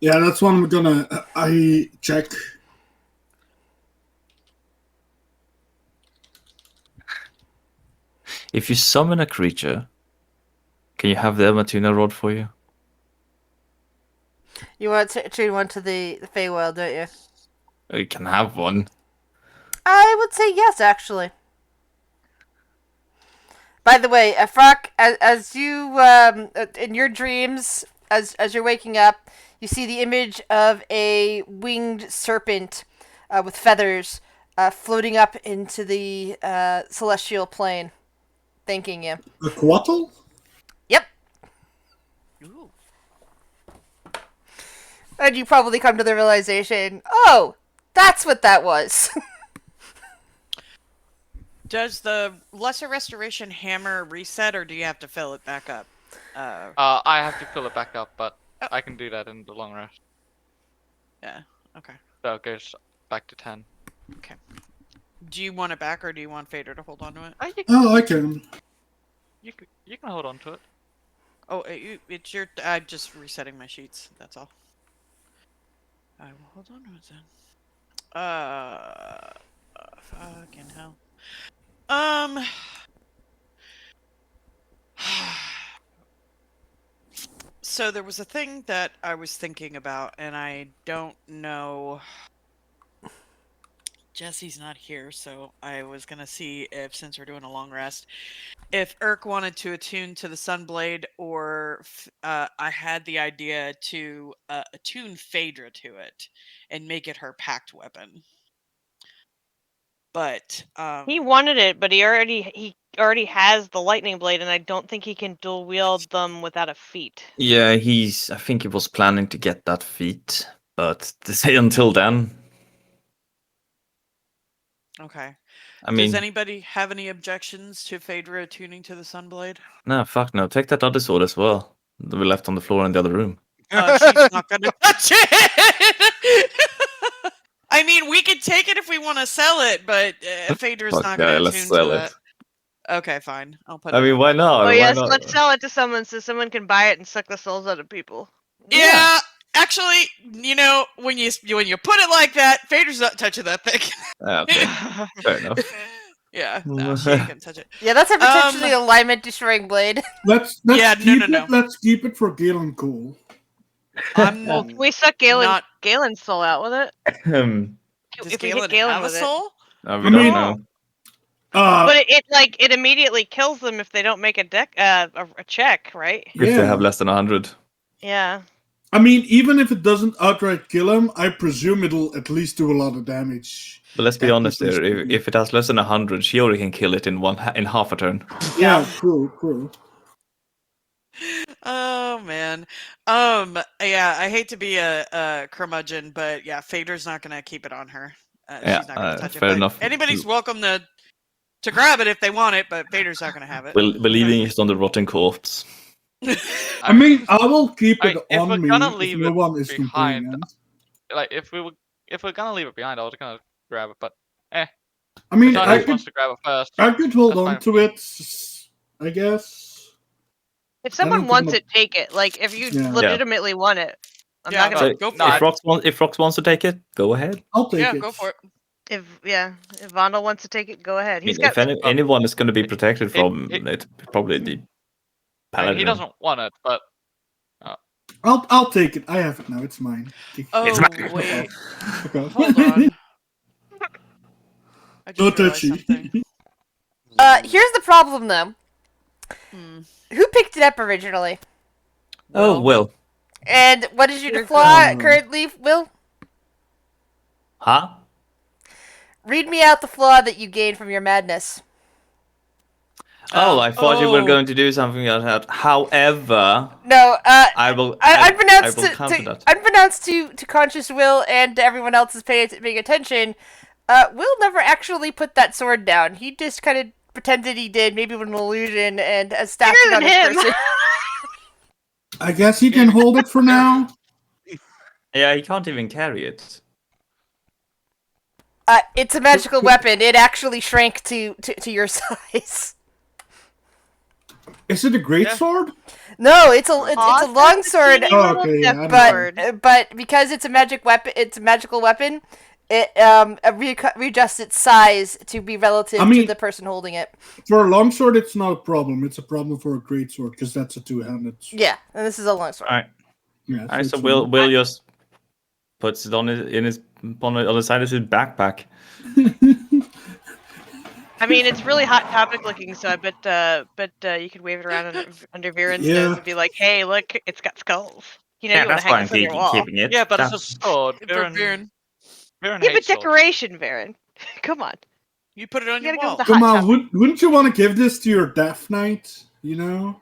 Yeah, that's one I'm gonna I check. If you summon a creature, can you have them attune a rod for you? You want to attune one to the Feywild, don't you? You can have one. I would say yes, actually. By the way, Frock, as you in your dreams, as you're waking up, you see the image of a winged serpent with feathers floating up into the celestial plane, thanking you. A quattle? Yep. Ooh. And you probably come to the realization, oh, that's what that was. Does the lesser restoration hammer reset, or do you have to fill it back up? I have to fill it back up, but I can do that in the long rest. Yeah. Okay. So it goes back to 10. Do you want it back, or do you want Fader to hold on to it? Oh, I can. You can hold on to it. Oh, it's your. I'm just resetting my sheets. That's all. I will hold on to it then. Fucking hell. So there was a thing that I was thinking about, and I don't know. Jesse's not here, so I was gonna see if, since we're doing a long rest, if Irk wanted to attune to the Sunblade, or I had the idea to attune Phaedra to it and make it her pact weapon. But He wanted it, but he already has the lightning blade, and I don't think he can dual wield them without a feat. Yeah, I think he was planning to get that feat, but to say until then, okay. I mean, Does anybody have any objections to Phaedra attuning to the Sunblade? no, fuck no. Take that other sword as well. That we left on the floor in the other room. She's not gonna touch it. I mean, we could take it if we want to sell it, but Phaedra's Fuck not yeah, gonna let's attune sell to it. that. Okay, fine. I'll put it. I mean, on. why not? Oh Why yes, not? let's sell it to someone so someone can buy it and suck the souls out of people. Yeah, actually, you know, when you put it like that, Phaedra's not touching that thing. Okay, fair enough. Yeah, no, she ain't gonna touch it. Yeah, that's a potentially alignment destroying blade. Let's Yeah, keep no. it. Let's keep it for Galen Cole. I'm Well, can we suck Galen's soul out with it? Does If we Galen hit Galen have a with it. soul? No, we I don't mean- know. But it immediately kills them if they don't make a check, right? If they Yeah. have less than 100. Yeah. I mean, even if it doesn't outright kill him, I presume it'll at least do a lot of damage. But let's be honest here. Technically If it has less than 100, she already can kill it in half a turn. Yeah, true. Oh man. Yeah, I hate to be a curmudgeon, but yeah, Phaedra's not gonna keep it on her. Yeah, She's not gonna touch it. fair But enough. anybody's welcome to grab it if they want it, but Phaedra's not gonna have it. We're leaving it on the rotten corpse. I mean, I will keep it if on we're me gonna if leave no it one is behind, complaining. Like if we're gonna leave it behind, I was gonna grab it, but I mean, Johnny I wants could to grab it first. hold That's on fine. to it, I guess. If someone don't wants think it, take it. Like if you Yeah. legitimately want it, I'm Yeah, not gonna. go for No, it. If Rox wants to take it, go ahead. I'll take Yeah, it. go for it. If Vondel wants to take it, go ahead. I He's mean, got. if anyone is going to be protected from it, probably the paladin. He doesn't want it, but I'll take it. I have it now. It's mine. Oh It's mine. wait, Okay. hold on. I No just realized touchy. something. Here's the problem, though. Hmm. Who picked it up originally? Oh, well. And what is your Your flaw girl. currently, Will? Huh? Read me out the flaw that you gained from your madness. Oh, I thought you were oh. going to do something like that. However, No, I will. unbeknownst I will counter that. unbeknownst to conscious Will and to everyone else is paying attention, Will never actually put that sword down. He just kind of pretended he did, maybe with an illusion, and stabbed it Bigger on than his him. person. I guess he can hold it for now. Yeah, he can't even carry it. It's a magical weapon. It actually shrank to your size. Is it a great Yeah. sword? No, it's a long sword, Oh, okay, yeah, I know. but because it's a magical weapon, it readjusts its size to be relative I mean- to the person holding it. For a longsword, it's not a problem. It's a problem for a greatsword because that's a two-handed. Yeah, and this is a long sword. All right. Yeah, All right. So it's Will just puts it on the side of his backpack. I mean, it's really hot topic looking, so I bet you could wave it around under Viren's nose and be like, "Hey, look, it's got skulls." You know, Yeah, you want that's to hang why I'm this on your wall. keeping it. Yeah, but it's a That's- sword. For Viren Viren. Yeah, but hates swords. decoration, Viren. Come on. You put it on You your gotta go wall. with the Come hot on, topic. wouldn't you want to give this to your Death Knight? You know?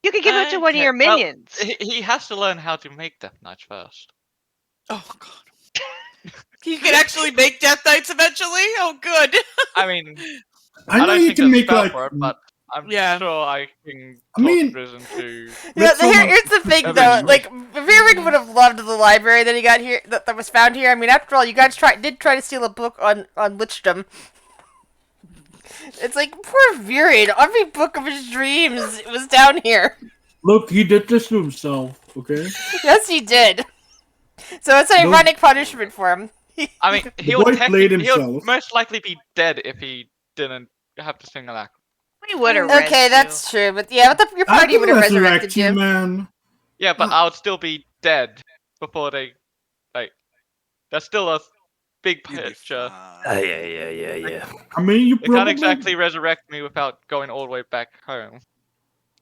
You could give it to one of your Well, minions. he has to learn how to make Death Knights first. Oh god. You can actually make Death Knights eventually? Oh good. I mean, I know don't you think can there's a make spell like. for it, but I'm Yeah. sure I can I mean- talk Risen to. Yeah, Let's almost- here's the thing, though. eventually. Like, Viren would have loved the library that he got here, that was found here. I mean, after all, you guys did try to steal a book on lichdom. It's like, poor Viren. Every book of his dreams was down here. Look, he did this to himself. Okay. Yes, he did. So it's an No. ironic punishment for him. I mean, boy played he'll himself. most likely be dead if he didn't have to sing a lack. We would have Okay, that's true, but yeah, but your I party can would have resurrect resurrected you, you. man. Yeah, but I would still be dead before they like. That's still a big You'd be picture. fine. Yeah. I mean, you They probably can't exactly resurrect me without going all the way back home.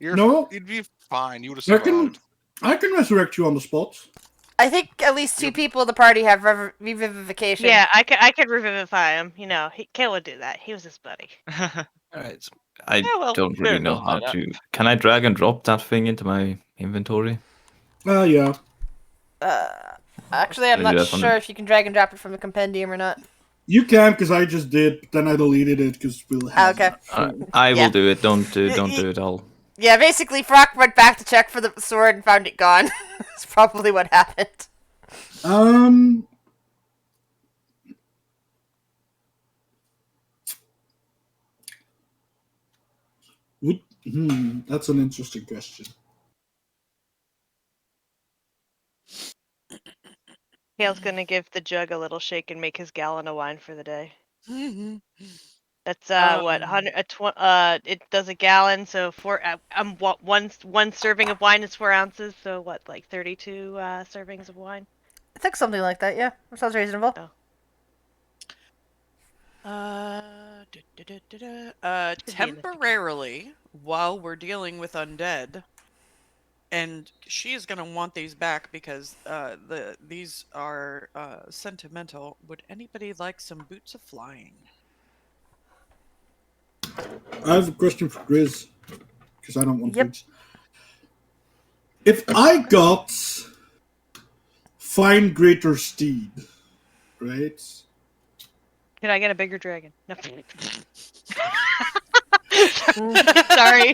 No. You'd be fine. You would I have can, survived. I can resurrect you on the spot. I think at least two people in the party have revivification. Yeah, I could revivify him. You know, Kale would do that. He was his buddy. Alright. I Yeah, well, don't really Viren know doesn't how know that. to. Can I drag and drop that thing into my inventory? Yeah. Actually, I'm Can I do not that on sure the- if you can drag and drop it from the compendium or not. You can, because I just did, but then I deleted it because we'll have Okay. I will Yeah. do it. Don't do it. I'll. Yeah, basically, Frock went back to check for the sword and found it gone. That's probably what happened. That's an interesting question. Kale's gonna give the jug a little shake and make his gallon of wine for the day. That's what it does a gallon, so one serving of wine is 4 ounces, so what, like 32 servings of wine. I think something like that, yeah. That sounds reasonable. Temporarily, while we're dealing with undead, and she is gonna want these back because these are sentimental. Would anybody like some boots of flying? I have a question for Grizz, because I don't want Yep. boots. If I got Find Greater Steed, right? Can I get a bigger dragon? No. Sorry.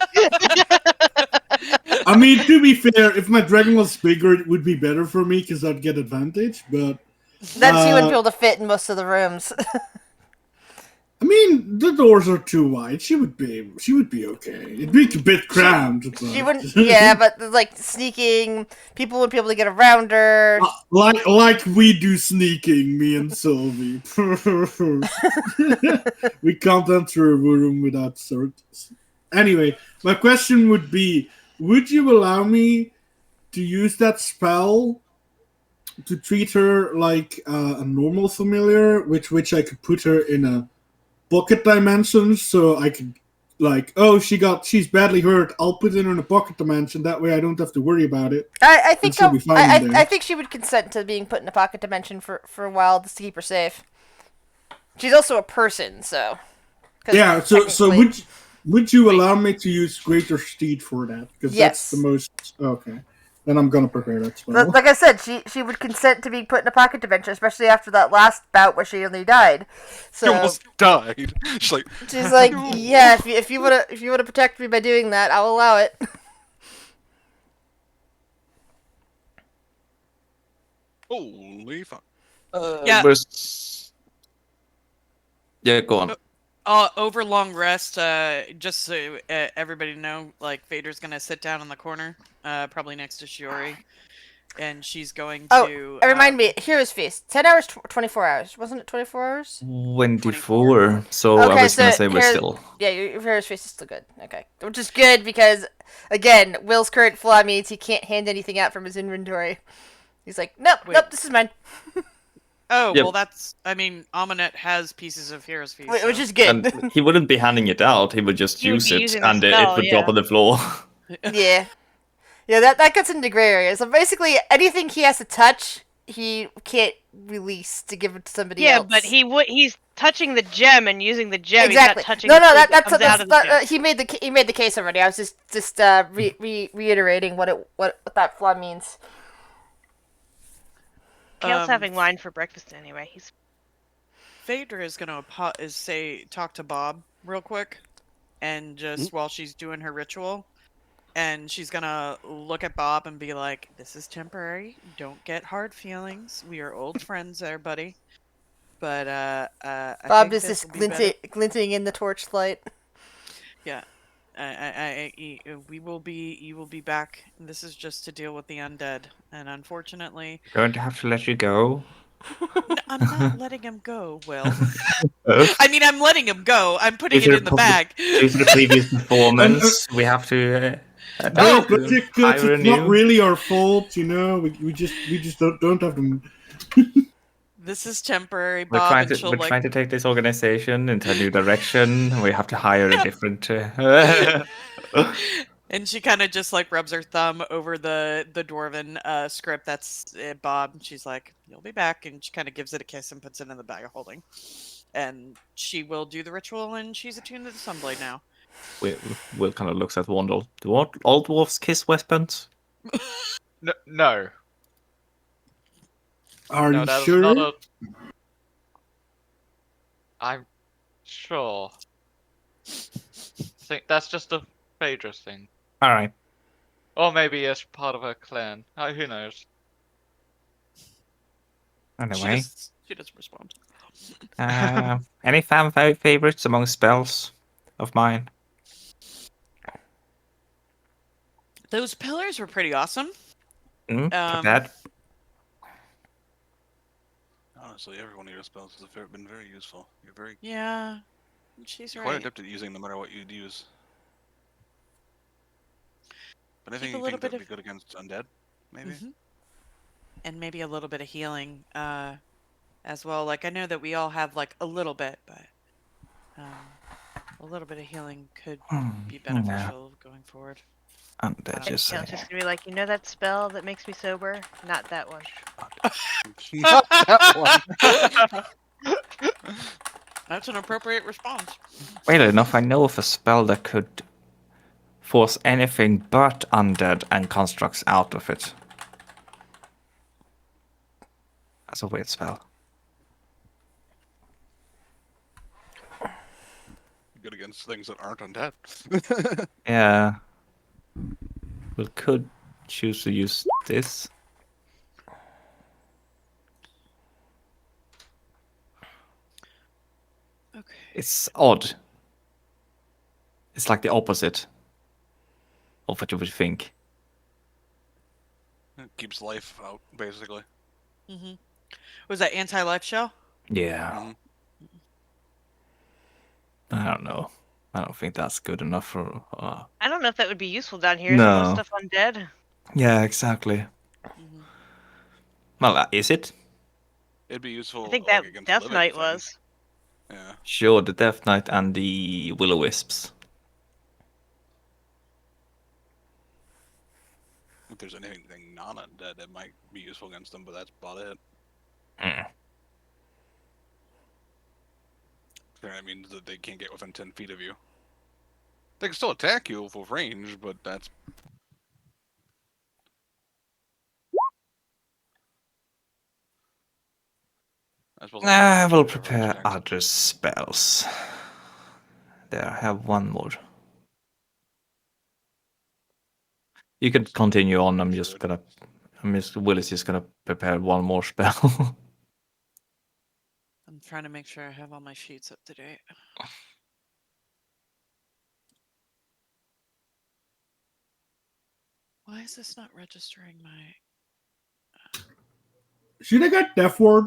I mean, to be fair, if my dragon was bigger, it would be better for me because I'd get advantage. But Then she wouldn't be able to fit in most of the rooms. I mean, the doors are too wide. She would be okay. It'd be a bit crammed. But... She wouldn't. Yeah, but like sneaking, people would be able to get around her. like we do sneaking, me and Sylvie. We can't enter a room without swords. Anyway, my question would be: would you allow me to use that spell to treat her like a normal familiar, which I could put her in a pocket dimension, so I could, like, oh, she's badly hurt, I'll put it in a pocket dimension, that way I don't have to worry about it. I think she'll be fine in there. I think she would consent to being put in a pocket dimension for a while just to keep her safe. She's also a person, so. 'Cause Yeah, so technically- would you allow me to use Greater Steed for that? Because Yes. that's the most... Okay. Then I'm gonna prepare that spell. Like I said, she would consent to being put in a pocket dimension, especially after that last bout where she only died. She So almost died. She's like, she's like, yeah, if you wanna protect me by doing that, I'll allow it. holy fuck. Yeah. Yeah, go on. Over long rest, just so everybody know, like Vader's gonna sit down in the corner, probably next to Shiori, and she's going to. Remind me, Hero's Feast, 10 hours, 24 hours, wasn't it 24 hours? 24. So Okay, I was gonna so say we're here's- still. Yeah, your Hero's Feast is still good. Okay, which is good because, again, Will's current flaw means he can't hand anything out from his inventory. He's like, nope, Wait. nope, this is mine. Oh, Yeah. well, that's. I mean, Aminet has pieces of Hero's Feast. Which so- is good. And he wouldn't be handing it out. He would just He would use be it, using the and it spell, would drop yeah. on the floor. Yeah. Yeah, that gets into gray area. So basically, anything he has to touch, he can't release to give it to somebody Yeah, else. but he's touching the gem and using the gem. exactly. He's not touching No, the no, food that's comes out of the gem. he made the case already. I was just reiterating what that flaw means. Kale's Um, having wine for breakfast anyway. He's Phaedra is gonna talk to Bob real quick, and just while she's doing her ritual, and she's gonna look at Bob and be like, "This is temporary. Don't get hard feelings. We are old friends, there, buddy." But I Bob think is this just will be better. glinting in the torchlight. Yeah, we will be. You will be back. This is just to deal with the undead, and unfortunately, Going to have to let you go. I'm not letting him go. Will. Oh. I mean, I'm letting him go. I'm putting it in the bag. Due to the previous performance, we have to. No, to but it's hire a it's not new- really our fault, you know. We just don't have them. This is temporary, We're Bob, trying and to she'll we're like. trying to take this organization into a new direction. We have to hire a different. And she kind of just like rubs her thumb over the dwarven script. That's Bob. And she's like, "You'll be back," and she kind of gives it a kiss and puts it in the bag of holding. And she will do the ritual, and she's attuned to the Sunblade now. Will kind of looks at Wandel. Do all dwarves kiss weapons? No. Are No, you that is sure? not a. I'm sure. Think that's just a Phaedra thing. All right. Or maybe it's part of her clan. Who knows? Anyway, She doesn't respond. any fan favorites among spells of mine? Those pillars were pretty awesome. Bad. Honestly, every one of your spells has been very useful. You're very Yeah, she's quite right. adept at using no matter what you'd use. But Keep anything a you little think that'd bit be good against undead, maybe? Mhm. And maybe a little bit of healing as well. Like, I know that we all have like a little bit, but a little bit of healing could be beneficial going forward. Undead, just Kale's just gonna be like, you know that spell that makes me sober? Not that one. Not that one. That's an appropriate response. Weirdly enough, I know of a spell that could force anything but undead and constructs out of it. That's a weird spell. Good against things that aren't undead. Yeah. We could choose to use this. Okay. It's odd. It's like the opposite of what you would think. It keeps life out, basically. Mm-hmm. Was that anti-life shell? Yeah. Mhm. I don't know. I don't think that's good enough for. I don't know if that would be useful down here. Isn't most No. stuff undead? Yeah, exactly. Mm-hmm. Well, is it? It'd be useful. I think like, that against Death living Knight things. was. Yeah. Sure, the Death Knight and the Will-O-Wisps. If there's anything non-undead, it might be useful against them, but that's about it. Mm. That means that they can't get within 10 feet of you. They can still attack you with range, but that's... I suppose I will range prepare attacks. other spells. There, I have one more. You can continue on. Will is just gonna prepare one more spell. I'm trying to make sure I have all my sheets up to date. Why is this not registering my... Should I get Death Ward?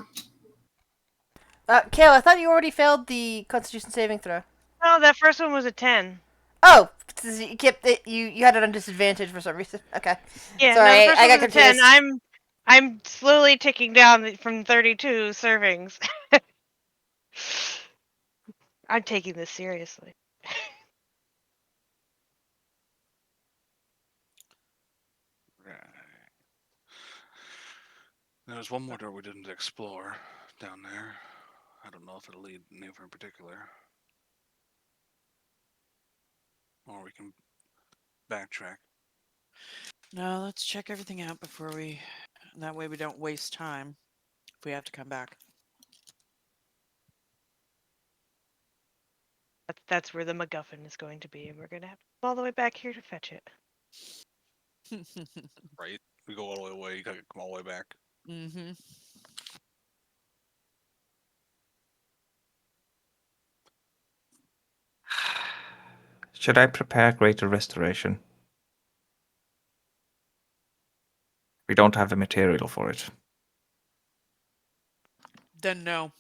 Kale, I thought you already failed the Constitution saving throw. Oh, that first one was a 10. Oh, you kept it. You had it on disadvantage for some reason. Okay. Yeah, Sorry, no, the first I one got was a 10. confused. I'm slowly ticking down from 32 servings. I'm taking this seriously. Right. There's one more door we didn't explore down there. I don't know if it'll lead anywhere in particular. Or we can backtrack. No, let's check everything out before we. That way we don't waste time if we have to come back. That's where the MacGuffin is going to be, and we're going to have to come all the way back here to fetch it. Right? We go all the way away, you gotta come all the way back. Mm-hmm. Should I prepare greater restoration? We don't have the material for it. Then no.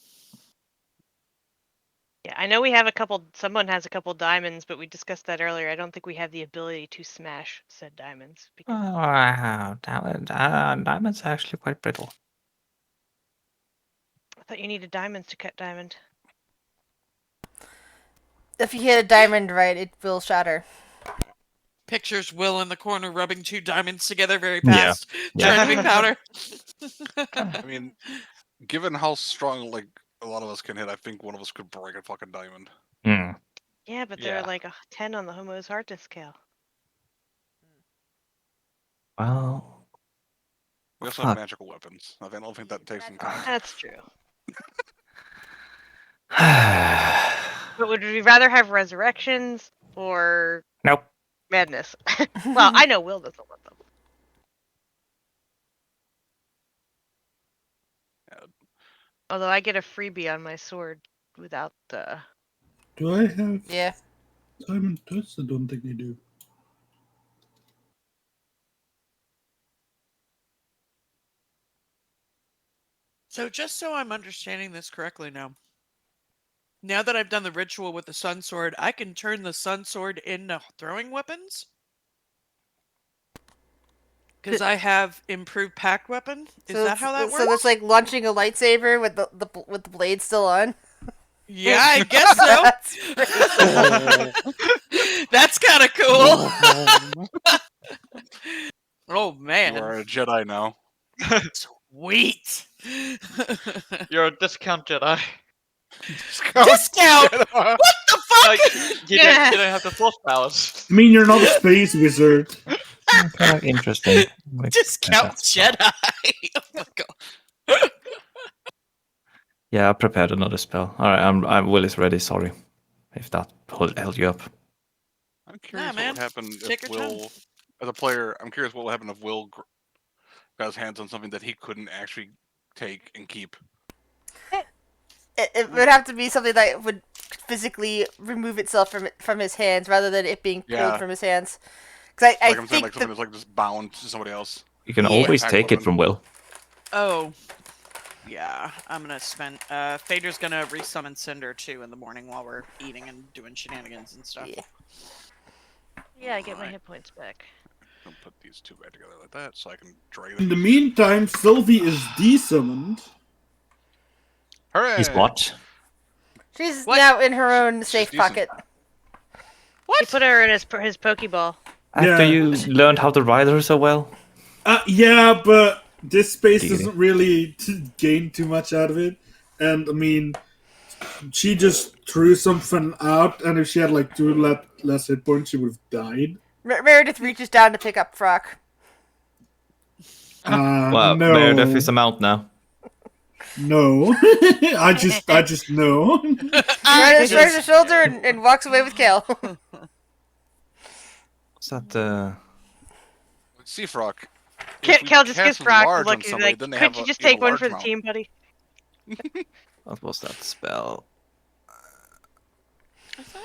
Yeah, I know we have someone has a couple diamonds, but we discussed that earlier. I don't think we have the ability to smash said diamonds. Because Diamonds are actually quite brittle. I thought you needed diamonds to cut diamond. If you hit a diamond right, it will shatter. Pictures Will in the corner rubbing 2 diamonds together very Yeah. fast, trying to make powder. I mean, given how strong like a lot of us can hit, I think one of us could break a fucking diamond. Hmm. Yeah, but there are like 10 on the Homo's hardness scale. Well, We also fuck. have magical weapons. I don't think that takes into account. That's true. But would we rather have resurrections or Nope. madness? Well, I know Will doesn't want them. Although I get a freebie on my sword without the. Do I have Yeah. diamond dust? I don't think I do. So just so I'm understanding this correctly now that I've done the ritual with the sun sword, I can turn the sun sword into throwing weapons? Because I have improved packed weapon? Is that how that works? So it's like launching a lightsaber with the blade still on? Yeah, I guess so. That's kind of cool. Oh, man. You are a Jedi now. Sweet. You're a discount Jedi. Discount? What the fuck? Like, you don't have the force powers. I mean, you're not a space wizard. Kind of interesting. Discount Jedi. Oh my god. Yeah, I prepared another spell. All right, Will is ready. Sorry, if that held you up. I'm curious what man. would happen Take if your time. Will, as a player, I'm curious what would happen if Will got his hands on something that he couldn't actually take and keep. It would have to be something that would physically remove itself from his hands rather than it being pulled Yeah. from his hands. Because I I'm saying think like something that's like just bound to somebody else. You can Yeah. always Pack take it weapon. from Will. Oh. Yeah, I'm gonna spend. Phaedra's gonna resummon Cinder too in the morning while we're eating and doing shenanigans and stuff. Yeah. Yeah, I get my hit points back. I'll put these two right together like that so I can drag In them. the meantime, Sylvie is desummoned. Hooray! He's what? she's What? now in her own She's safe decent. pocket. He put her in his Pokeball. After Yeah. you learned how to ride her so well? Yeah, but this space Deity. doesn't really gain too much out of it. And I mean, she just threw something out, and if she had like 2 less hit points, she would have died. Meredith reaches down to pick up Frock. Well, No, Meredith is a mount now. no. I just know. Meredith shrugs her shoulder and walks away with Kale. What's that? Sea Frog. Kel just gives Brock a look. He's like, then they could have you a just even take one large for the mount. team, buddy? What was that spell?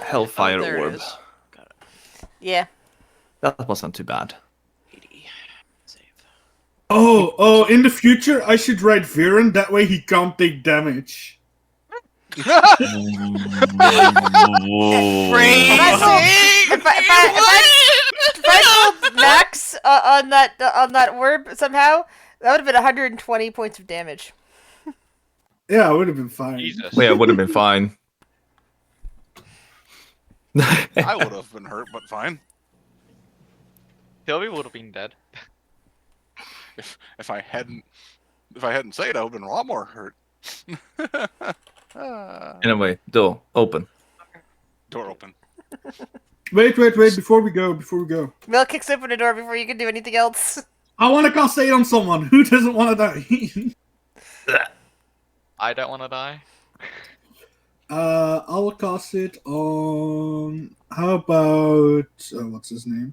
Hellfire there it Orb. is. Got it. Yeah. That wasn't too bad. 80. Save. Oh, in the future, I should write Viren. That way he can't take damage. If I rolled max on that orb somehow, That would have been 120 points of damage. Yeah, it would have been fine. Jesus. Well, yeah, it would have been fine. I would have been hurt, but fine. Sylvie would have been dead. If I hadn't said, I would have been a lot more hurt. Anyway, door open. Door open. Wait, before we go. Mel kicks open a door before you can do anything else. I want to cast Aid on someone. Who doesn't want to die? I don't want to die. I'll cast it on... How about... what's his name?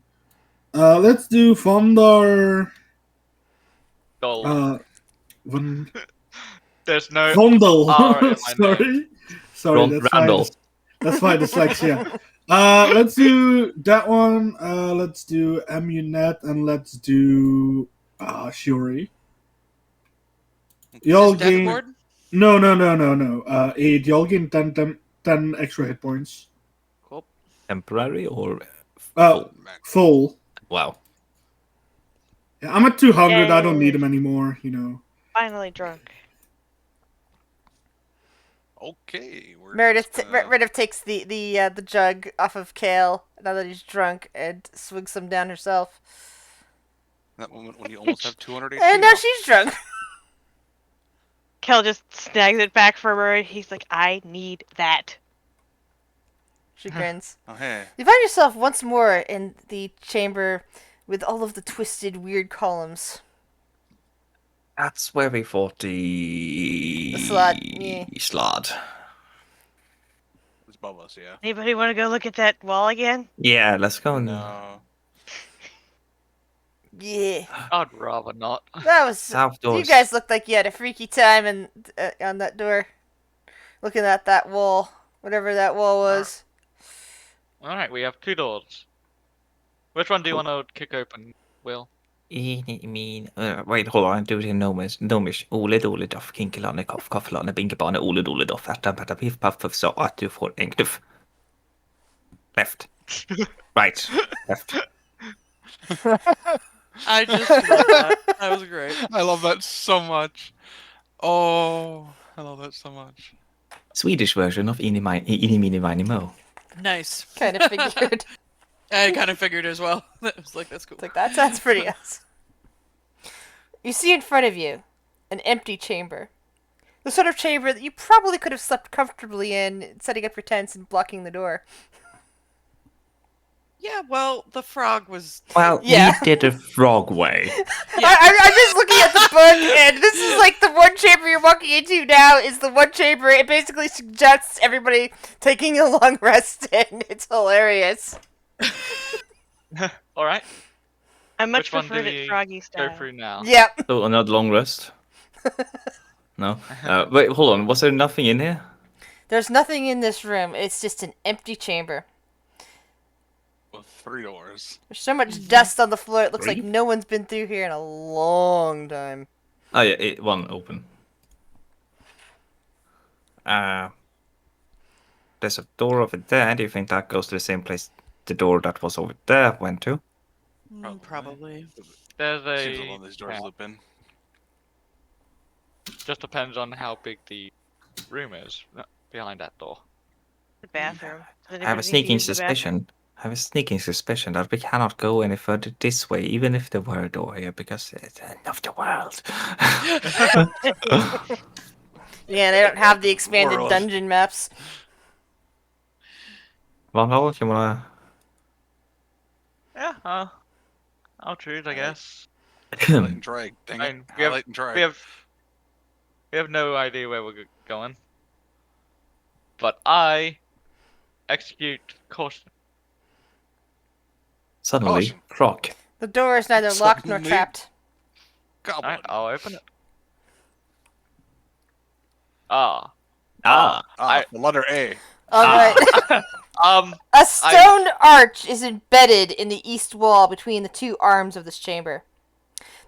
Let's do Vondar... Dull. Von... There's no Vondel. R in my name. Sorry, that's Randall. fine. That's fine, dyslexia. Let's do that one. Let's do Amunet, and let's do Shuri. Y'all Just death gain... ward? No. 8. Y'all gain 10 extra hit points. Temporary or Full. wow. Yeah, I'm at 200. I don't Yay. need them anymore, you know. Finally drunk. Okay. We're Meredith, just, Meredith takes the jug off of Kale now that he's drunk and swigs some down herself. that moment when you almost have 200 HP. And now she's drunk. Kel just snags it back from her. He's like, I need that. She grins. Oh, hey. You find yourself once more in the chamber with all of the twisted, weird columns. That's where we fought the slot, yeah. Slot. It's above us, yeah. Anybody want to go look at that wall again? Yeah, let's go. No. Yeah, I'd rather not. that was. South You doors. guys looked like you had a freaky time and on that door, looking at that wall, whatever that wall was. Alright, we have 2 doors. Which one do you want to kick open, Will? Wait, hold on. Do it in Nomish. Ole dole doff, kinkelane, koff, kofflane, binkebane, ole dole doff, ätta, patta, piff, paff, puff, så att du får en knuff. Left. Right. Left. I just love that. That was great. I love that so much. Oh, I love that so much. Swedish version of Ini Mini Mini Mo. Nice. Kind of figured. I kind of figured as well. I was like, that's cool. It's like, that sounds pretty awesome. You see in front of you an empty chamber. The sort of chamber that you probably could have slept comfortably in, setting up your tents and blocking the door. Yeah, well, the frog was. Well, Yeah. we did a frog way. I'm just looking at the book, and this is like the one chamber you're walking into now is the one chamber. It basically suggests everybody taking a long rest in. It's hilarious. Alright, I much Which one preferred do it we froggy go style. through now. Yep. So another long rest. No. Wait, hold on. Was there nothing in here? There's nothing in this room. It's just an empty chamber. With 3 doors. There's so much dust on the floor. It looks like Three? no one's been through here in a long time. Oh yeah, one open. There's a door over there. Do you think that goes to the same place the door that was over there went to? Probably. There's Seems like one of a... these doors yeah, loop in. just depends on how big the room is behind that door. The bathroom. Does I have a anybody sneaking use the bathroom? suspicion. I have a sneaking suspicion that we cannot go any further this way, even if there were a door here, because it's the end of the world. Yeah, they don't have the expanded World. dungeon maps. Vandal, you wanna? Yeah, I'll choose, I guess. Highlight and drag. Dang I it. mean, Highlight and drag. We have no idea where we're going. But I execute caution. Suddenly, Caution. frog. The door is neither locked nor Suddenly- trapped. Goblin. Alright, I'll open it. Ah. The letter A. Alright. A stone arch is embedded in the east wall between the two arms of this chamber.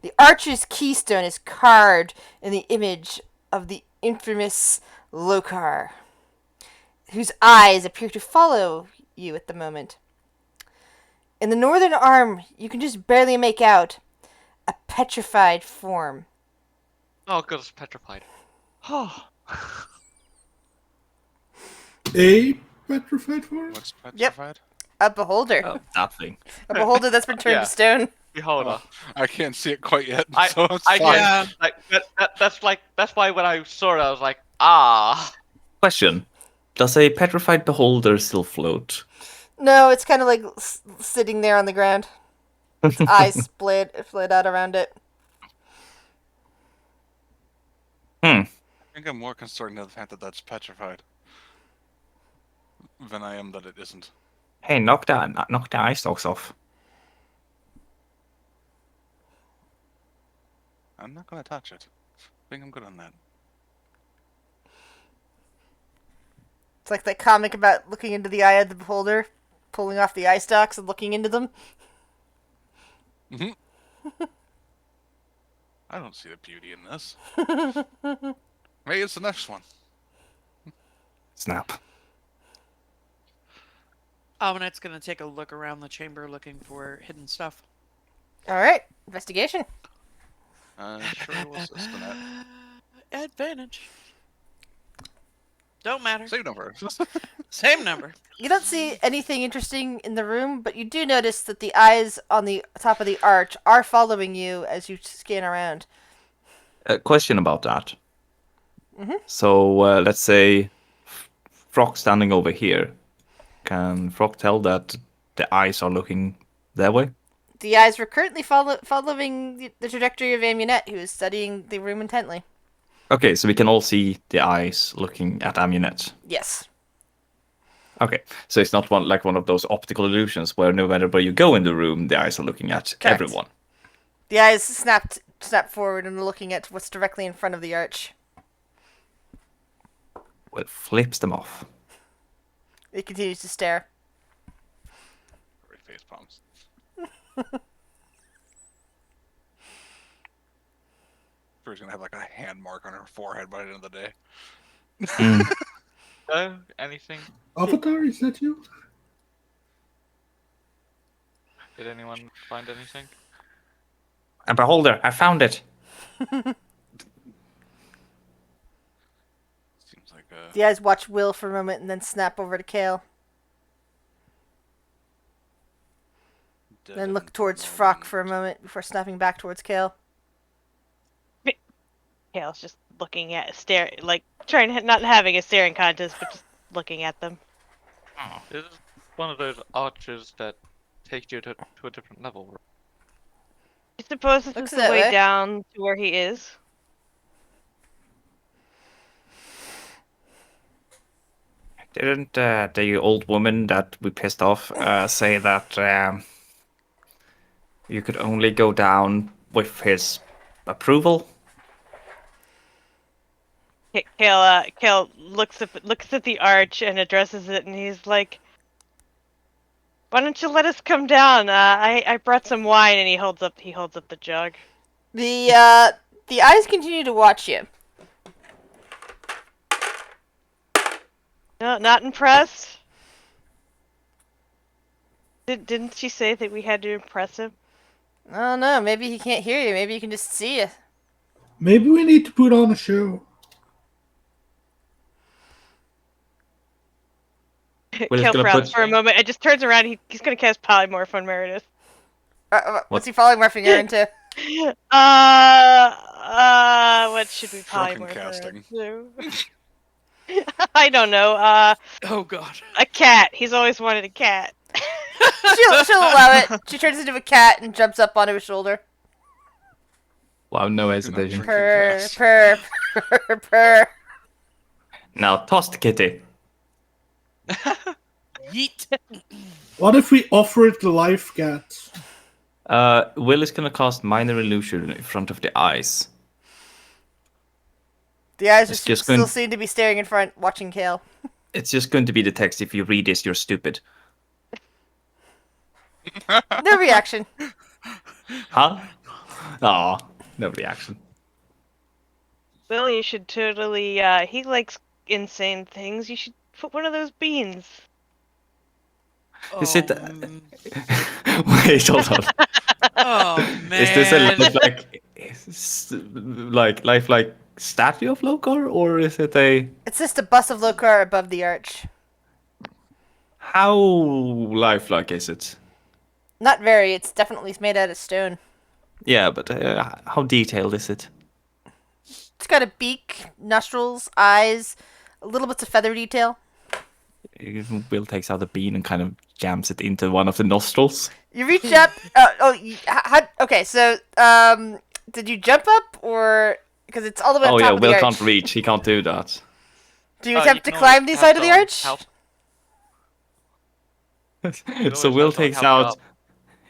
The arch's keystone is carved in the image of the infamous Lokar, whose eyes appear to follow you at the moment. In the northern arm, you can just barely make out a petrified form Oh, god, it's petrified. Oh. A petrified forest? What's Yep. petrified? A beholder. Oh, that thing. A beholder that's been turned Yeah. to stone. Beholder. I can't see it quite yet, I- so it's I fine. Yeah. Like that's why when I saw it, I was like, ah. Question: does a petrified beholder still float? No, it's kind of like sitting there on the ground. Its eyes split out around it. I think I'm more concerned with the fact that that's petrified than I am that it isn't. Hey, knock the eye stalks off. I'm not gonna touch it. I think I'm good on that. It's like that comic about looking into the eye of the beholder, pulling off the eye stalks and looking into them. I don't see the beauty in this. Maybe it's the next one. Snap. Omenette's gonna take a look around the chamber looking for hidden stuff. All right, investigation. Sure will assist in that. Advantage. Don't matter. Save number. Same number. You don't see anything interesting in the room, but you do notice that the eyes on the top of the arch are following you as you scan around. A question about that. So let's say Frog standing over here. Can Frog tell that the eyes are looking that way? The eyes were currently following the trajectory of Amunet, who is studying the room intently. Okay, so we can all see the eyes looking at Amunet. Yes. Okay, so it's not one of those optical illusions where no matter where you go in the room, the eyes are looking at Correct. everyone. The eyes snap forward and are looking at what's directly in front of the arch. Well, flips them off. It continues to stare. Great face palms. She's gonna have like a hand mark on her forehead by the end of the day. No, anything? Avatar, is that you? Did anyone find anything? A beholder, I found it. Seems like The eyes watch Will for a moment and then snap over to Kale. dead Then look end towards moment. Frock for a moment before snapping back towards Kale. Kale's just looking at trying not having a staring contest, but just looking at them. This is one of those arches that take you to a different level. I suppose this Looks is the that way way. down to where he is. Didn't the old woman that we pissed off say that you could only go down with his approval? Kale looks at the arch and addresses it, and he's like, "Why don't you let us come down? I brought some wine," and he holds up the jug. The eyes continue to watch you. No, not impressed. Didn't she say that we had to impress him? I don't know. Maybe he can't hear you. Maybe he can just see you. Maybe we need to put on a show. Well, he's Kale gonna frowns put- for a moment and just turns around. He's gonna cast polymorph on Meredith. What's he following morphing her into? What should we Drunken polymorph her casting. into? I don't know. Oh god. A cat. He's always wanted a cat. She'll allow it. She turns into a cat and jumps up onto his shoulder. Wow, no not hesitation. drink. Purr, purr, purr, purr. Now toss the kitty. Yeet. What if we offer it the life cat? Will is gonna cast minor illusion in front of the eyes. The eyes It's are just still going- seem to be staring in front, watching Kale. It's just going to be the text. If you read this, you're stupid. No reaction. Huh? Aw, no reaction. Well, you should totally. He likes insane things. You should put one of those beans. Is it- Um, Wait, hold on. Oh man. Is this a lifelike statue of Lokar, or is it a It's just a bust of Lokar above the arch. how lifelike is it? Not very. It's definitely made out of stone. Yeah, but how detailed is it? It's got a beak, nostrils, eyes, a little bits of feather detail. Will takes out a bean and kind of jams it into one of the nostrils. You reach up. Okay, so did you jump up or because it's all the way on Oh top yeah, of the Will arch? can't reach. He can't do that. Do you You attempt to can climb always the side of the help arch? someone So always Will have someone takes help you out. up.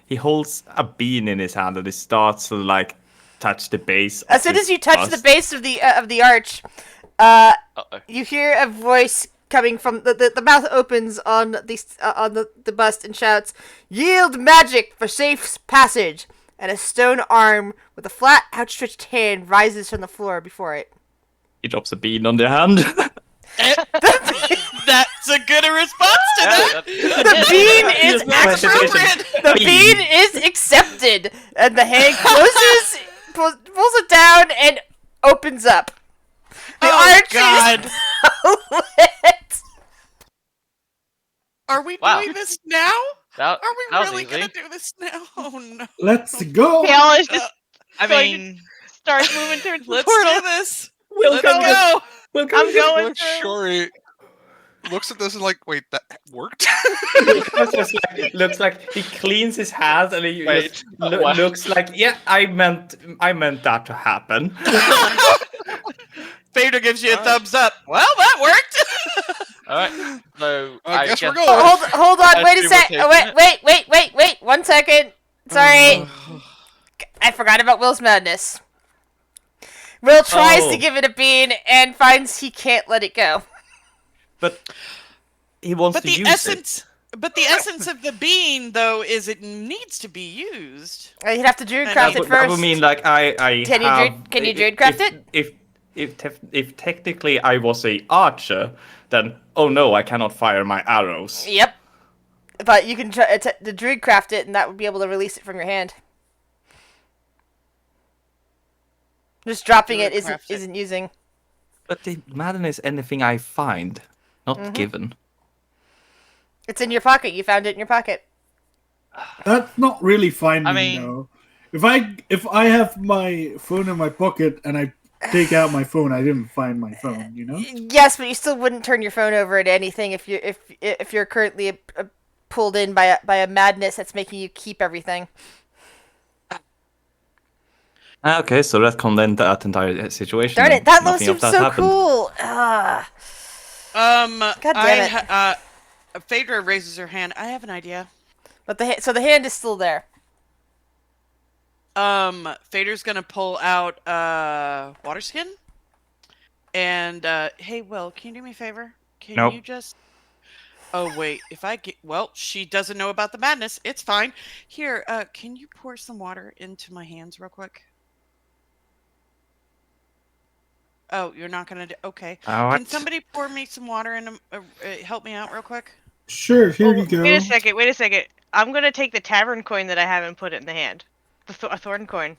He holds a bean in his hand and he starts to like touch the base. As of soon his as you touch the bust. base of the arch, Uh-oh. you hear a voice coming from the mouth opens on the bust and shouts, "Yield magic for safe passage!" And a stone arm with a flat outstretched hand rises from the floor before it. He drops a bean on their hand. That's a good response to that. The bean is That's appropriate. the bean is accepted, and the hand closes, pulls it down, and opens up. The Oh arch God. is lit. Are we Wow. doing this now? That Are we was really easy. gonna do this now? Oh no. Let's go. Kale is just I going to mean, start moving towards the Let's portal. do this. Will Let's go. I'm going Look, through. Shori looks at this and like, wait, that worked? Looks like he cleans his hands and he Wait, just what? looks like, yeah, I meant that to happen. Vader gives you a Alright. thumbs up. Well, that worked. alright. So I guess we're going. Hold on, I wait a see sec. we're Wait, 1 second. Sorry. I forgot about Will's madness. Will tries to Oh. give it a bean and finds he can't let it go. But he wants But to the use essence, but the essence of the bean, though, is it needs to be used. You'd have to druid And craft it. it That would first. mean like I Can you have, can you druid craft it? If technically I was a archer, then oh no, I cannot fire my arrows. Yep. But you can try to druid craft it, and that would be able to release it from your hand. Just dropping it Druid craft it. isn't using. But the madden is anything I find, not given. It's in your pocket. You found it in your pocket. That's not really finding, I mean- though. If I have my phone in my pocket and I take out my phone, I didn't find my phone. You know. Yes, but you still wouldn't turn your phone over to anything if you're currently pulled in by a madness that's making you keep everything. Okay, so that condemned that entire situation. Darn and it! That low nothing of seems that so happened. cool. Ah. God damn it. Phaedra raises her hand. I have an idea. But the hand is still there. Phaedra's gonna pull out water skin. And hey, Will, can you do me a favor? Can Nope. you just? Oh wait, if I get she doesn't know about the madness. It's fine. Here, can you pour some water into my hands real quick? Oh, you're not gonna do. Okay. Can Alright. somebody pour me some water and help me out real quick? Sure, here you go. Wait a second. I'm gonna take the tavern coin that I have and put it in the hand. A thorn coin.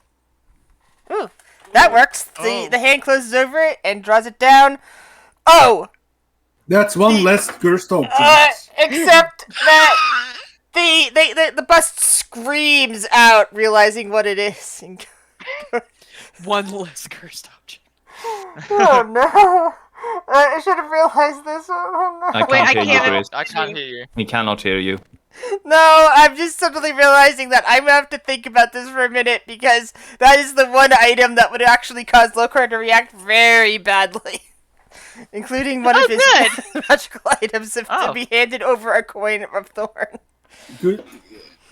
Ooh, that works. Oh. The hand closes over it and draws it down. Oh, That's one less cursed object. except that the bust screams out, realizing what it is. And One less cursed object. oh no! I should have realized this. Oh no! I Wait, can't I hear you, can't- Chris. I can't hear you. We cannot hear you. No, I'm just suddenly realizing that I'm gonna have to think about this for a minute because that is the one item that would actually cause Lokar to react very badly. Including one of his magical items to Oh. be handed over a coin of thorn. Good.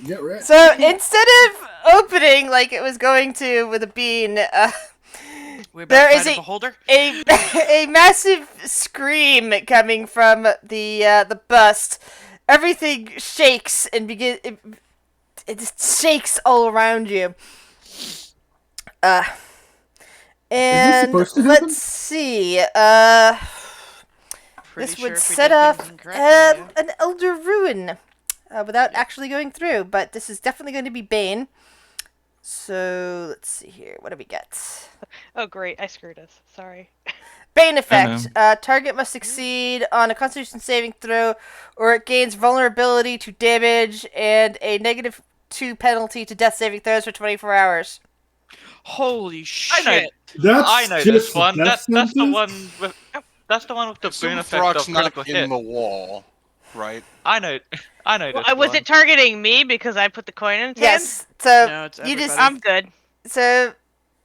Get ready. So instead of opening like it was going to with a bean, We're There about is to find a- a beholder. a massive scream coming from the bust. Everything shakes and it just shakes all around you. And supposed to happen? let's see. Pretty This sure would if we set did off things incorrectly, yeah. an elder ruin without actually going through. But this is definitely going to be Bane. So let's see here. What do we get? Oh, great. I screwed us. Sorry. Bane know. effect. Target must succeed on a Constitution saving throw, or it gains vulnerability to damage and a -2 penalty to death saving throws for 24 hours. Holy I know. shit! That's I know just this one. death That's the sentence? one with. That's the one with the boon Assume effect Throck's of not critical in hit. the wall, right? I know. I know Well, this was one. it targeting me because I put the coin in its hand? Yes. So No, it's you just everybody. I'm good. so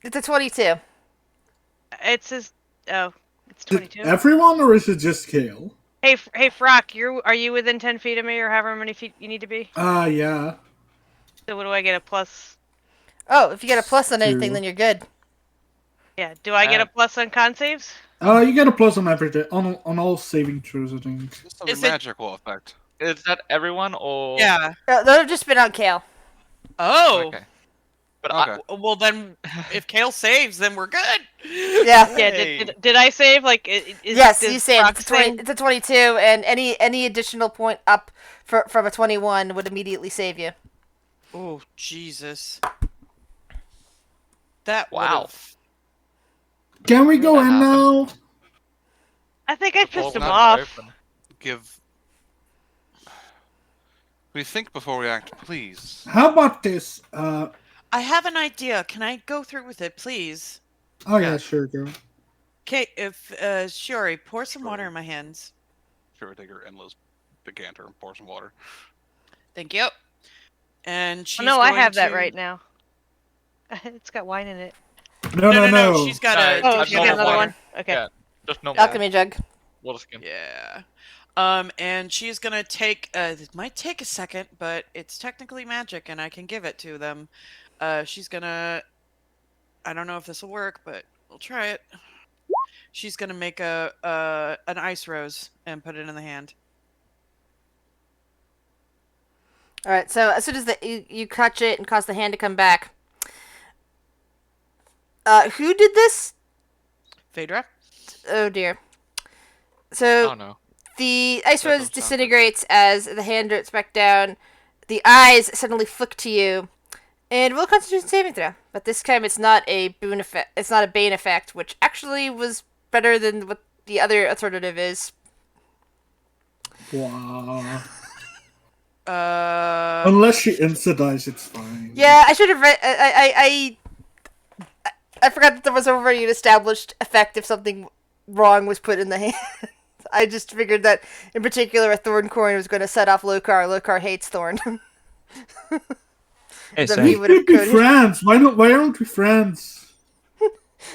it's a 22. It says, oh, it's Did 22. everyone, or is it just Kale? Hey, hey, Frock, are you within 10 feet of me, or however many feet you need to be? Yeah. So what do I get a plus? Oh, if you get a plus on anything, 2. then you're good. Yeah, do I get a plus on con saves? You get a plus on everything on all saving throws, I think. This is a Is it- magical effect. Is that everyone or? Yeah. That would have just been on Kale. Oh. Okay. But Okay. Well, then, if Kale saves, then we're good. Yeah. Yeah, Hey. did I save? Like, Yes, does you saved. Frock It's a 20. save? It's a 22, and any additional point up from a 21 would immediately save you. Oh, Jesus. That Wow. would've- Can we go That in happened. now? I think I The portal's pissed him not off. open. Give. We think before we act, please. How about this? I have an idea. Can I go through with it, please? Oh yeah, Yeah. sure, go. Okay, if Shiori, pour some water in my hands. Sure, take her endless decanter and pour some water. Thank you. And she's Oh, no, I going have that to- right now. It's got wine in it. No, no. She's got No, a. Oh, I've she got normal another water. one. Okay. Yeah. Just no Alchemy jug. water skin. Yeah. And she's gonna take. It might take a second, but it's technically magic, and I can give it to them. She's gonna. I don't know if this will work, but we'll try it. She's gonna make an ice rose and put it in the hand. All right. So as soon as you catch it and cause the hand to come back, who did this? Phaedra. Oh dear. So Oh no. the ice rose Circumstances. disintegrates as the hand drifts back down. The eyes suddenly flick to you, and roll a Constitution saving throw. But this time it's not a boon effect. It's not a bane effect, which actually was better than what the other alternative is. Wow. Uh. Unless she insta-dies, it's fine. Yeah, I should have read. I forgot that there was already an established effect if something wrong was put in the hand. I just figured that, in particular, a thorn coin was going to set off Lokar. Lokar hates thorn. Hey, So so he We would have could be coded. friends. Why aren't we friends?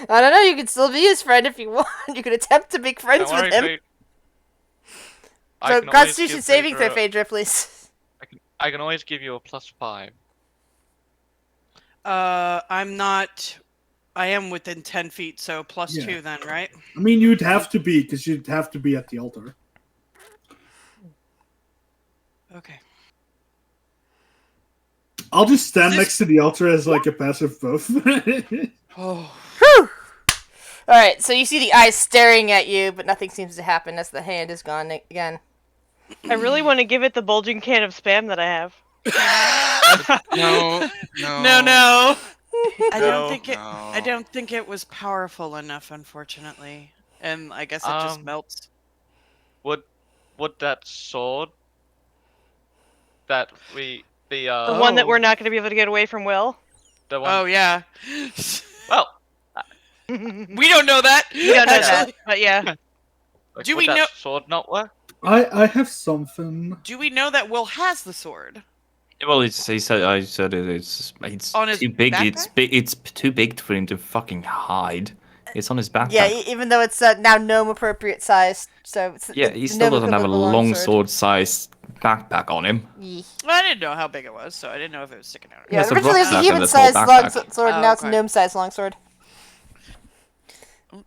I don't know. You could still be his friend if you want. You could attempt to make friends Don't worry, with him. Fate. I So, can always Constitution give saving throw, Phaedra- Phaedra, please. I can always give you a +5. I'm not. I am within 10 feet, so plus Yeah. 2 then, right? I mean, you'd have to be, because you'd have to be at the altar. Okay. I'll just stand This- next to the altar as like a passive buff. Oh. Whew! Alright, so you see the eyes staring at you, but nothing seems to happen as the hand is gone again. I really want to give it the bulging can of spam that I have. No, No. I No. don't think it. No. I don't think it was powerful enough, unfortunately. And I guess it just melts. Would that sword that the The one that Oh. we're not going to be able to get away from Will. the one Oh yeah. well We We don't know that. don't know that, actually. but yeah. like, Do would we that know- sword not work? I have something. Do we know that Will has the sword? well, I said it's On his too big. It's backpack? big. It's too big for him to fucking hide. It's on his backpack. Yeah, even though it's now gnome appropriate size, so it's Yeah, the he still gnome doesn't have a equivalent of long longsword. sword-sized backpack on him. Yee. Well, I didn't know how big it was, so I didn't know if it was sticking out. Yeah, It's a originally it was a rucksack and a small human-sized backpack. longsword, Oh, now it's a okay. gnome-sized longsword.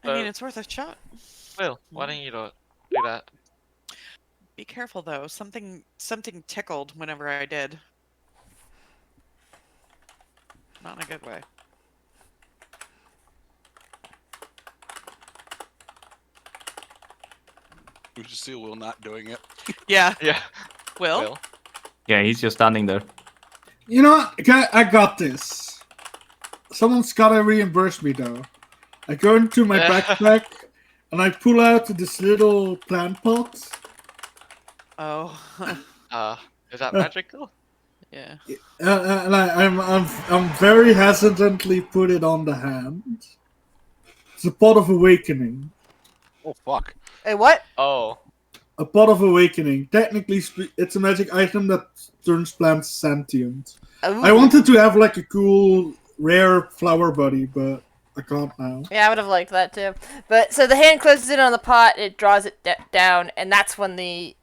I mean, it's worth a shot. Will, why don't you do that? Be careful though. Something tickled whenever I did. Not in a good way. We just see Will not doing it. Yeah. Yeah. Will? Yeah, he's just standing there. You know what? Okay, I got this. Someone's gotta reimburse me though. I go into my backpack and I pull out this little plant pot. Oh. Is that magical? Yeah. And I'm very hesitantly put it on the hand. It's a pot of awakening. Oh fuck! Hey, what? Oh. A pot of awakening. Technically, it's a magic item that turns plants sentient. Ooh. I wanted to have like a cool, rare flower buddy, but I can't now. Yeah, I would have liked that too. But so the hand closes in on the pot, it draws it down, and that's when the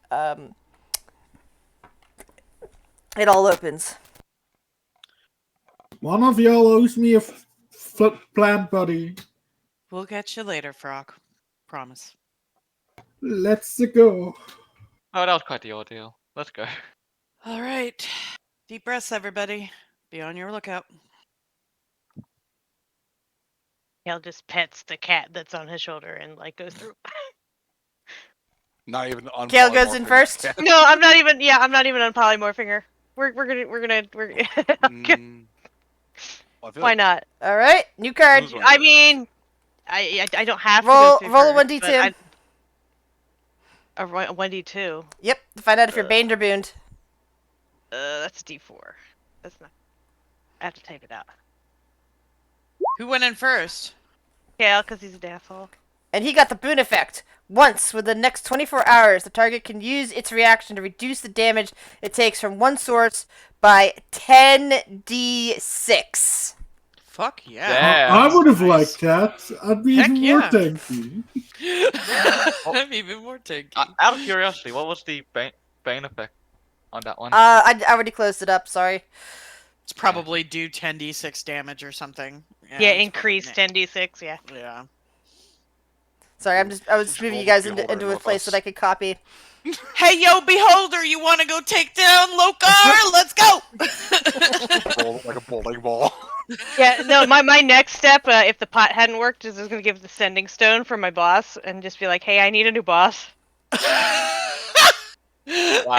it all opens. One of y'all owes me a plant buddy. We'll get you later, Frog. Promise. Let's go. Oh, that was quite the ordeal. Let's go. All right. Deep breaths, everybody. Be on your lookout. Kale just pets the cat that's on his shoulder and like goes through. Not even on. Kale goes in first. No, I'm not even. Yeah, I'm not even on polymorphing her. We're gonna. Mm, well, I feel Why like not? All right, new card. those ones I are- mean, I don't have to Roll- go through roll a first, 1d2. but a 1d2. Yep, to find out if you're baned or booned. That's a d4. That's not. I have to type it out. Who went in first? Kale, because he's an asshole. And he got the boon effect. Once within the next 24 hours, the target can use its reaction to reduce the damage it takes from one source by 10d6. Fuck yeah. Yeah. I would have Nice. liked that. I'd be Heck even more yeah. tanky. I'm even more tanky. Out of curiosity, what was the bane effect on that one? I already closed it up, sorry. It's probably do 10d6 damage or something. Yeah, it's increased probably- 10d6. Yeah. Yeah. Sorry, I was Just moving you roll guys the into order a with place us. that I could copy. Hey, yo, Beholder, you want to go take down Lokar? Let's go! roll like a bowling ball. Yeah. No, my next step, if the pot hadn't worked, is I was gonna give the sending stone for my boss and just be like, hey, I need a new boss. I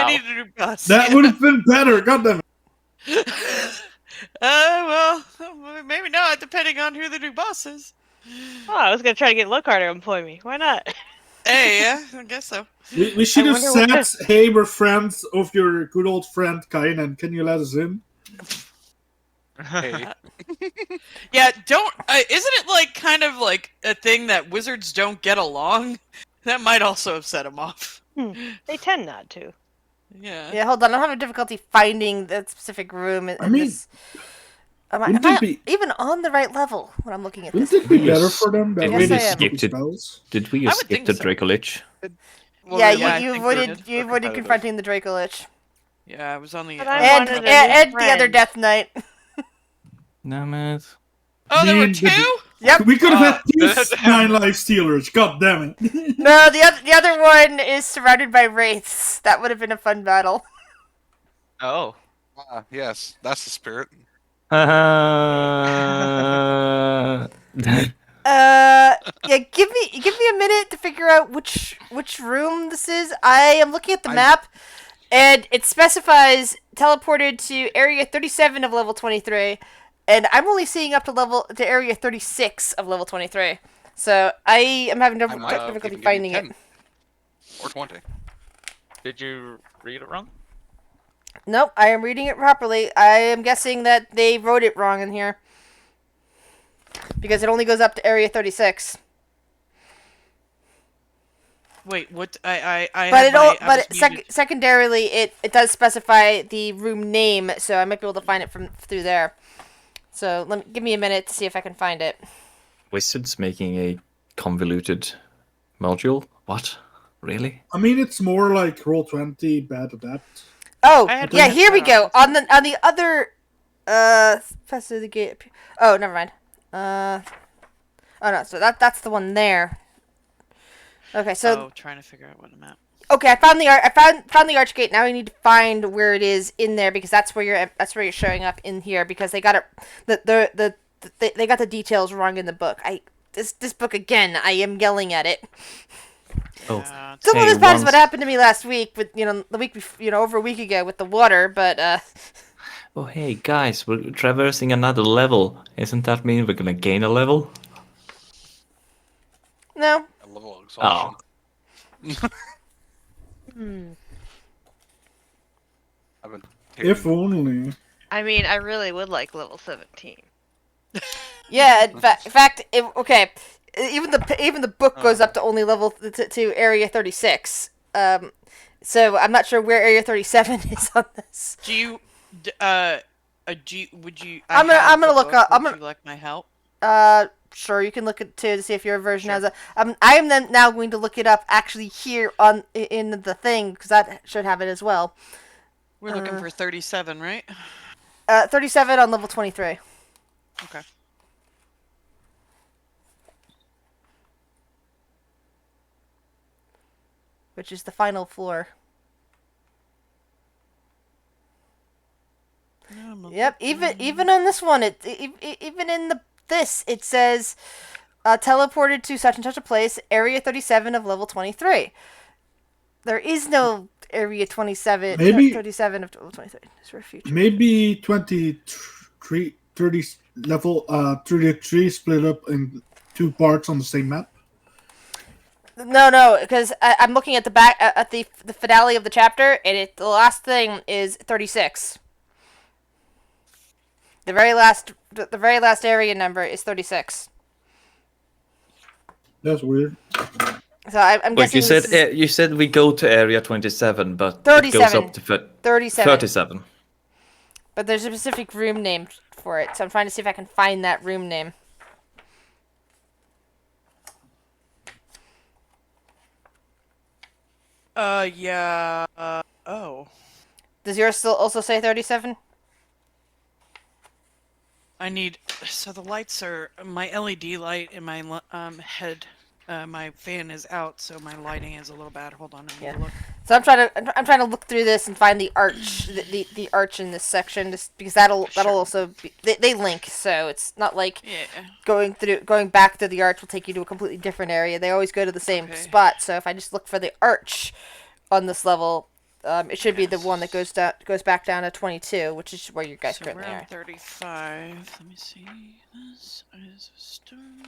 need a new boss. That would have been better. Goddamn it. Well, maybe not, depending on who the new boss is. Oh, I was gonna try to get Lockhart to employ me. Why not? Hey, yeah, I guess so. We should have wonder said, hey, we're friends of your good old friend Kainen. Can you let us in? Hey, Yeah, don't. Isn't it like kind of like a thing that wizards don't get along? That might also have set him off. They tend not to. Yeah. Yeah, hold on. I'm having difficulty finding that specific room. I mean, am wouldn't I it be- even on the right level when I'm looking at Wouldn't this? it be Yes. better for them that Did Yes, way I they am. skip Skip it. spells? Did we I would skip think the so. Draco Lich? Well, Yeah, I you think we avoided did. you avoided competitive. confronting the Draco Lich. Yeah, I was on the. But I And, wanted and, a new and the other friend. Death Knight. Damn it. Oh, there were Man, two. Yep. We could have had Ah. two 9 life stealers. God damn it. No, the other one is surrounded by wraiths. That would have been a fun battle. Oh. yes, that's the spirit. Yeah, give me a minute to figure out which room this is. I am looking at the map, and it specifies teleported to area 37 of level 23, and I'm only seeing up to area 36 of level 23. So I am having I might have difficulty even given finding you it. 10 or 20. Did you read it wrong? Nope, I am reading it properly. I am guessing that they wrote it wrong in here. Because it only goes up to area 36. Wait, what? I But had I was muted. secondarily, it does specify the room name, so I might be able to find it through there. So give me a minute to see if I can find it. Wizards making a convoluted module? What? Really? I mean, it's more like Roll20, bad adept. Oh, I had yeah, to here we look go. that up. On the other Professor the Gate. Oh, never mind. Oh no, so that's the one there. Okay, so trying to figure out what I'm at. okay, I found the Archgate. Now we need to find where it is in there because that's where you're showing up in here because they got it they got the details wrong in the book. This book again. I am yelling at it. Oh. It's almost Hey, as bad as what once- happened to me last week with the week over a week ago with the water, but Oh, hey guys, we're traversing another level. Isn't that mean we're gonna gain a level? No. A level of Oh. exhaustion. Hmm. I've been If taking. only. I mean, I really would like level 17. Yeah, in fact, okay. Even the book goes up to only level to area 36. So I'm not sure where area 37 is on this. Do you, would you? I'm gonna look up. Would you like my help? Sure, you can look at too to see if your version has a. I am then now going to look it up actually here in the thing because that should have it as well. We're looking for 37, right? 37 on level 23. Okay. Which is the final floor. Yep. Even on this one, even in this it says teleported to such and such a place, area 37 of level 23. There is no area 27. Maybe 37 of level 23. It's for future. Maybe 23, 30 level 33 split up in 2 parts on the same map. No, because I'm looking at the back at the finale of the chapter, and the last thing is 36. The very last area number is 36. That's weird. So I'm Wait, guessing you said we go to area 27, but 37. it goes up to 37. 37. But there's a specific room name for it, so I'm trying to see if I can find that room name. Yeah. Oh. Does yours still also say 37? I need. So the lights are my LED light and my head. My fan is out, so my lighting is a little bad. Hold on, I need to look. So I'm trying to look through this and find the arch, the arch in this section, just because that'll also be, they link, so it's not like going back through the arch will take you to a completely different area. They always go to the same spot. So if I just look for the arch on this level, it should be the one that goes back down to 22, which is where you guys currently we're are. on 35. Let me see. This is a stone.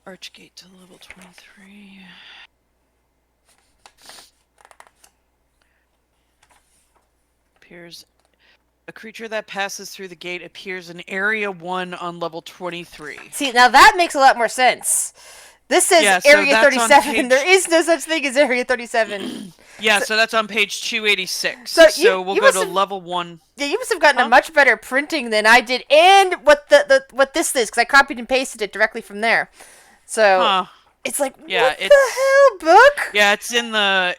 Archgate to level 23. Appears. A creature that passes through the gate appears in Area 1 on level 23. See, now that makes a lot more sense. This says Yeah, so Area that's on 37. page- There is no such thing as Area 37. Yeah, so that's on page 286. So we'll you go must to have- level 1. Yeah, you must have gotten a much better printing than I did, and what what this is, because I copied and pasted it directly from there. So it's like, Yeah, what the hell, book? Yeah, it's in the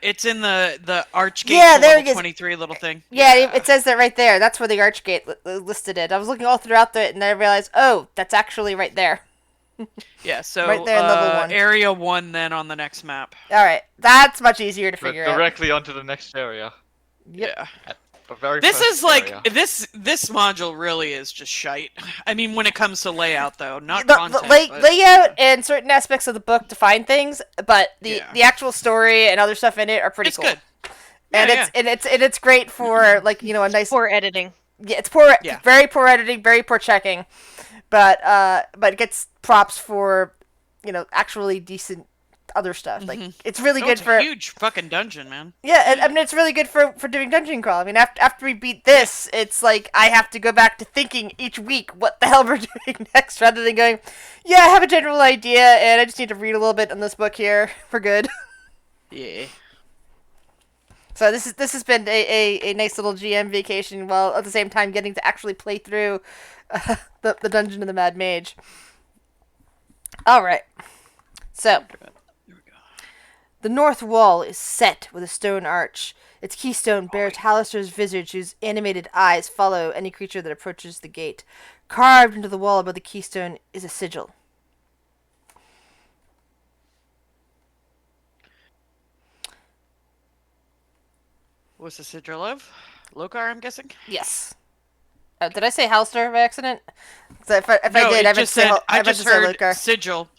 Archgate Yeah, to there level it is. 23 little thing. Yeah, it says that right there. That's where the Archgate listed it. I was looking all throughout it, and I realized, oh, that's actually right there. Yeah, so right there in level 1. Area 1 then on the next map. All right, that's much easier to figure out. Directly onto the next area. Yep. Yeah. The very This first is like area. this module really is just shite. I mean, when it comes to layout though, not The content. but- layout and certain aspects of the book define things, but the Yeah. actual story and other stuff in it are pretty It's cool. good. And Yeah, it's great for like a nice. Poor editing. Yeah, it's poor. Yeah. Very poor editing, very poor checking, but it gets props for actually decent other stuff. Like it's really Oh, good it's for a huge fucking dungeon, man. yeah. I mean, it's really good for doing dungeon crawl. I mean, after we beat this, it's like I have to go back to thinking each week what the hell we're doing next, rather than going, yeah, I have a general idea and I just need to read a little bit on this book here. We're good. Yeah. So this has been a nice little GM vacation, while at the same time getting to actually play through the Dungeon of the Mad Mage. All right. So the north wall is set with a stone arch. Its keystone bears Halaster's visage, whose animated eyes follow any creature that approaches the gate. Carved into the wall above the keystone is a sigil. What's the sigil of? Lokar, I'm guessing? Yes. Did I say Halaster by accident? 'Cause if I No, did, it I meant to just say said, I I meant just to say heard Lokar. sigil.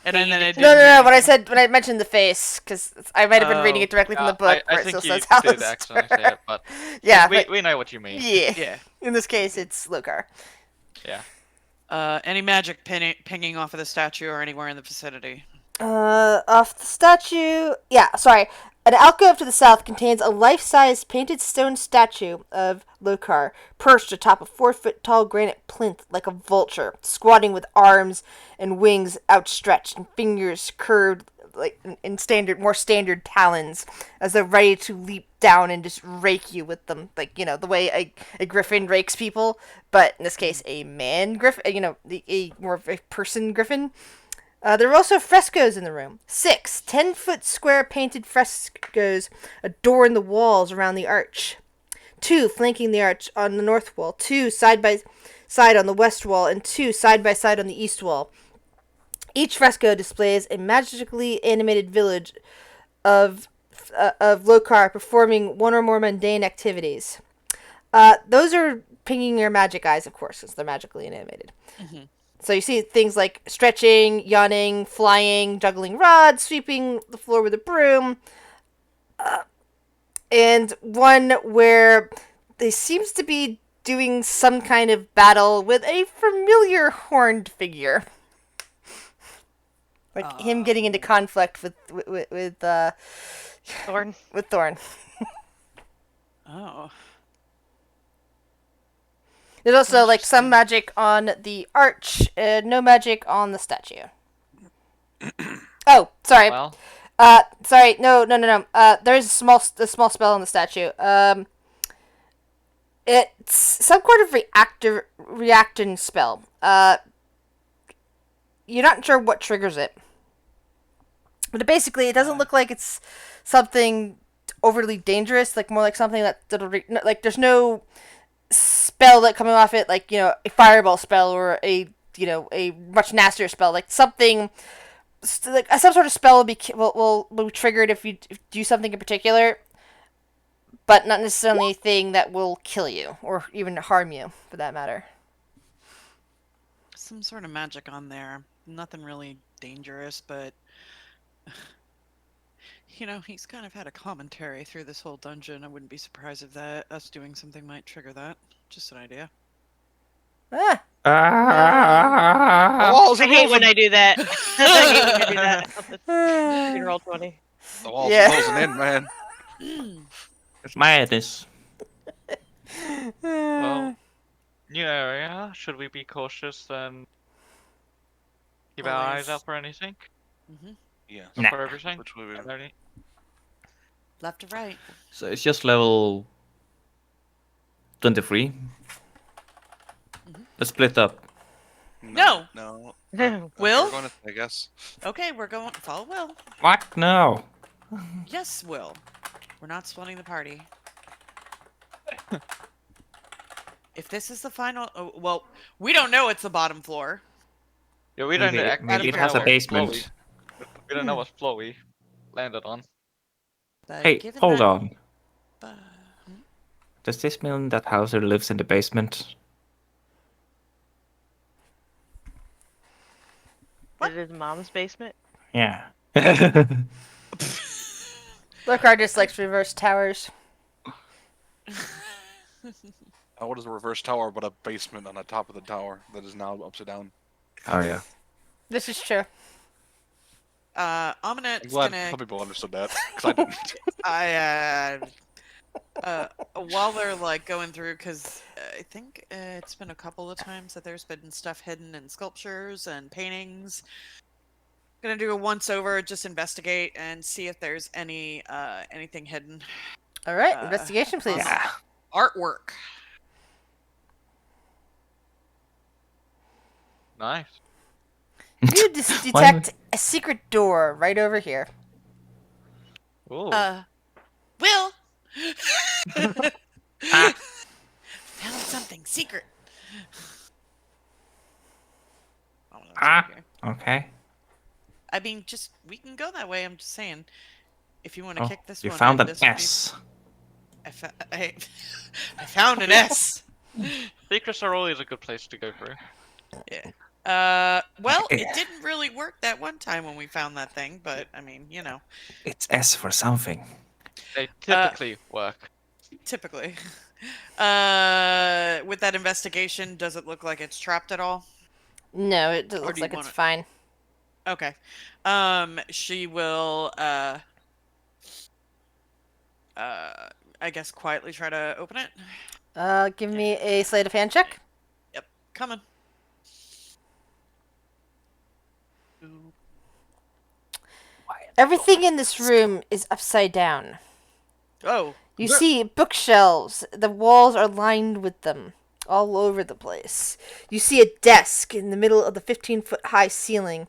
And Yeah, then you I did. didn't No, no, hear no. When I anything. said when I mentioned the face, because I might have been reading it directly from the book, I where it think still you says did Alistair. accidentally say it, but Yeah, we, but we know what you mean. yeah. Yeah. In this case, it's Lokar. Yeah. Any magic pinging off of the statue or anywhere in the vicinity? Off the statue. Yeah, sorry. An alcove to the south contains a life-size painted stone statue of Lokar, perched atop a 4-foot-tall granite plinth like a vulture, squatting with arms and wings outstretched and fingers curved like in more standard talons, as though ready to leap down and just rake you with them, like the way a griffin rakes people, but in this case a man griffin, a more of a person griffin. There were also frescoes in the room. 6 10-foot square painted frescoes adorn the walls around the arch. 2 flanking the arch on the north wall, 2 side by side on the west wall, and 2 side by side on the east wall. Each fresco displays a magically animated village of Lokar performing one or more mundane activities. Those are pinging your magic eyes, of course, since they're magically animated. Mm-hmm. So you see things like stretching, yawning, flying, juggling rods, sweeping the floor with a broom, and one where they seems to be doing some kind of battle with a familiar horned figure, like him getting into conflict with Thorn. with Thorn. Oh. There's also like some magic on the arch, no magic on the statue. Oh, sorry. Well, Sorry. No. There's a small spell on the statue. It's some kind of reactant spell. You're not sure what triggers it, but it doesn't look like it's something overly dangerous. Like more like something that'll like there's no spell that coming off it, like a fireball spell or a much nastier spell, like something like some sort of spell will be triggered if you do something in particular, but not necessarily anything that will kill you or even harm you, for that matter. Some sort of magic on there. Nothing really dangerous, but he's kind of had a commentary through this whole dungeon. I wouldn't be surprised if us doing something might trigger that. Just an idea. Ah, The walls I are hate when moving. I do that. I hate when I do that. You roll 20. The walls Yeah. are closing in, man. It's madness. well, yeah. Should we be cautious and keep our eyes Always. out for anything? Mm-hmm. Yeah. Nah. For everything? Which way we And any- Left to right. So it's just level 23. Let's split up. No. No. No. Will? We're going to, I guess. Okay, we're going. Follow Will. What? No. Yes, Will. We're not splitting the party. If this is the final, well, we don't know it's the bottom floor. Yeah, we don't Maybe, act- maybe it don't has know a what basement. floor we don't know what floor we landed on. But Hey, given hold that- on. uh, Does this mean that Hauser lives in the basement? Is it his mom's basement? Yeah. Lokar just likes reverse towers. What is a reverse tower but a basement on the top of the tower that is now upside down? Oh yeah. This is true. I'm Ominet's glad gonna. some people understood that, because I didn't. While they're like going through, because I think it's been a couple of times that there's been stuff hidden in sculptures and paintings. Gonna do a once over, just investigate and see if there's anything hidden. All right, investigation, please. Yeah. Artwork. Nice. You detect a secret door right over here. Ooh. Will. Ah. Found something secret. Oh, that's Ah. okay. Okay. I mean, we can go that way. I'm just saying, if you want to Oh, kick this you one, found in, an this would be- S. I found an S. Secrets are always a good place to go through. Yeah. Well, Eh. it didn't really work that one time when we found that thing, but I mean, you know, It's S for something. They typically work. typically. With that investigation, does it look like it's trapped at all? No, it Or looks do you like it's want it- fine. Okay. She will, I guess quietly try to open it. Give me a sleight of hand check. Yep, coming. Everything in this room is upside down. Oh, You see bookshelves. The walls are lined with them all over the place. You see a desk in the middle of the 15-foot high ceiling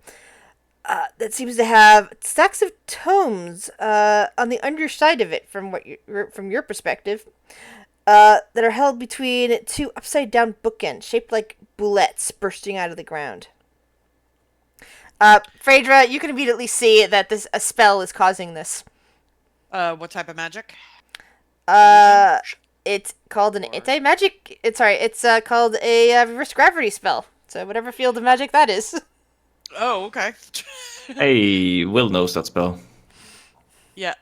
that seems to have stacks of tomes on the underside of it, from your perspective, that are held between two upside down bookends shaped like bullets bursting out of the ground. Phaedra, you can immediately see that a spell is causing this. what type of magic? It's called an anti-magic. It's called a reverse gravity spell. So whatever field of magic that is. Oh, okay. Hey, Will knows that spell. Yeah.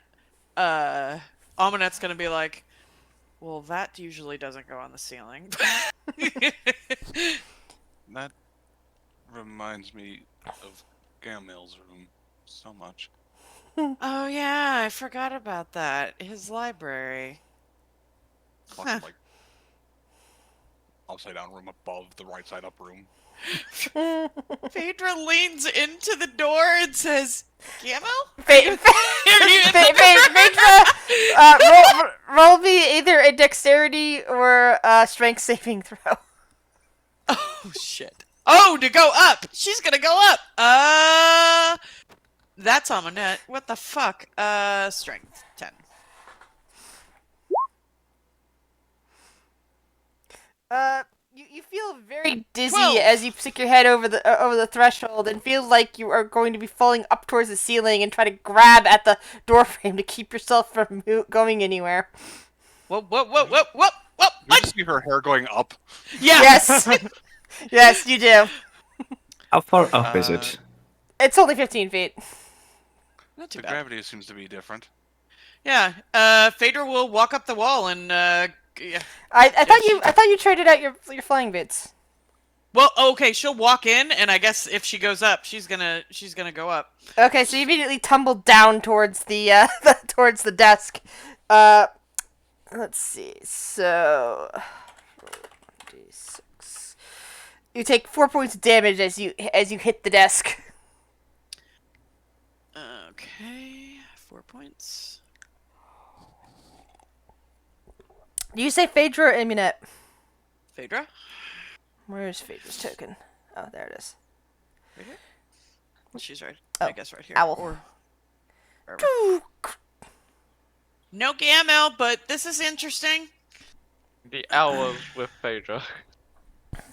Almanette's gonna be like, well, that usually doesn't go on the ceiling. That reminds me of Gamel's room so much. Oh, yeah, I forgot about that. His library. Fucking, like, upside down room above the right side up room. Phaedra leans into the door and says, Gamel? Phaedra, roll me either a dexterity or a strength saving throw. Oh, shit. Oh, to go up! She's gonna go up! That's Almanette. What the fuck? Strength 10. You feel very dizzy 12. as you stick your head over the threshold and feel like you are going to be falling up towards the ceiling and try to grab at the doorframe to keep yourself from going anywhere. Whoa. You just see her hair going up. Yeah! Yes, yes, you do. How far up is it? It's only 15 feet. Not too The bad. gravity seems to be different. Yeah, Phaedra will walk up the wall and, yeah. I thought you traded out your flying boots. Well, okay, she'll walk in, and I guess if she goes up, she's gonna go up. Okay, so you immediately tumble down towards the towards the desk. Let's see. So, 4d6. You take 4 points of damage as you hit the desk. Okay, 4 points. Do you say Phaedra or Immunette? Phaedra? Where's Phaedra's token? Oh, there it is. Right here? She's right. Oh, I guess right here. owl. Or no Gamel, but this is interesting. The owl with Phaedra.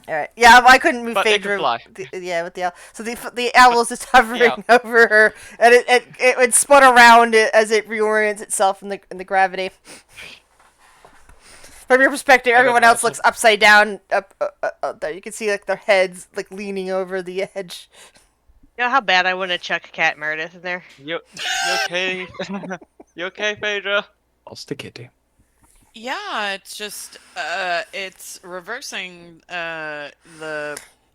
All right. Yeah, I couldn't move But it Phaedra. can fly. With the owl. So the owl is just hovering over her, and it would spun around as it reorients itself in the gravity. From your perspective, everyone else looks upside down. Up there, you can see like their heads like leaning over the edge. You know how bad I want to chuck Cat Meredith in there? You okay? You okay, Phaedra? What's the kitty? Yeah, it's just it's reversing the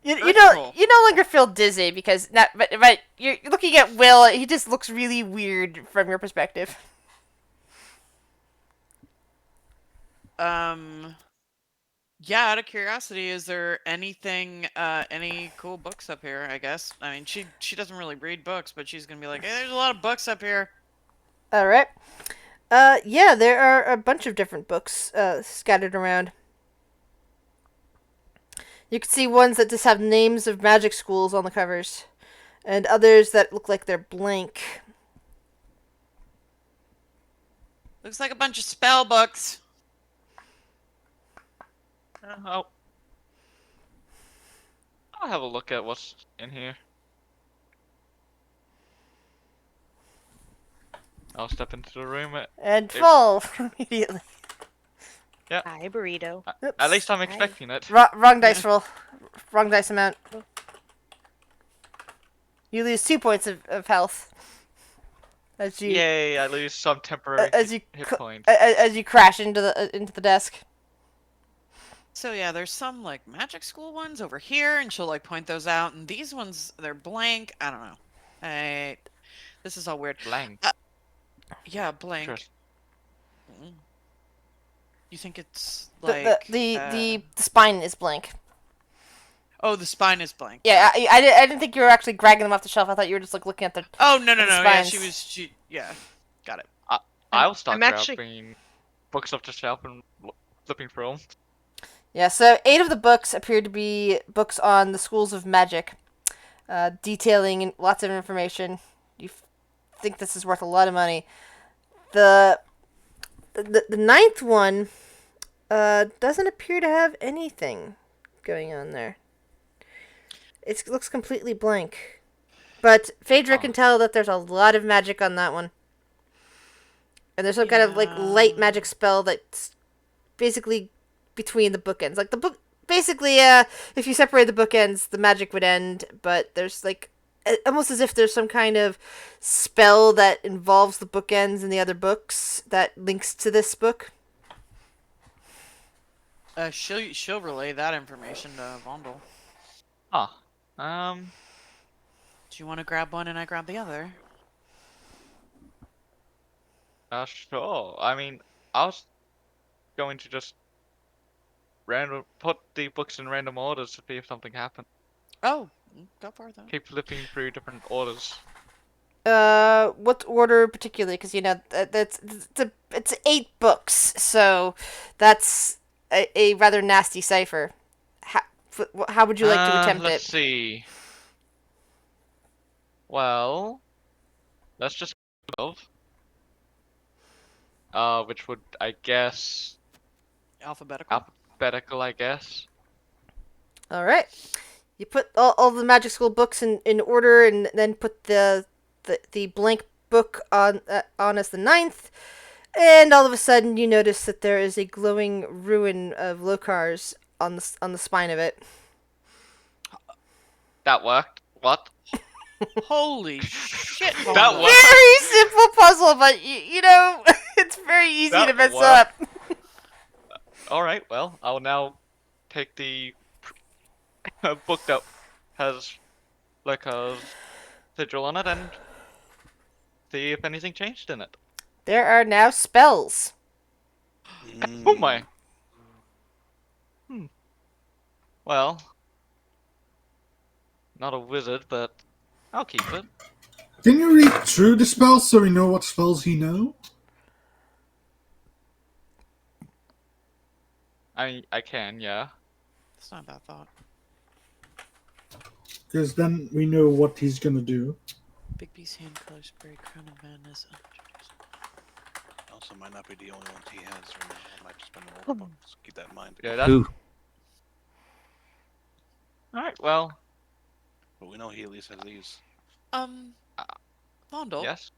You Earthful. no longer feel dizzy because but you're looking at Will. He just looks really weird from your perspective. Yeah, out of curiosity, is there anything any cool books up here, I guess? I mean, she doesn't really read books, but she's going to be like, "Hey, there's a lot of books up here." All right. Yeah, there are a bunch of different books scattered around. You can see ones that just have names of magic schools on the covers, and others that look like they're blank. Looks like a bunch of spell books. I'll have a look at what's in here. I'll step into the room. And fall immediately. Hi, burrito. At least I'm expecting it. Wrong dice roll. Wrong dice amount. You lose 2 points of health as you Yay! I lose some temporary as you hit cl- points. as you crash into the desk. So yeah, there's some like magic school ones over here, and she'll like point those out. And these ones, they're blank. I don't know. This is all weird. Blank. Yeah, blank. Interesting. Mm. You think it's The like the spine is blank. Oh, the spine is blank. Yeah, I didn't think you were actually grabbing them off the shelf. I thought you were just like looking at the. Oh no no the no! Yeah, spines. she yeah, got it. I'll start I'm actually- grabbing books off the shelf and flipping through them. Yeah, so 8 of the books appear to be books on the schools of magic, detailing lots of information. You think this is worth a lot of money. The ninth one doesn't appear to have anything going on there. It looks completely blank. But Phaedra can tell that there's a lot of magic on that one. And there's some kind of like light magic spell that's basically between the bookends. Like the book, basically, if you separate the bookends, the magic would end. But there's like almost as if there's some kind of spell that involves the bookends in the other books that links to this book. She'll relay that information to Vondel. Do you want to grab one and I grab the other? Sure. I mean, I was going to just put the books in random orders to see if something happened. Oh, go for it then. Keep flipping through different orders. What order particularly? Because you know it's 8 books, so that's a rather nasty cipher. How would you like to attempt Let's it? see. Well, let's just 12. Which would, I guess, Alphabetical. alphabetical, I guess. All right, you put all the magic school books in order, and then put the blank book on as the 9th, and all of a sudden you notice that there is a glowing ruin of Lokars on the spine of it. That worked. What? Holy shit! That Vondel. worked. Very simple puzzle, but you know it's very easy That to mess worked. up. Alright, well, I will now take the book that has like a sigil on it and see if anything changed in it. There are now spells. Oh my. Well, not a wizard, but I'll keep it. Can you read through the spells so we know what spells he know? I can, yeah. It's not a bad thought. Because then we know what he's gonna do. Big B's hand color spray, crown of madness. Also, might not be the only ones he has right now. It might just be the old books. Keep that in mind. Yeah, that's Who? alright, well, But we know he at least has these. Vondel. yes.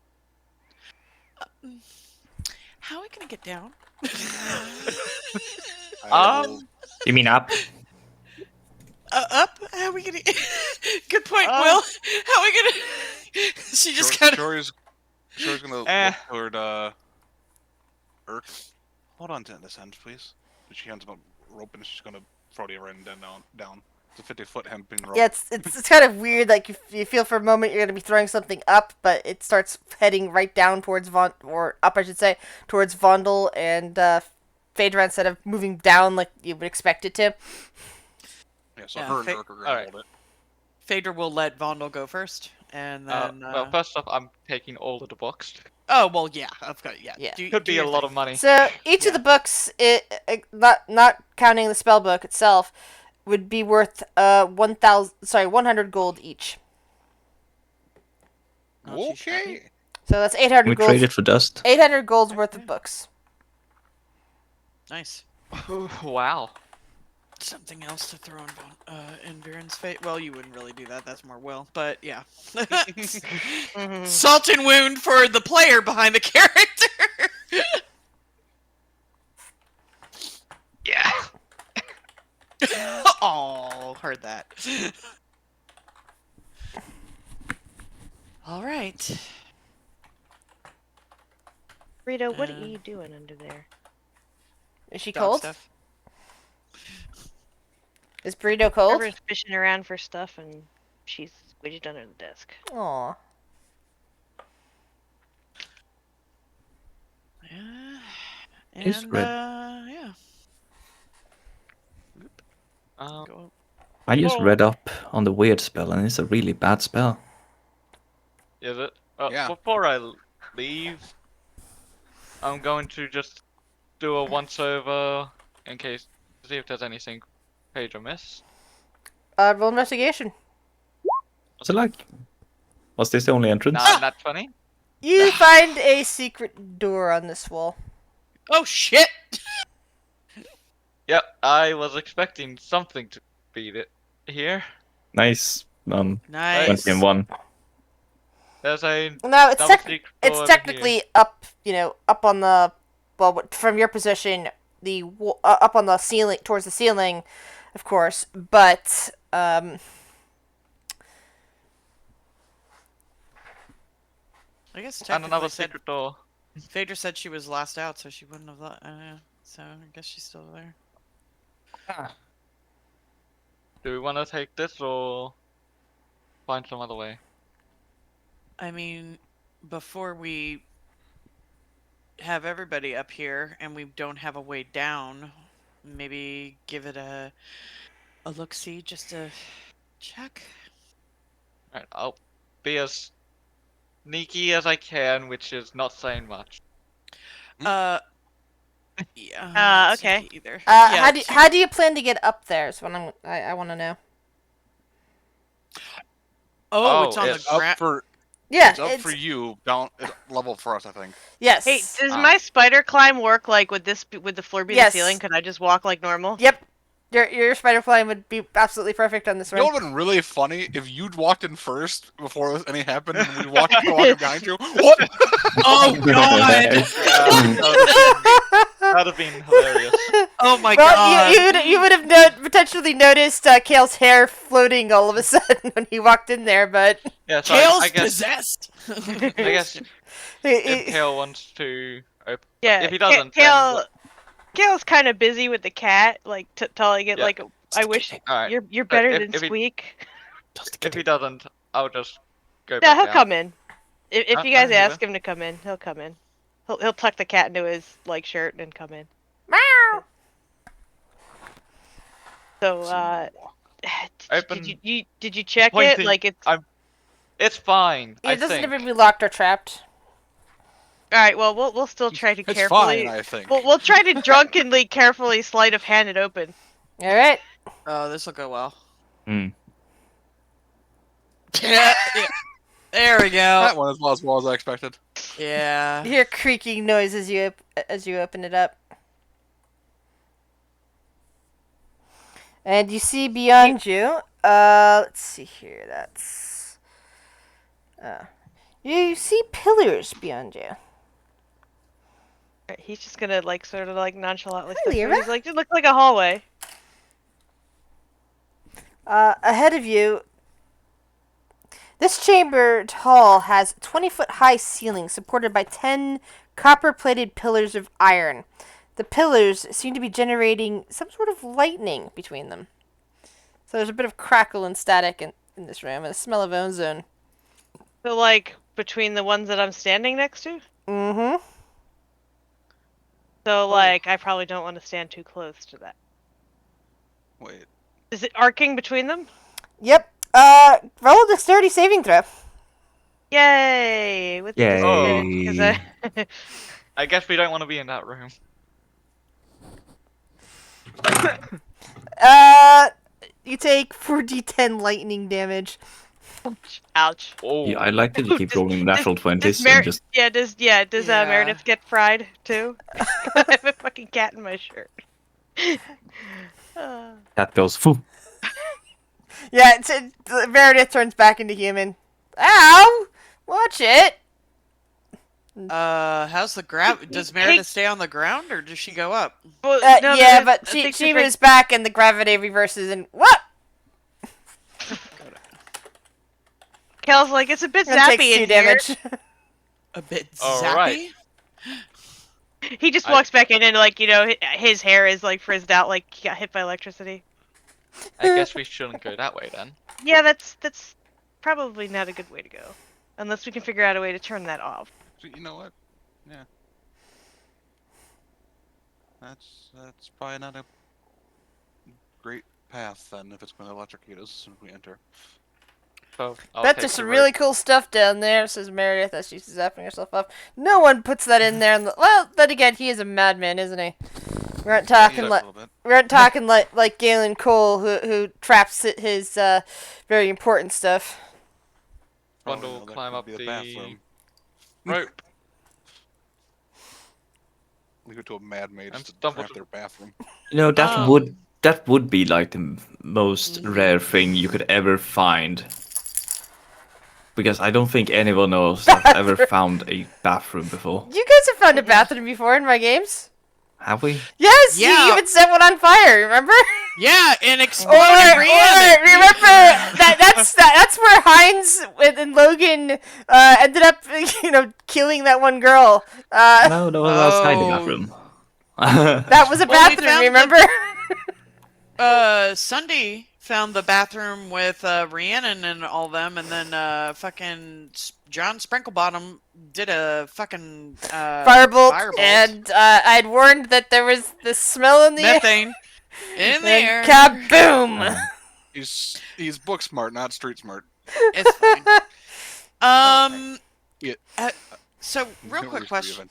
How are we gonna get down? I will- You mean up? Up? How are we gonna? Good point, Will. How are we gonna? She just kind of. Shore's gonna Eh. look toward Urk. Hold on to this end, please. She hands him a rope and she's gonna throw the end down. It's a 50-foot hempen rope. Yeah, it's kind of weird. Like you feel for a moment you're gonna be throwing something up, but it starts heading right down towards or up, I should say, towards Vondel and Phaedra instead of moving down like you would expect it to. Yeah, so Yeah, her and Urk are gonna alright. hold it. Phaedra will let Vondel go first, and then. Well, first off, I'm taking all of the books. Oh well, yeah, I've got yeah. Yeah. Could be a lot of money. So each of the books, not counting the spell book itself, would be worth 100 gold each. Oh, she's happy. Okay. So that's 800 We gold. traded for dust. 800 gold's worth of books. Nice. Wow. Something else to throw in Viren's fate. Well, you wouldn't really do that. That's more Will. But yeah. Salt and wound for the player behind the character. Yeah. Oh, heard that. All right. Rita, what are you doing under there? Is she Dog cold? stuff. Is Burrito cold? Trevor's fishing around for stuff, and she's squished under the desk. Aw. Yeah. Is And red. yeah. Um, Go. I just Oh. read up on the weird spell, and it's a really bad spell. is it? Yeah. Before I leave, I'm going to just do a once over in case to see if there's anything page or miss. Roll investigation. Was it like? Was this the only entrance? Nah, not funny. You find a secret door on this wall. Oh shit! Yep, I was expecting something to beat it here. Nice. Nice. 20 and 1. There's a No, it's double secret door it's over technically up. You know, up on the from your position, up on the ceiling towards the ceiling, of course. But I guess and technically another said, secret door. Phaedra said she was last out, so she wouldn't have let. So I guess she's still there. Do we want to take this or find some other way? I mean, before we have everybody up here and we don't have a way down, maybe give it a look-see just to check. Alright, I'll be as sneaky as I can, which is not saying much. Yeah. I'm not okay. sneaky Either. how do you plan to get up there? Is what I want to know. Oh, it's on it's the Up ground. for Yeah, it's up for you. It's level for us, I think. Yes. Hey, does my spider climb work like would the floor be Yes. the ceiling? Could I just walk like normal? Yep. Your spider climb would be absolutely perfect on this You know run. what would have been really funny if you'd walked in first before any happened, and we walked behind you. What? Oh god! That'd have been hilarious. Oh my Well, god! you would have potentially noticed Kale's hair floating all of a sudden when he walked in there, but Yeah, so Kale's I guess possessed. I guess if Kale wants to open, Yeah. if he doesn't, then Kale's kind of busy with the cat, like telling it Yeah. like, I wish alright. you're better if- than if he- Squeak. If he doesn't, I'll just go No, back he'll down. come in. If you guys he ask will. him to come in, he'll come in. He'll tuck the cat into his like shirt and come in. meow. So Open- did you check it? Pointing- Like it's It's fine. I It doesn't think. ever be locked or trapped. all right. Well, we'll still try to It's carefully. fine, I think. We'll try to drunkenly, carefully sleight of hand it open. All right. Oh, this will go well. Hmm. Yeah. There we That go. one as well as I expected. Yeah. You hear creaking noise as you open it up, and you see beyond you. Let's see here. That's. You see pillars beyond you. Alright, he's just gonna like sort of like nonchalantly Hi, step through. Lyra. He's like, it looks like a hallway. Ahead of you, this chambered hall has 20-foot high ceiling supported by 10 copper-plated pillars of iron. The pillars seem to be generating some sort of lightning between them. So there's a bit of crackle and static in this room, and a smell of ozone. So like between the ones that I'm standing next to. Mm-hmm. So like I probably don't want to stand too close to that. Wait. Is it arcing between them? Yep. Roll a dexterity saving throw. Yay! With Yay. disadvantage, 'cause I guess we don't want to be in that room. You take 4d10 lightning damage. ouch. Oh, Yeah, I like that you keep rolling natural 20s Does and just. does Yeah. Meredith get fried too? I have a fucking cat in my shirt. That goes. Phew. Yeah, Meredith turns back into human. Ow! Watch it! How's the ground? Does Meredith stay on the ground or does she go up? Well, no, Yeah, Meredith, but I she think she she's moves back and the gravity reverses and what? Kel's like, it's a bit Gonna take zappy 2 in here. damage. A bit All zappy. right. He just I- walks back in and, like, his hair is, like, frizzed out like he got hit by electricity. I guess we shouldn't go that way then. Yeah, that's probably not a good way to go. Unless we can figure out a way to turn that off. So, you know what? Yeah. That's probably not a great path then if it's going to electrocute us as soon as we enter. So I'll Bet take there's the some rope. really cool stuff down there, says Meredith as she's zapping herself up. No one puts that in there. Well, then again, he is a madman, isn't he? We aren't talking Yeah, like a little bit. we aren't talking like Galen Cole, who traps his very important stuff. Probably Bundle, no, that climb could up be the bathroom. rope. We go to a mad mage I'm to stumbled. craft their bathroom. You know, that would be like the most rare Mm. thing you could ever find. Because I don't think anyone else has ever found a bathroom before. You guys have found a bathroom before in my games. Have we? Yes, you Yeah. even set one on fire. Remember? Yeah, and Or exploded Rhiannon. remember that's where Hines and Logan ended up, killing that one girl. No, that was outside the Oh. bathroom. That was a Well, we bathroom. found the- Remember? Sunday found the bathroom with Rhiannon and all them, and then fucking John Sprinklebottom did a fucking Firebolt, and I'd warned that there was the smell in the air. methane in there. And kaboom! He's book smart, not street smart. It's fine. Yeah. So real No quick worries, question.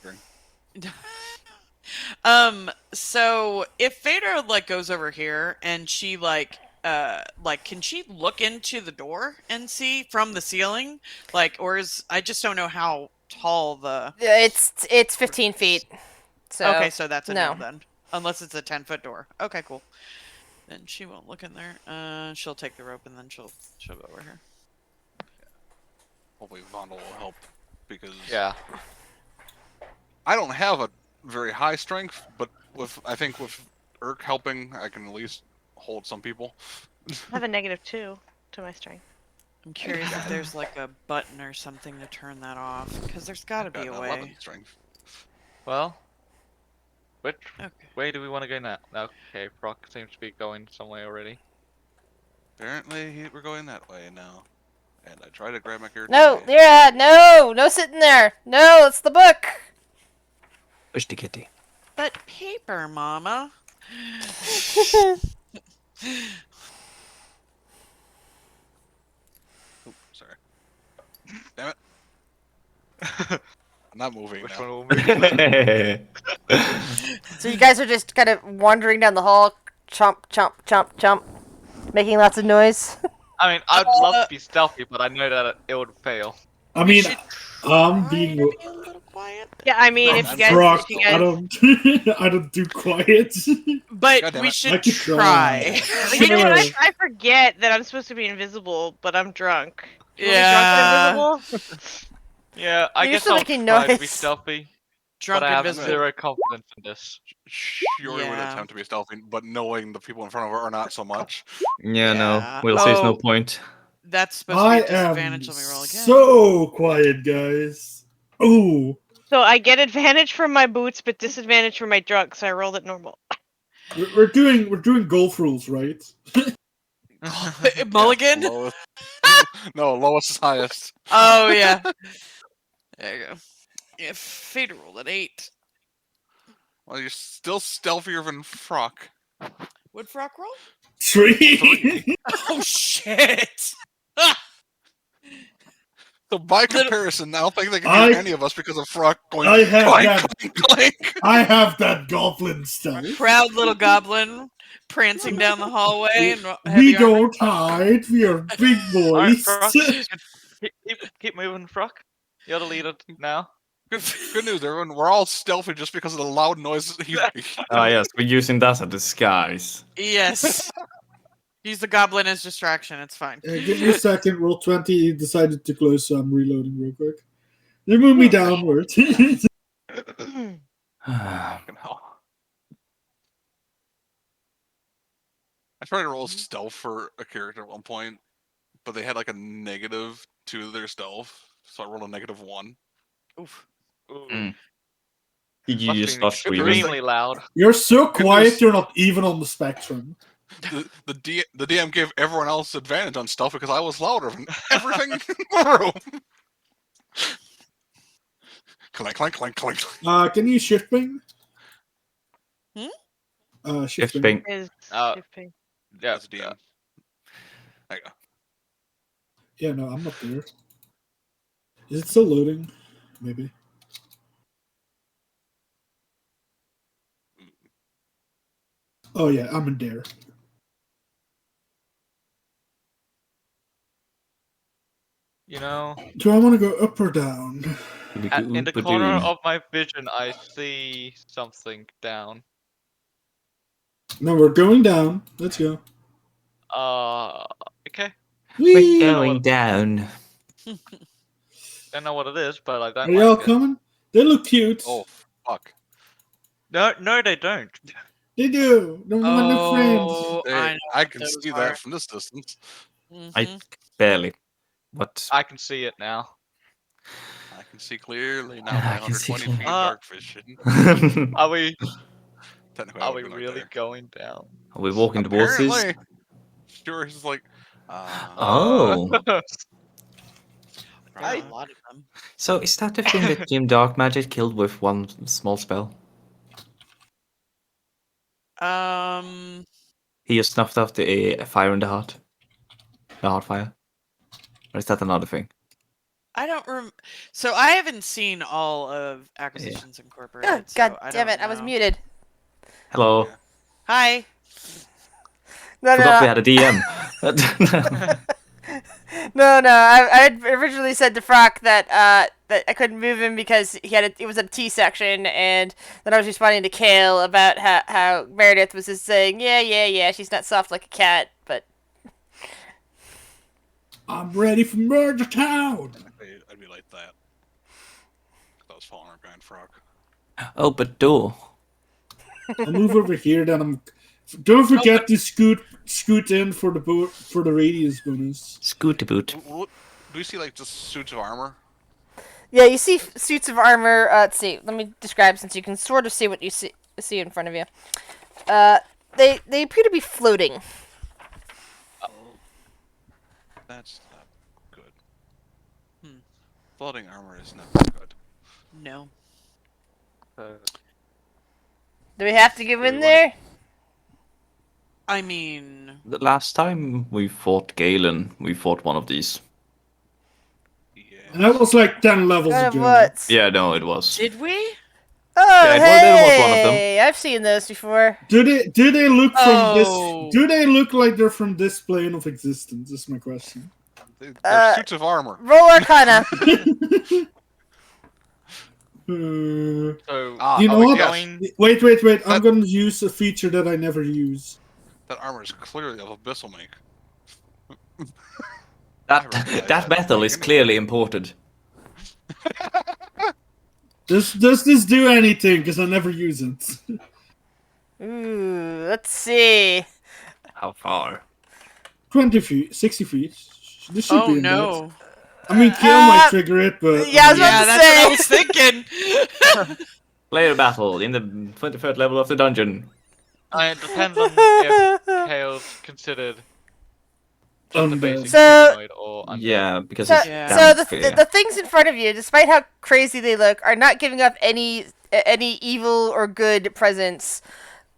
re-adventuring. So if Phaedra goes over here and she can she look into the door and see from the ceiling? Or is I just don't know how tall the It's 15 feet. So okay, so that's a no no. then. Unless it's a 10-foot door. Okay, cool. Then she won't look in there. She'll take the rope and then she'll go over here. Hopefully Vondel will help because Yeah. I don't have a very high strength, but I think with Urk helping, I can at least hold some people. I have a -2 to my strength. I'm curious if there's a button or something to turn that off, because there's got to Got be a an way. 11 strength. Well, which Okay. way do we want to go now? Okay, Brock seems to be going some way already. Apparently, we're going that way now. And I try to grab my character. No, Lyra, no sitting there. No, it's the book. Push the kitty. But paper, Mama. Oops, sorry. Damn it. I'm not moving Which now. one will we? So you guys are just kind of wandering down the hall, chomp, chomp, chomp, chomp, making lots of noise. I mean, I'd love to be stealthy, but I know that it would fail. I mean, should I'm Try being to be a little quiet. Yeah, I mean, if you guys, Brock. if you guys, I don't do quiet. But God damn we it. should I could try. But you know what? Sure. I forget that I'm supposed to be invisible, but I'm drunk. You want me Yeah. drunk and invisible? Yeah, I You're guess still I'll making try to be noise. stealthy, Drunk but I have invisible. zero confidence in this. Shiori would Yeah. attempt to be stealthy, but knowing the people in front of her are not so much. Yeah, no. Yeah. We'll say it's no Oh. point. That's supposed to be I a am disadvantage. Let me roll again. so quiet, guys. Ooh, So I get advantage from my boots, but disadvantage from my drunk. So I rolled it normal. we're doing golf rules, right? Mulligan? Yes, lowest. No, lowest is highest. Oh, yeah. There you go. If Fader rolled an 8. Well, you're still stealthier than Frock. Would Frock roll? 3. Oh, shit! So by Little- comparison, I don't think they can hear I- any of us because of Frock going I have clank, that. clank, clank. I have that goblin stealth. Proud little goblin prancing down the hallway. And We heavy armor. don't hide. We are big Alright, boys. Frock, keep moving, Frock. You're the leader now. Good news, everyone. We're all stealthy just because of the loud noises he's making. Ah, yes, we're using that as a disguise. Yes. Use the goblin as distraction. It's fine. Give me a second. Roll 20 decided to close, so I'm reloading real quick. They move me downward. Fucking hell. I tried to roll stealth for a character at one point, but they had like a -2 2 their stealth, so I rolled a -1. Oof. Ooh. Mm. You Must just be start screaming. extremely loud. You're so Good quiet, news. you're not even on the spectrum. The DM gave everyone else advantage on stealth because I was louder than everything in the room. Clank, clank, clank, clank. Can you shift ping? Hmm? Shift Shift ping. ping. Is Uh, shipping. Yeah. That's a DM. There you go. Yeah, no, I'm not there. Is it still loading? Maybe. Oh yeah, I'm in there. You know, Do I want to go up or down? in the corner of my vision, I see something down. No, we're going down. Let's go. Okay. We're Whee! going down. Don't know what it is, but I don't Are y'all like it. coming? They look cute. Oh, fuck. No, they don't. They do. They're my new friends. Oh, Hey, I know I what can those see are. that from this distance. I Mhm. barely. What? I can see it now. I can see clearly now I by can see 120 feet clearly. dark vision. Are we? Technically, I Are would've we been right really there. going down? Are we walking towards this? Apparently. Sure, he's like, Oh. There are right. a lot of them. So is that the thing that Jim Dark Magic killed with one small spell? He just snuffed out the fire in the heart. The heart fire. Or is that another thing? I don't So I haven't seen all of Acquisitions Incorporated. So God I damn don't it! I was know. muted. Hello. Yeah. Hi. No, Forgot we no, had a DM. no. I had originally said to Frock that that I couldn't move him because it was a T section, and then I was responding to Kale about how Meredith was just saying, yeah, she's not soft like a cat, but I'm ready for Murder Town. I'd be like that. That was following our Grand Frog. Open door. I'll move over here. Then Don't forget to scoot in for the radius bonus. Scooty boot. Do we see like just suits of armor? yeah, you see suits of armor. Let's see. Let me describe since you can sort of see what you see in front of you. They appear to be floating. That's not good. Hmm. Floating armor is never good. No. Do we have to go Do in we wanna- there? I mean, The last time we fought Galen, we fought one of these. Yeah. And that was like 10 levels Kind of ago. what? Yeah, no, it was. did we? Oh, Yeah, hey! it was one of them. I've seen those before. Do they look from Oh. this? Do they look like they're from this plane of existence? Is my question. They're suits of armor. Roll Arcana. So, You Oh, know what? yes. Wait. I'm That- going to use a feature that I never use. That armor is clearly of abyssal make. That metal is clearly imported. Does this do anything? Because I never use it. Ooh, let's see. How far? 20 feet, 60 feet. This should Oh be in no. that. I mean, Kill might trigger it, but yeah, I was about Yeah, to that's say. what I was thinking. Player battle in the 23rd level of the dungeon. it depends on if Kale's considered just a Undead. basic So- humanoid or undead. Yeah, because So, it's Yeah. damn so fair. the things in front of you, despite how crazy they look, are not giving up any evil or good presence.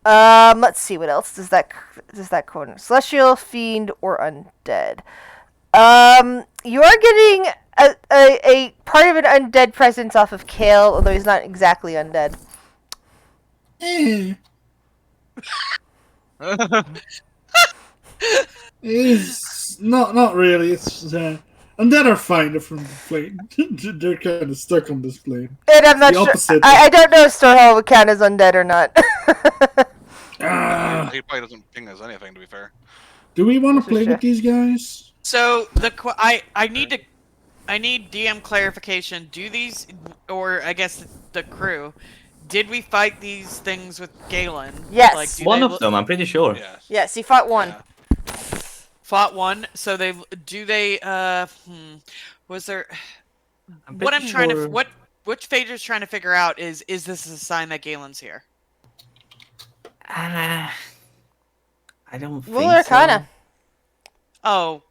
Let's see what else does that corner: celestial, fiend, or undead. You are getting a part of an undead presence off of Kale, although he's not exactly undead. Eh. It's not really. It's undead are fine. They're from the plane. They're kind of stuck on this plane. And I'm not The sure. opposite. I don't know if Storehall would count as undead or not. Ah, He probably doesn't ping us anything, to be fair. do we want This to is play true. with these guys? So I need DM clarification. Do these, or I guess the crew, did we fight these things with Galen? Yes. Like, do One they of them, I'm pretty sure. Yes. Yes, he fought one. Yeah. fought one. So they was there? What I'm trying to what Phaedra's trying to figure out is this a sign that Galen's here? I don't Roll think so. Arcana. Oh.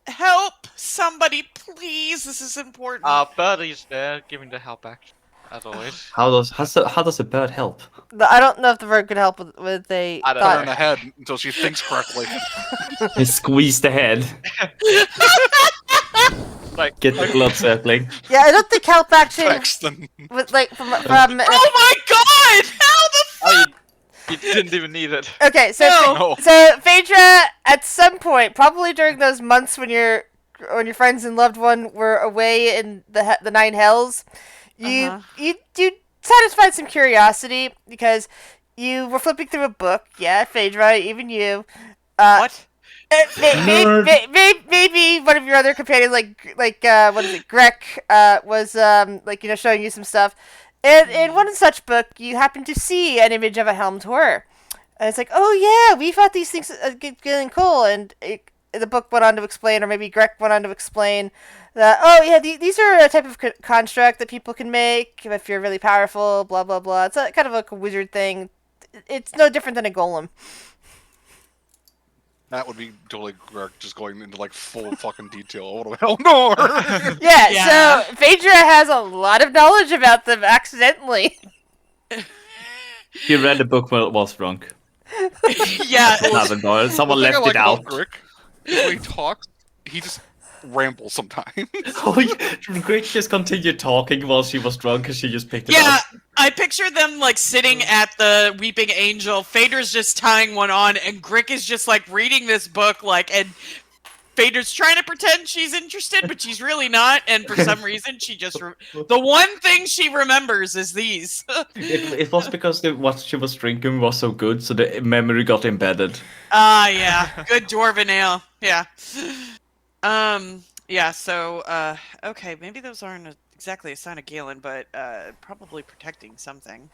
Help! Somebody, please! This is important. Birdie's there, giving the help action, as always. How does a bird help? I don't know if the bird could help with a I don't Put her know. in the head until she thinks correctly. You squeeze the head, Like, get the blood circling. Yeah, I don't think help action Text them. with like from Oh my god! How the oh, you didn't even need it. Okay, so No. so Phaedra, at some point, probably during those months when your friends and loved one were away in the Nine Hells, you satisfied some curiosity because you were flipping through a book. Yeah, Phaedra, even you. what? Maybe one of your other companions, like what is it, Greg, was showing you some stuff. And in one such book, you happen to see an image of a helmed horror. And it's like, oh yeah, we thought these things getting cool. And the book went on to explain, or maybe Greg went on to explain, that, oh yeah, these are a type of construct that people can make if you're really powerful, blah, blah, blah. It's kind of like a wizard thing. It's no different than a golem. That would be totally Greg just going into like full fucking detail. What the hell? No! Yeah, so Phaedra has a lot of knowledge about them accidentally. You read the book while it was drunk. Yeah. Someone The thing I left like it out. about Greg is when he talks, he just rambles sometimes. Greg just continued talking while she was drunk because she just picked it Yeah, up. I picture them like sitting at the Weeping Angel. Phaedra's just tying one on, and Grick is just like reading this book, and Phaedra's trying to pretend she's interested, but she's really not. And for some reason, she just the one thing she remembers is these. It was because what she was drinking was so good, so the memory got embedded. Yeah, good dwarven ale. Yeah. Yeah, so, okay, maybe those aren't exactly a sign of Galen, but, probably protecting something.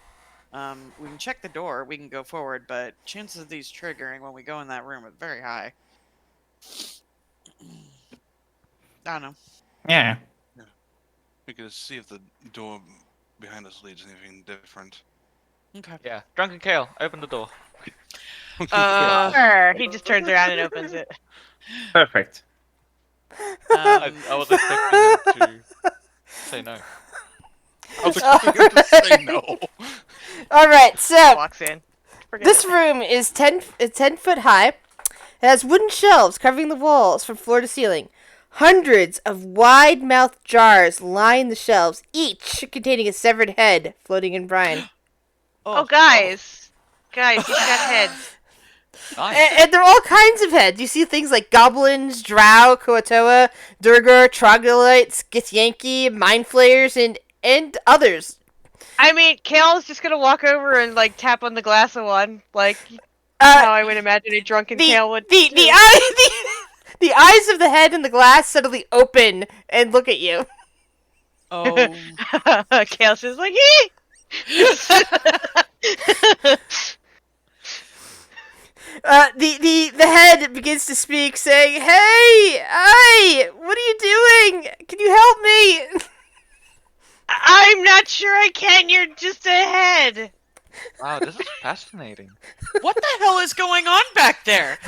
We can check the door, we can go forward, but chances of these triggering when we go in that room are very high. I don't know. Yeah. We could see if the door behind us leads anything different. Okay. Yeah, Drunken Kale, open the door. Sure. He just turns around and opens it. Perfect. I was expecting him to say no. I was expecting him to say no. Alright, so Walks in. Forget this it. room is 10 foot high. It has wooden shelves covering the walls from floor to ceiling. Hundreds of wide-mouthed jars line the shelves, each containing a severed head floating in brine. Oh, guys, he's got heads. Nice. And they're all kinds of heads. You see things like goblins, drow, Koatoa, Durgar, troglodytes, Githyanki, mind flayers, and others. I mean, Kale's just gonna walk over and tap on the glass of one, how I would imagine a drunken Kale would. The eyes of the head in the glass suddenly open and look at you. Oh. Kale's just like, hee! The head begins to speak, saying, "Hey, what are you doing? Can you help me?" I'm not sure I can. You're just a head. Wow, this is fascinating. What the hell is going on back there?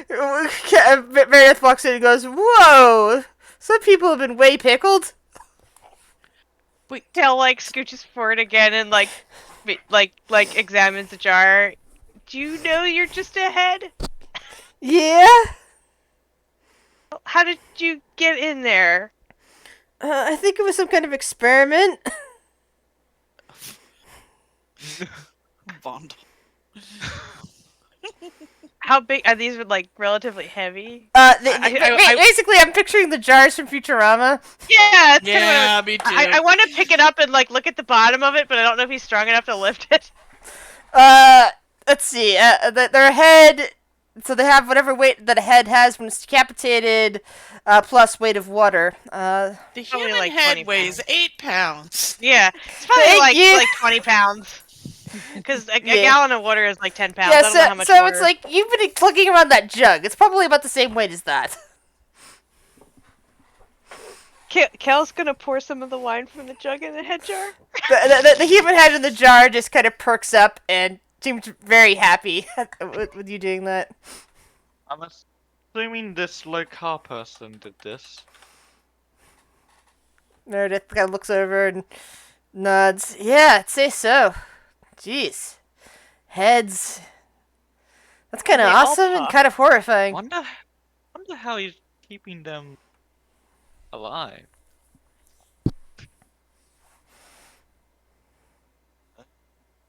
Meredith walks in and goes, "Whoa! Some people have been way pickled." Kale scooches forward again and examines the jar. Do you know you're just a head? Yeah. How did you get in there? I think it was some kind of experiment. Bond. How big are these? Relatively heavy? Basically, I'm picturing the jars from Futurama. Yeah, Yeah, me too. I want to pick it up and look at the bottom of it, but I don't know if he's strong enough to lift it. Let's see. Their head. So they have whatever weight that a head has when it's decapitated, plus weight of water. The Probably human 20 head weighs pounds. 8 pounds. Yeah, it's probably Thank you. 20 pounds. Because a Yeah. gallon of water is like 10 pounds. Yeah, I don't know how much so water. it's like you've been looking around that jug. It's probably about the same weight as that. Kel's gonna pour some of the wine from the jug in the head jar. The human head in the jar just kind of perks up and seems very happy with you doing that. I'm assuming this car person did this. Meredith kind of looks over and nods. Yeah, I'd say so. Jeez. Heads. That's kind of They all awesome and talk. kind of horrifying. Wonder how he's keeping them alive.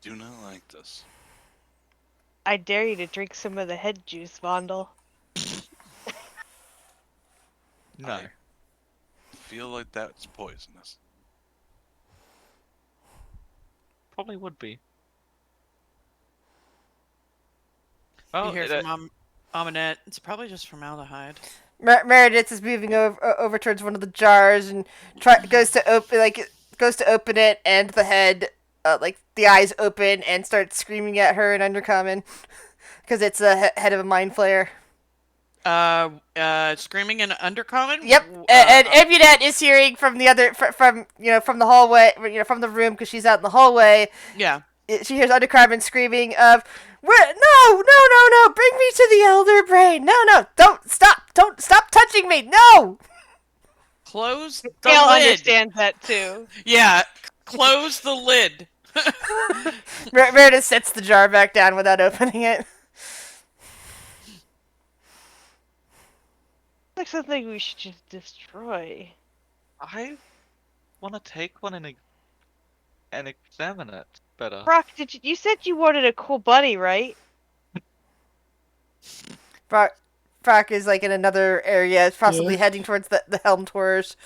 Do not like this. I dare you to drink some of the head juice, Vondel. No. I feel like that's poisonous. Probably would be. You Oh, hear from Aminette. It's probably just formaldehyde. Meredith is moving over towards one of the jars and goes to open it, and the head, the eyes open and starts screaming at her in Undercommon because it's a head of a mind flayer. Screaming in Undercommon? Yep, and Amunet is hearing from the other from the hallway, from the room because she's out in the hallway. Yeah. She hears Undercommon screaming of, no, bring me to the Elder Brain. No, don't stop touching me. No. Close the Gail lid. understands that too. Yeah, close the lid. Meredith sets the jar back down without opening it. Like something we should just destroy. I want to take one and examine it better. Brock, you said you wanted a cool buddy, right? Brock is in another area, possibly heading towards the Helm Tours.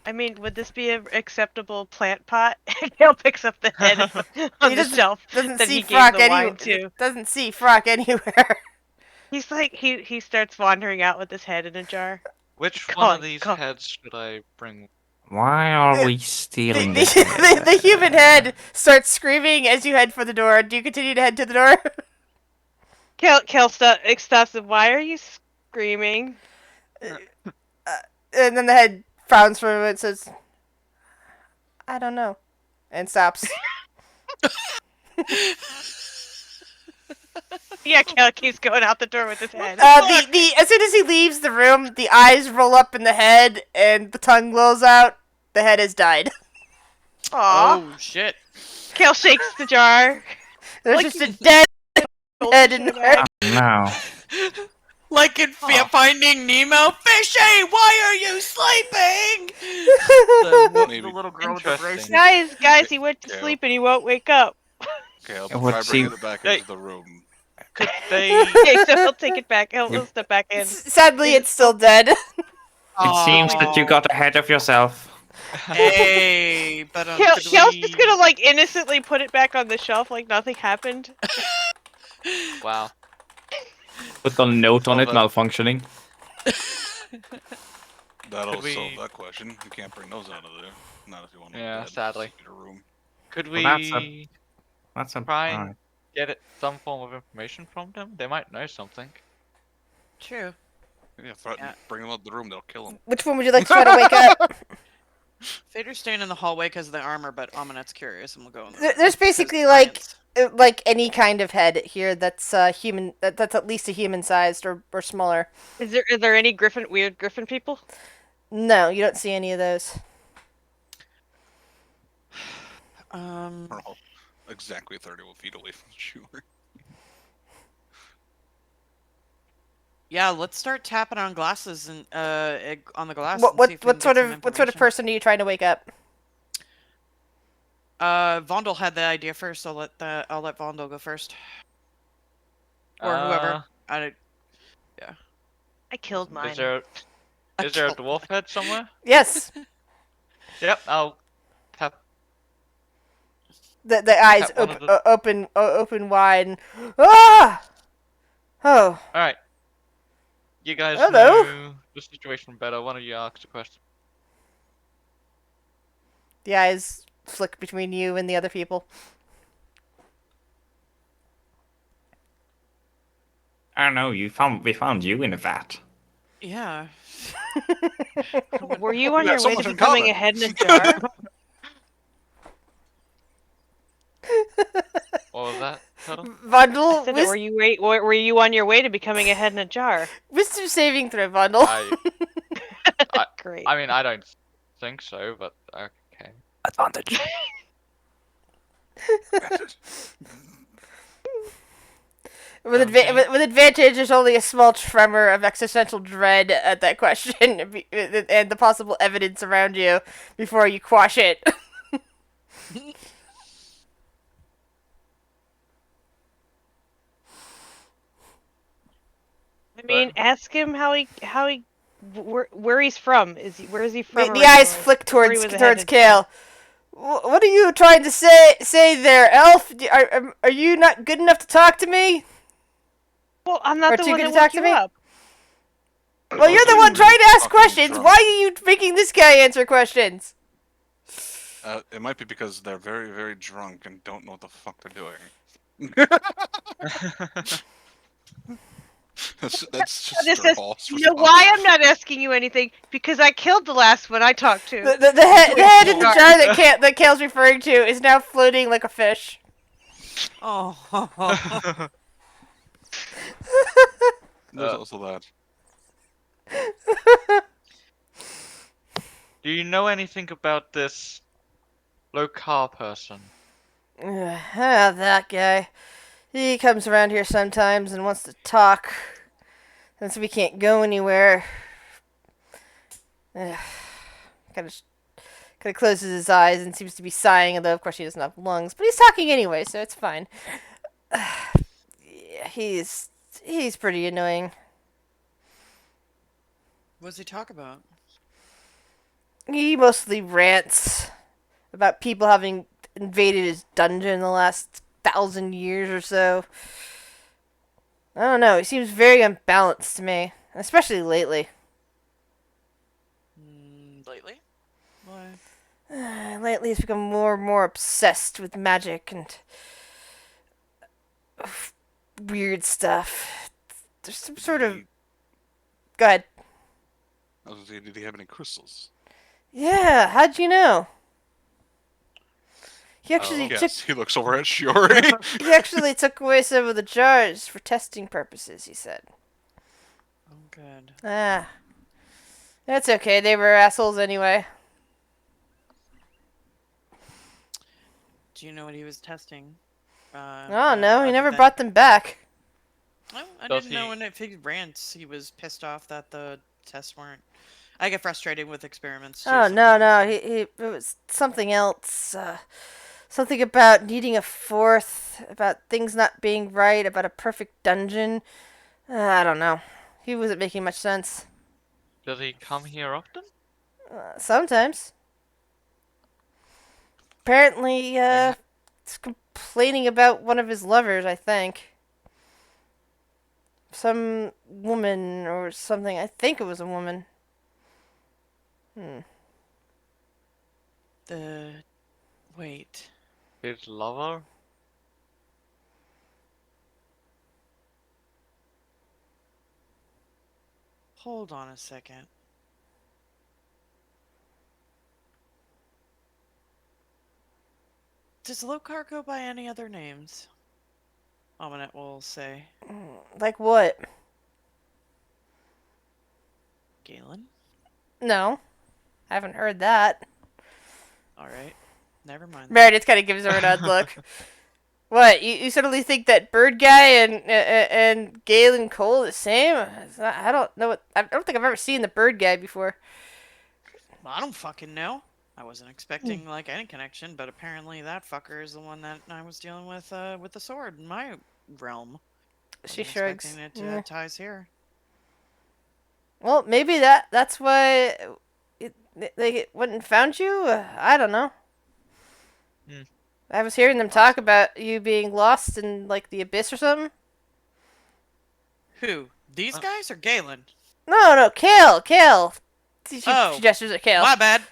I mean, would this be an acceptable plant pot? Gail picks up the head on the shelf Doesn't that see he gave Frock the wine to. Doesn't see Frock anywhere. He's like he starts wandering out with his head in a jar. Which Come one on, of these come on. heads should I bring? Why are we stealing this? The human head starts screaming as you head for the door. Do you continue to head to the door? Kel stops him. Why are you screaming? And then the head frowns for a moment and says, I don't know. And stops. Yeah, Kel keeps going out the door with his head. As soon as he leaves the room, the eyes roll up in the head and the tongue lolls out. The head has died. Aw. Oh, shit. Kel shakes the jar. There's Like just a dead head in there. Now, Like in Finding Nemo. Fishy, why are you sleeping? The Maybe. little girl with the bracelet. Guys, he went to Kel. sleep and he won't wake up. Okay, I'll What try she- bringing it back Hey. into the room. Could they? Okay, so he'll take it back. He'll step back in. Sadly, it's still dead. it seems that you got ahead of yourself. Hey, but Kel's just gonna innocently put it back on the shelf like nothing happened. Wow. Put a note on Oh, it that- malfunctioning. That'll Could we- solve that question. You can't bring those out of there. Not if you want to. Yeah, sadly. Get a room. Could Well, that's we That's a try and alright. get some form of information from them? They might know something. True. Yeah, Yeah. bring them out of the room. They'll kill them. Which one would you like to try to wake up? Fader's staying in the hallway because of the armor, but Aminette's curious and we'll go in There's basically any kind of head here that's human. That's at least a human sized or smaller. Are there any weird griffin people? No, you don't see any of those. We're all exactly 30 feet away from the shooter. Yeah, let's start tapping on glasses and on the glass. What and see if we can what sort get of some what sort of information. person are you trying to wake up? Vondel had the idea first. I'll let Vondel go first, or whoever. Uh, I killed mine. Is there a dwarf head somewhere? Yes, Yep, I'll tap. the eyes At one of the- open wide. And, ah! Oh, Alright. You guys Hello. know the situation better. One of you asked a question. The eyes flick between you and the other people. I don't know. We found you in a vat. Yeah. Were you on We got your so way much to in becoming common. a head in a jar? What was that, Turtle? I Bundle, said that. Were you on your way to becoming a head in a jar? wisdom saving throw, Bundle. I Great. I mean, I don't think so, but okay. Advantage. With, Okay. with advantage, there's only a small tremor of existential dread at that question and the possible evidence around you before you quash it. I mean, ask him where he's from. Where is he from? The eyes originally? flick Before he towards was a head in a jar. Kale. What are you trying to say there, Elf? Are you not good enough to talk to me? Well, I'm Or not the too one good that to talk woke to you me? up. Well, you're the one trying to ask Fucking questions. drunk. Why are you making this guy answer questions? It might be because they're very, very drunk and don't know what the fuck they're doing. That's just This their is, boss you know why I'm not asking you anything? Because I killed the last one I talked to. The head in the jar that Kale's referring to is now floating like a fish. Oh. There's also that. Do you know anything about this Lokar person? That guy. He comes around here sometimes and wants to talk. Since we can't go anywhere. Kind of closes his eyes and seems to be sighing, although of course he doesn't have lungs. But he's talking anyway, so it's fine. Yeah, he's pretty annoying. What's he talk about? He mostly rants about people having invaded his dungeon in the last 1,000 years or so. I don't know, he seems very unbalanced to me, especially lately. Lately? Why? Lately he's become more and more obsessed with magic and weird stuff. There's some sort of... Go ahead. I was gonna say, did he have any crystals? Yeah, how'd you know? He actually Yes, he looks over at Shiori. he actually took away some of the jars for testing purposes, he said. Oh, good. Ah. That's okay, they were assholes anyway. Do you know what he was testing? Oh no, he other never than- brought them back. Oh, I Does didn't know he- when if he rants, he was pissed off that the tests weren't. I get frustrated with experiments. Too, Oh no, sometimes. it was something else. Something about needing a fourth, about things not being right, about a perfect dungeon. I don't know. He wasn't making much sense. Does he come here often? Sometimes. Apparently, he's complaining about one of his lovers, I think. Some woman or something. I think it was a woman. Wait. His lover? Hold on a second. Does Lokar go by any other names? Ominette will say. Like what? Galen? No. I haven't heard that. Alright. Never mind. then. Meredith kind of gives her an odd look. What? You suddenly think that Bird Guy and Galen Cole are the same? I don't know what. I don't think I've ever seen the Bird Guy before. Well, I don't fucking know. I wasn't expecting like any connection, but apparently that fucker is the one that I was dealing with the sword in my realm. She Wasn't shrugs. expecting Yeah. ties here. Well, maybe that's why they went and found you. I don't know. Hmm. I was hearing them talk about you being lost in like the abyss or something. Who? These guys or Galen? No, Kale. She Oh, gestures at Kale. My bad.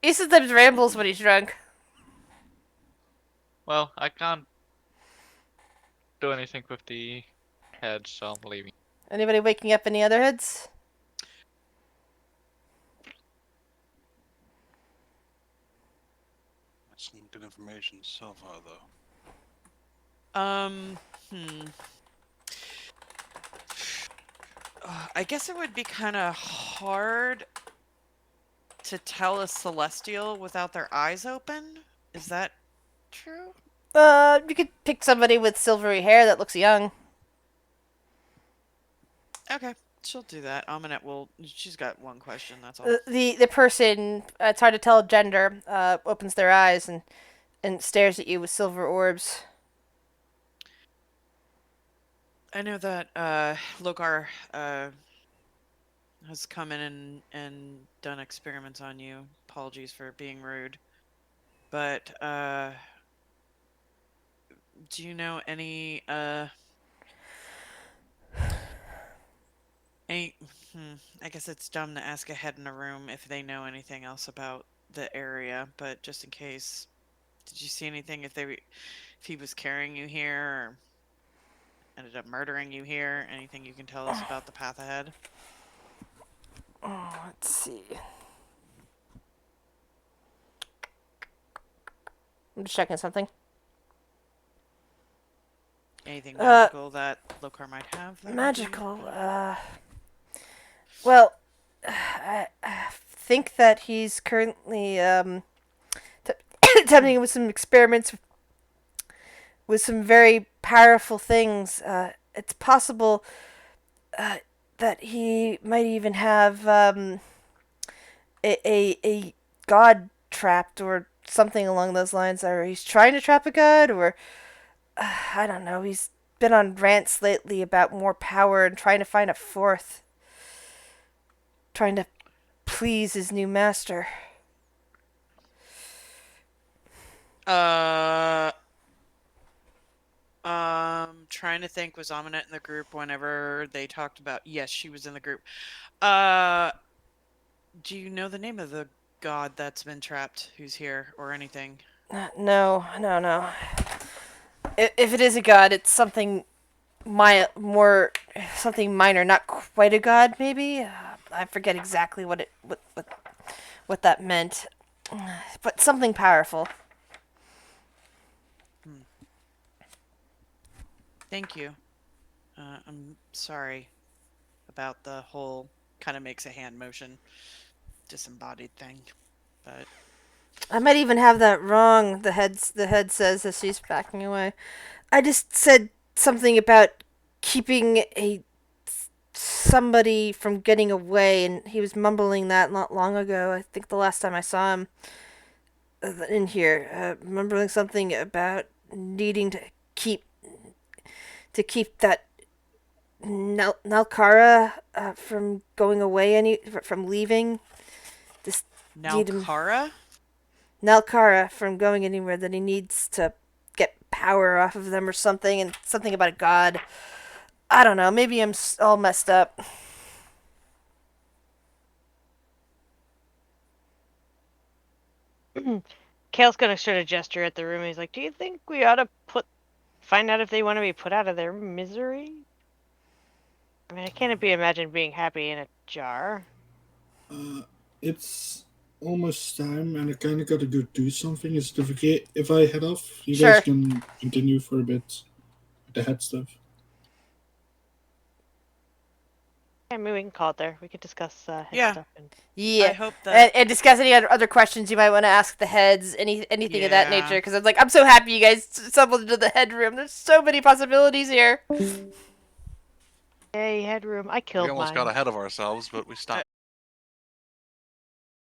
He sometimes rambles when he's drunk. Well, I can't do anything with the head, so I'm leaving. Anybody waking up any other heads? That's some good information so far, though. I guess it would be kind of hard to tell a celestial without their eyes open. Is that true? You could pick somebody with silvery hair that looks young. Okay, she'll do that. She's got one question, that's all. The person, it's hard to tell gender, opens their eyes and stares at you with silver orbs. I know that Lokar has come in and done experiments on you. Apologies for being rude. But do you know any I guess it's dumb to ask ahead in a room if they know anything else about the area, but just in case, did you see anything if he was carrying you here or ended up murdering you here? Anything you can tell us about the path ahead? Oh, let's see. I'm just checking something. Anything magical that Lokar might have? That Magical. Well, I think that he's currently attempting with some experiments with some very powerful things. It's possible that he might even have a god trapped or something along those lines. Or he's trying to trap a god, or I don't know. He's been on rants lately about more power and trying to find a fourth. Trying to please his new master. Trying to think, was Aminette in the group whenever they talked about... Yes, she was in the group. Do you know the name of the god that's been trapped who's here or anything? No. If it is a god, it's something something minor, not quite a god, maybe. I forget exactly what that meant, but something powerful. Thank you. I'm sorry about the whole kind of makes a hand motion disembodied thing, but I might even have that wrong. The head says as she's backing away. I just said something about keeping somebody from getting away, and he was mumbling that not long ago. I think the last time I saw him in here, mumbling something about needing to keep that Nalkara from going away, from leaving. Nalkara? Nalkara from going anywhere, that he needs to get power off of them or something, and something about a god. I don't know, maybe I'm all messed up. Kale's gonna sort of gesture at the room. He's like, "Do you think we ought to find out if they want to be put out of their misery? I mean, I can't be imagined being happy in a jar." It's almost time, and I kind of gotta go do something. Is it okay if I head off? You Sure. guys can continue for a bit with the head stuff. I mean, we can call it there. We could discuss head Yeah. stuff. And... Yeah. I hope that... And discuss any other questions you might want to ask the heads, anything of that Yeah. nature, because I'm so happy you guys stumbled into the head room. There's so many possibilities here. Hey, headroom. I We killed almost mine. got ahead of ourselves, but we stopped.